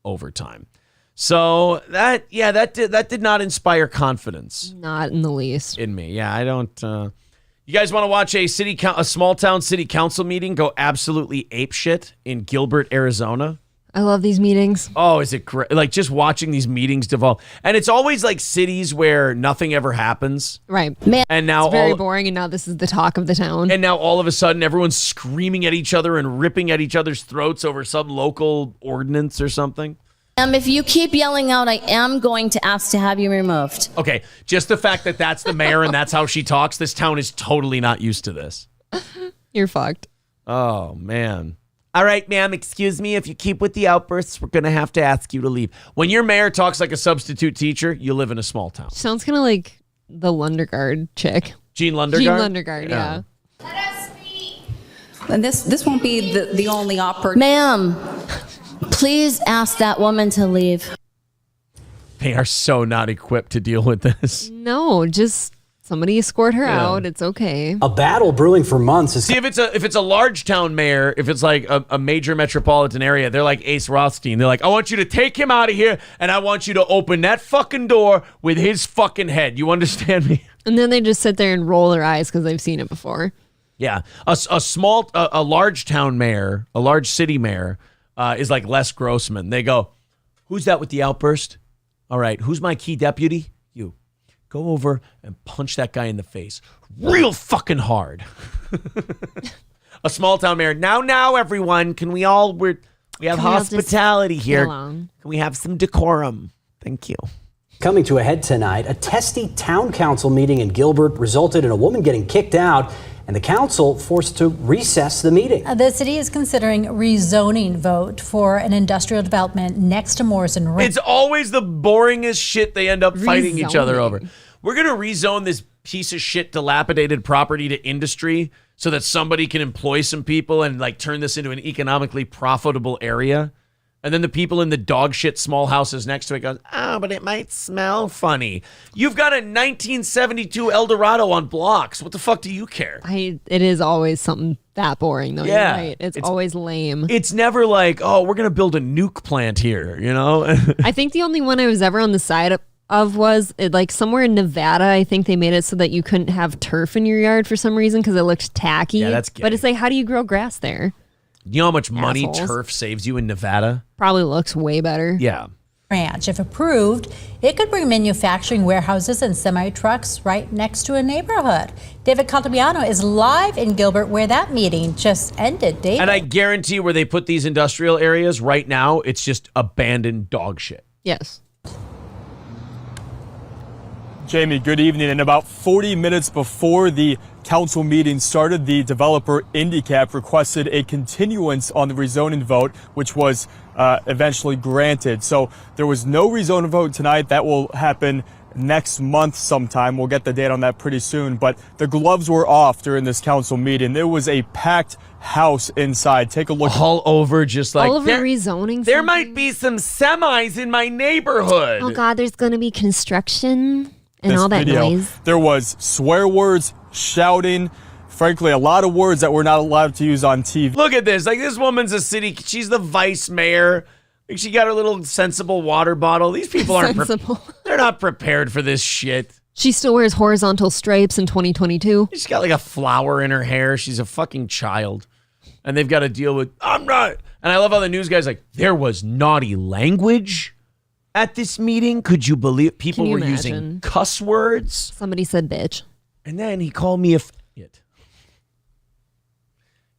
overtime. So that did not inspire confidence. Not in the least. In me. Yeah, I don't. You guys want to watch a small town city council meeting go absolutely apeshit in Gilbert, Arizona? I love these meetings. Oh, is it great? Like just watching these meetings devolve. And it's always like cities where nothing ever happens. Right. Man, and now it's very boring, and now this is the talk of the town. And now all of a sudden everyone's screaming at each other and ripping at each other's throats over some local ordinance or something. If you keep yelling out, I am going to ask to have you removed. Okay, just the fact that that's the mayor and that's how she talks, this town is totally not used to this. You're fucked. Oh, man. All right, ma'am, excuse me. If you keep with the outbursts, we're going to have to ask you to leave. When your mayor talks like a substitute teacher, you live in a small town. Sounds kind of like the Lundegaard chick. Jean Lundegaard? Jean Lundegaard, yeah. Let us speak. And this won't be the only opportunity. Ma'am, please ask that woman to leave. They are so not equipped to deal with this. No, just somebody escort her out. It's okay. A battle brewing for months. See, if it's a large town mayor, if it's like a major metropolitan area, they're like Ace Rothstein. They're like, I want you to take him out of here, and I want you to open that fucking door with his fucking head. You understand me? And then they just sit there and roll their eyes because they've seen it before. Yeah, a large town mayor, a large city mayor, is like Les Grossman. They go, who's that with the outburst? All right, who's my key deputy? You. Go over and punch that guy in the face real fucking hard. A small town mayor. Now, everyone, can we have hospitality here? Can we have some decorum? Thank you. Coming to a head tonight, a testy town council meeting in Gilbert resulted in a woman getting kicked out and the council forced to recess the meeting. The city is considering rezoning vote for an industrial development next to Morrison Ridge. It's always the boringest shit they end up fighting each other over. We're going to rezone this piece of shit dilapidated property to industry so that somebody can employ some people and like turn this into an economically profitable area. And then the people in the dog shit small houses next to it goes, oh, but it might smell funny. You've got a 1972 Eldorado on blocks. What the fuck do you care? It is always something that boring, though. Yeah. You're right. It's always lame. It's never like, oh, we're going to build a nuke plant here, you know? I think the only one I was ever on the side of was like somewhere in Nevada. I think they made it so that you couldn't have turf in your yard for some reason because it looked tacky. Yeah, that's gay. But it's like, how do you grow grass there? You know how much money Assholes. turf saves you in Nevada? Probably looks way better. Yeah. Ranch. If approved, it could bring manufacturing warehouses and semi-trucks right next to a neighborhood. David Caltabiano is live in Gilbert where that meeting just ended. David. And I guarantee where they put these industrial areas right now, it's just abandoned dog shit. Yes. Jamie, good evening. And about 40 minutes before the council meeting started, the developer IndyCap requested a continuance on the rezoning vote, which was eventually granted. So there was no rezoning vote tonight. That will happen next month sometime. We'll get the date on that pretty soon. But the gloves were off during this council meeting. There was a packed house inside. Take a look. All over, just like all over rezoning. There might be some semis in my neighborhood. Oh God, there's going to be construction and all that noise. There was swear words, shouting, frankly, a lot of words that we're not allowed to use on TV. Look at this. Like, this woman's a city, she's the vice mayor. Like, she got her little sensible water bottle. These people aren't, they're not prepared for this shit. She still wears horizontal stripes in 2022. She's got like a flower in her hair. She's a fucking child. And they've got to deal with, I'm not. And I love how the news guy's like, there was naughty language at this meeting. Could you believe people were using cuss words? Somebody said bitch. And then he called me a idiot.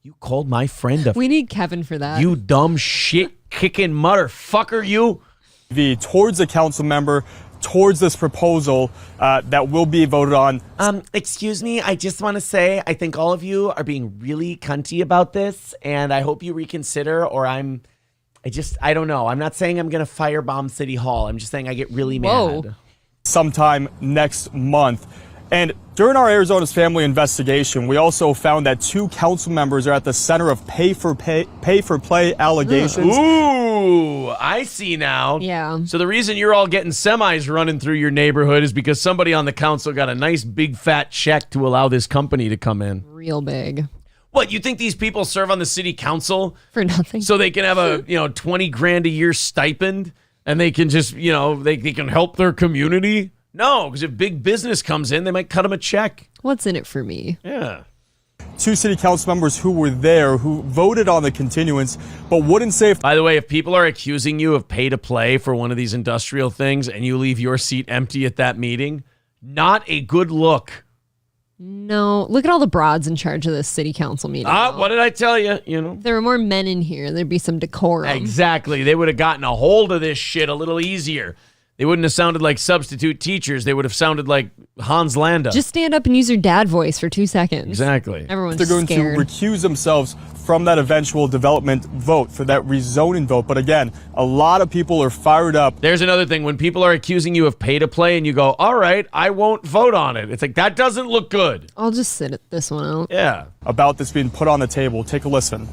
You called my friend a We need Kevin for that. You dumb shit kicking motherfucker, you. Towards the council member, towards this proposal that will be voted on. Excuse me, I just want to say I think all of you are being really cunty about this, and I hope you reconsider, or I don't know. I'm not saying I'm going to firebomb City Hall. I'm just saying I get really mad. Sometime next month. And during our Arizona's family investigation, we also found that 2 council members are at the center of pay for play allegations. Ooh, I see now. Yeah. So the reason you're all getting semis running through your neighborhood is because somebody on the council got a nice big fat check to allow this company to come in. Real big. What, you think these people serve on the city council for nothing? So they can have a, $20,000 a year stipend and they can just, they can help their community? No, because if big business comes in, they might cut them a check. What's in it for me? Yeah. 2 city council members who were there who voted on the continuance, but wouldn't say. By the way, if people are accusing you of pay to play for one of these industrial things and you leave your seat empty at that meeting, not a good look. No, look at all the broads in charge of this city council meeting. What did I tell you? If there were more men in here, there'd be some decorum. Exactly. They would have gotten a hold of this shit a little easier. They wouldn't have sounded like substitute teachers. They would have sounded like Hans Landa. Just stand up and use your dad voice for 2 seconds. Exactly. Everyone's They're going scared. to recuse themselves from that eventual development vote, for that rezoning vote. But again, a lot of people are fired up. There's another thing. When people are accusing you of pay to play and you go, all right, I won't vote on it. It's like, that doesn't look good. I'll just sit at this one out. Yeah. About this being put on the table. Take a listen.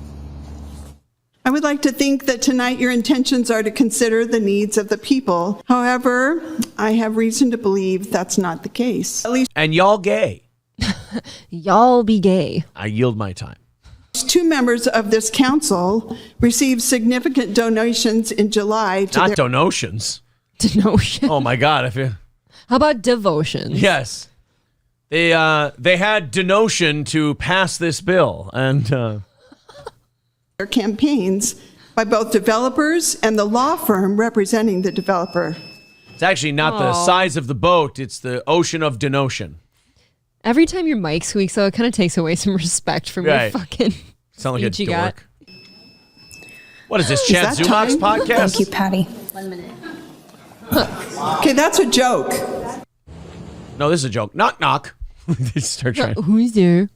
I would like to think that tonight your intentions are to consider the needs of the people. However, I have reason to believe that's not the case. And y'all gay. Y'all be gay. I yield my time. 2 members of this council received significant donations in July. Not donations. Donations. Oh my God. How about devotions? Yes. They had denotion to pass this bill, and their campaigns by both developers and the law firm representing the developer. It's actually not the size of the boat, it's the ocean of denotion. Every time your mic squeaks, though, it kind of takes away some respect from your fucking sound like a speech you got. dork. What is this, Chad Zumach's podcast? Thank you, Patty. 1 minute. Okay, that's a joke. No, this is a joke. Knock, knock. Start trying. Who's there?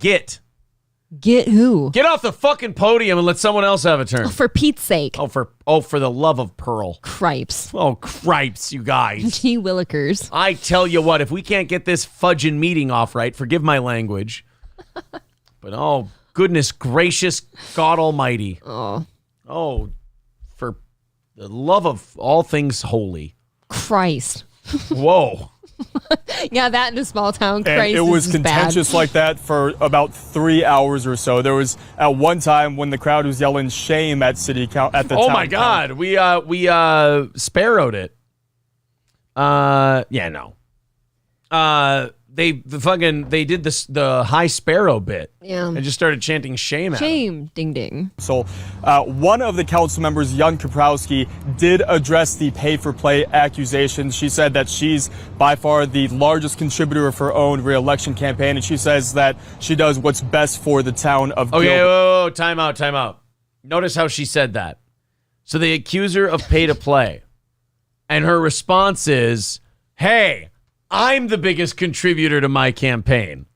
Get who? Get off the fucking podium and let someone else have a turn. Oh, for Pete's sake. Oh, for the love of Pearl. Cripes. Oh, cripes, you guys. Gee willikers. I tell you what, if we can't get this fudging meeting off right, forgive my language. But oh, goodness gracious, God almighty. Oh, for the love of all things holy. Christ. Whoa. Yeah, that in a small town, Christ. And it was is contentious bad. like that for about 3 hours or so. There was at one time when the crowd was yelling shame at city council at the Oh town my God, council. we sparrowed it. Yeah, no. They did the high sparrow bit. Yeah. And just started chanting shame at him. Shame, ding ding. So one of the council members, Young Kaprowski, did address the pay-for-play accusations. She said that she's by far the largest contributor of her own re-election campaign, and she says that she does what's best for the town of Okay, Gilbert. whoa, time out. Notice how she said that. So they accuse her of pay to play. And her response is, hey, I'm the biggest contributor to my campaign.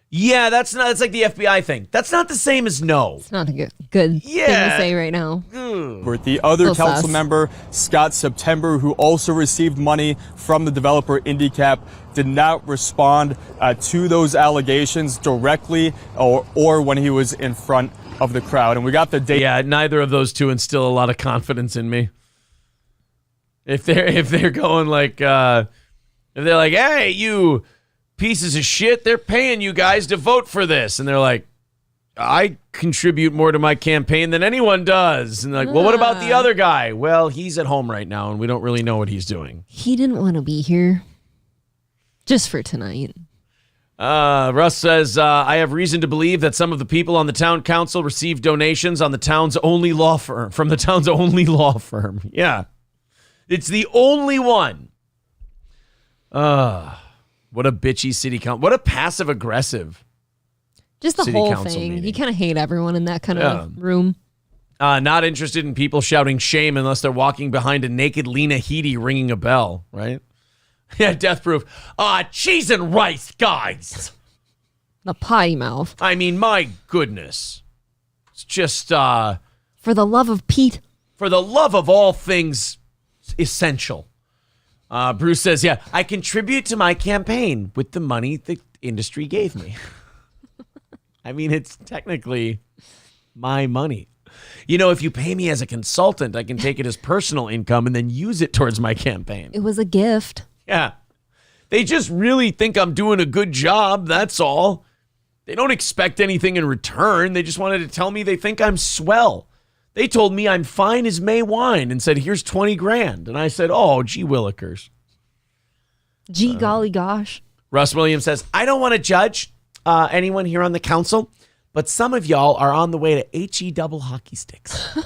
Yeah, that's like the FBI thing. That's not the same as no. It's not a good thing to say right now. The other Little council sus. member, Scott September, who also received money from the developer IndyCap, did not respond to those allegations directly or when he was in front of the crowd. And we got the date. Yeah, neither of those two instill a lot of confidence in me. If they're going like, if they're like, hey, you pieces of shit, they're paying you guys to vote for this. And they're like, I contribute more to my campaign than anyone does. And like, well, what about the other guy? Well, he's at home right now, and we don't really know what he's doing. He didn't want to be here. Just for tonight. Russ says, I have reason to believe that some of the people on the town council received donations from the town's only law firm. Yeah. It's the only one. What a bitchy city council. What a passive aggressive. Just the city whole council thing. meeting. You kind of hate everyone in that kind of room. Not interested in people shouting shame unless they're walking behind a naked Lena Headey ringing a bell, right? Yeah, death proof. Cheese and rice, guys. The potty mouth. I mean, my goodness. It's just... For the love of Pete. For the love of all things essential. Bruce says, yeah, I contribute to my campaign with the money the industry gave me. I mean, it's technically my money. You know, if you pay me as a consultant, I can take it as personal income and then use it towards my campaign. It was a gift. Yeah. They just really think I'm doing a good job, that's all. They don't expect anything in return. They just wanted to tell me they think I'm swell. They told me I'm fine as May wine and said, here's 20 grand. And I said, oh, gee willikers. Gee golly gosh. Russ Williams says, I don't want to judge anyone here on the council, but some of y'all are on the way to HE double hockey sticks.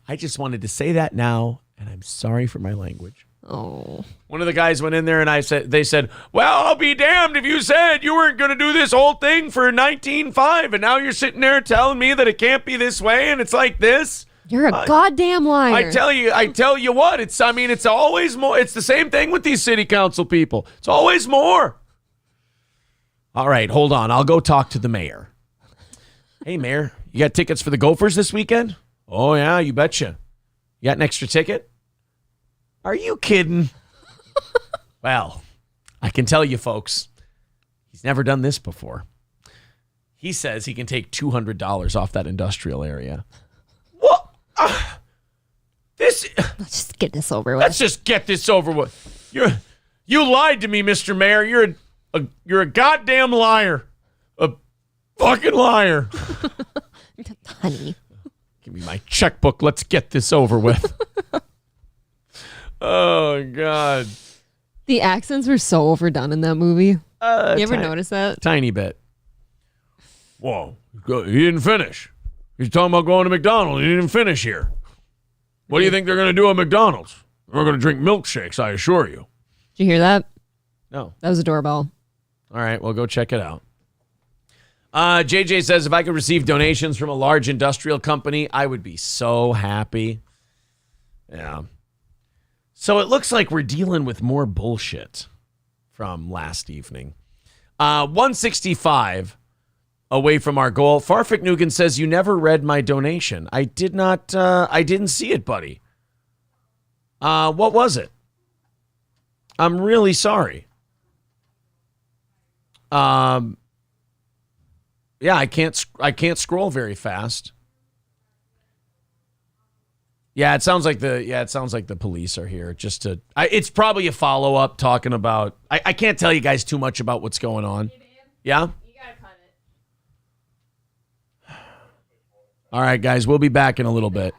I just wanted to say that now, and I'm sorry for my language. Oh. One of the guys went in there and they said, well, I'll be damned if you said you weren't going to do this whole thing for 19.5 and now you're sitting there telling me that it can't be this way and it's like this. You're a goddamn liar. I tell you what, it's always more. It's the same thing with these city council people. It's always more. All right, hold on. I'll go talk to the mayor. Hey, Mayor, you got tickets for the Gophers this weekend? Oh, yeah, you betcha. You got an extra ticket? Are you kidding? Well, I can tell you, folks, he's never done this before. He says he can take $200 off that industrial area. What? Let's just get this over with. Let's just get this over with. You lied to me, Mr. Mayor. You're a goddamn liar. A fucking liar. Honey. Give me my checkbook. Let's get this over with. Oh, God. The accents were so overdone in that movie. You ever notice that? Tiny bit. Whoa. He didn't finish. He's talking about going to McDonald's. He didn't finish here. What do you think they're going to do at McDonald's? They're going to drink milkshakes, I assure you. Did you hear that? No. That was a doorbell. All right, well, go check it out. JJ says, if I could receive donations from a large industrial company, I would be so happy. Yeah. So it looks like we're dealing with more bullshit from last evening. 165 away from our goal. Farfik Nugan says, you never read my donation. I didn't see it, buddy. What was it? I'm really sorry. Yeah, I can't scroll very fast. Yeah, it sounds like the police are here just to. It's probably a follow up talking about. I can't tell you guys too much about what's going on. Yeah. You gotta cut it. All right, guys, we'll be back in a little bit.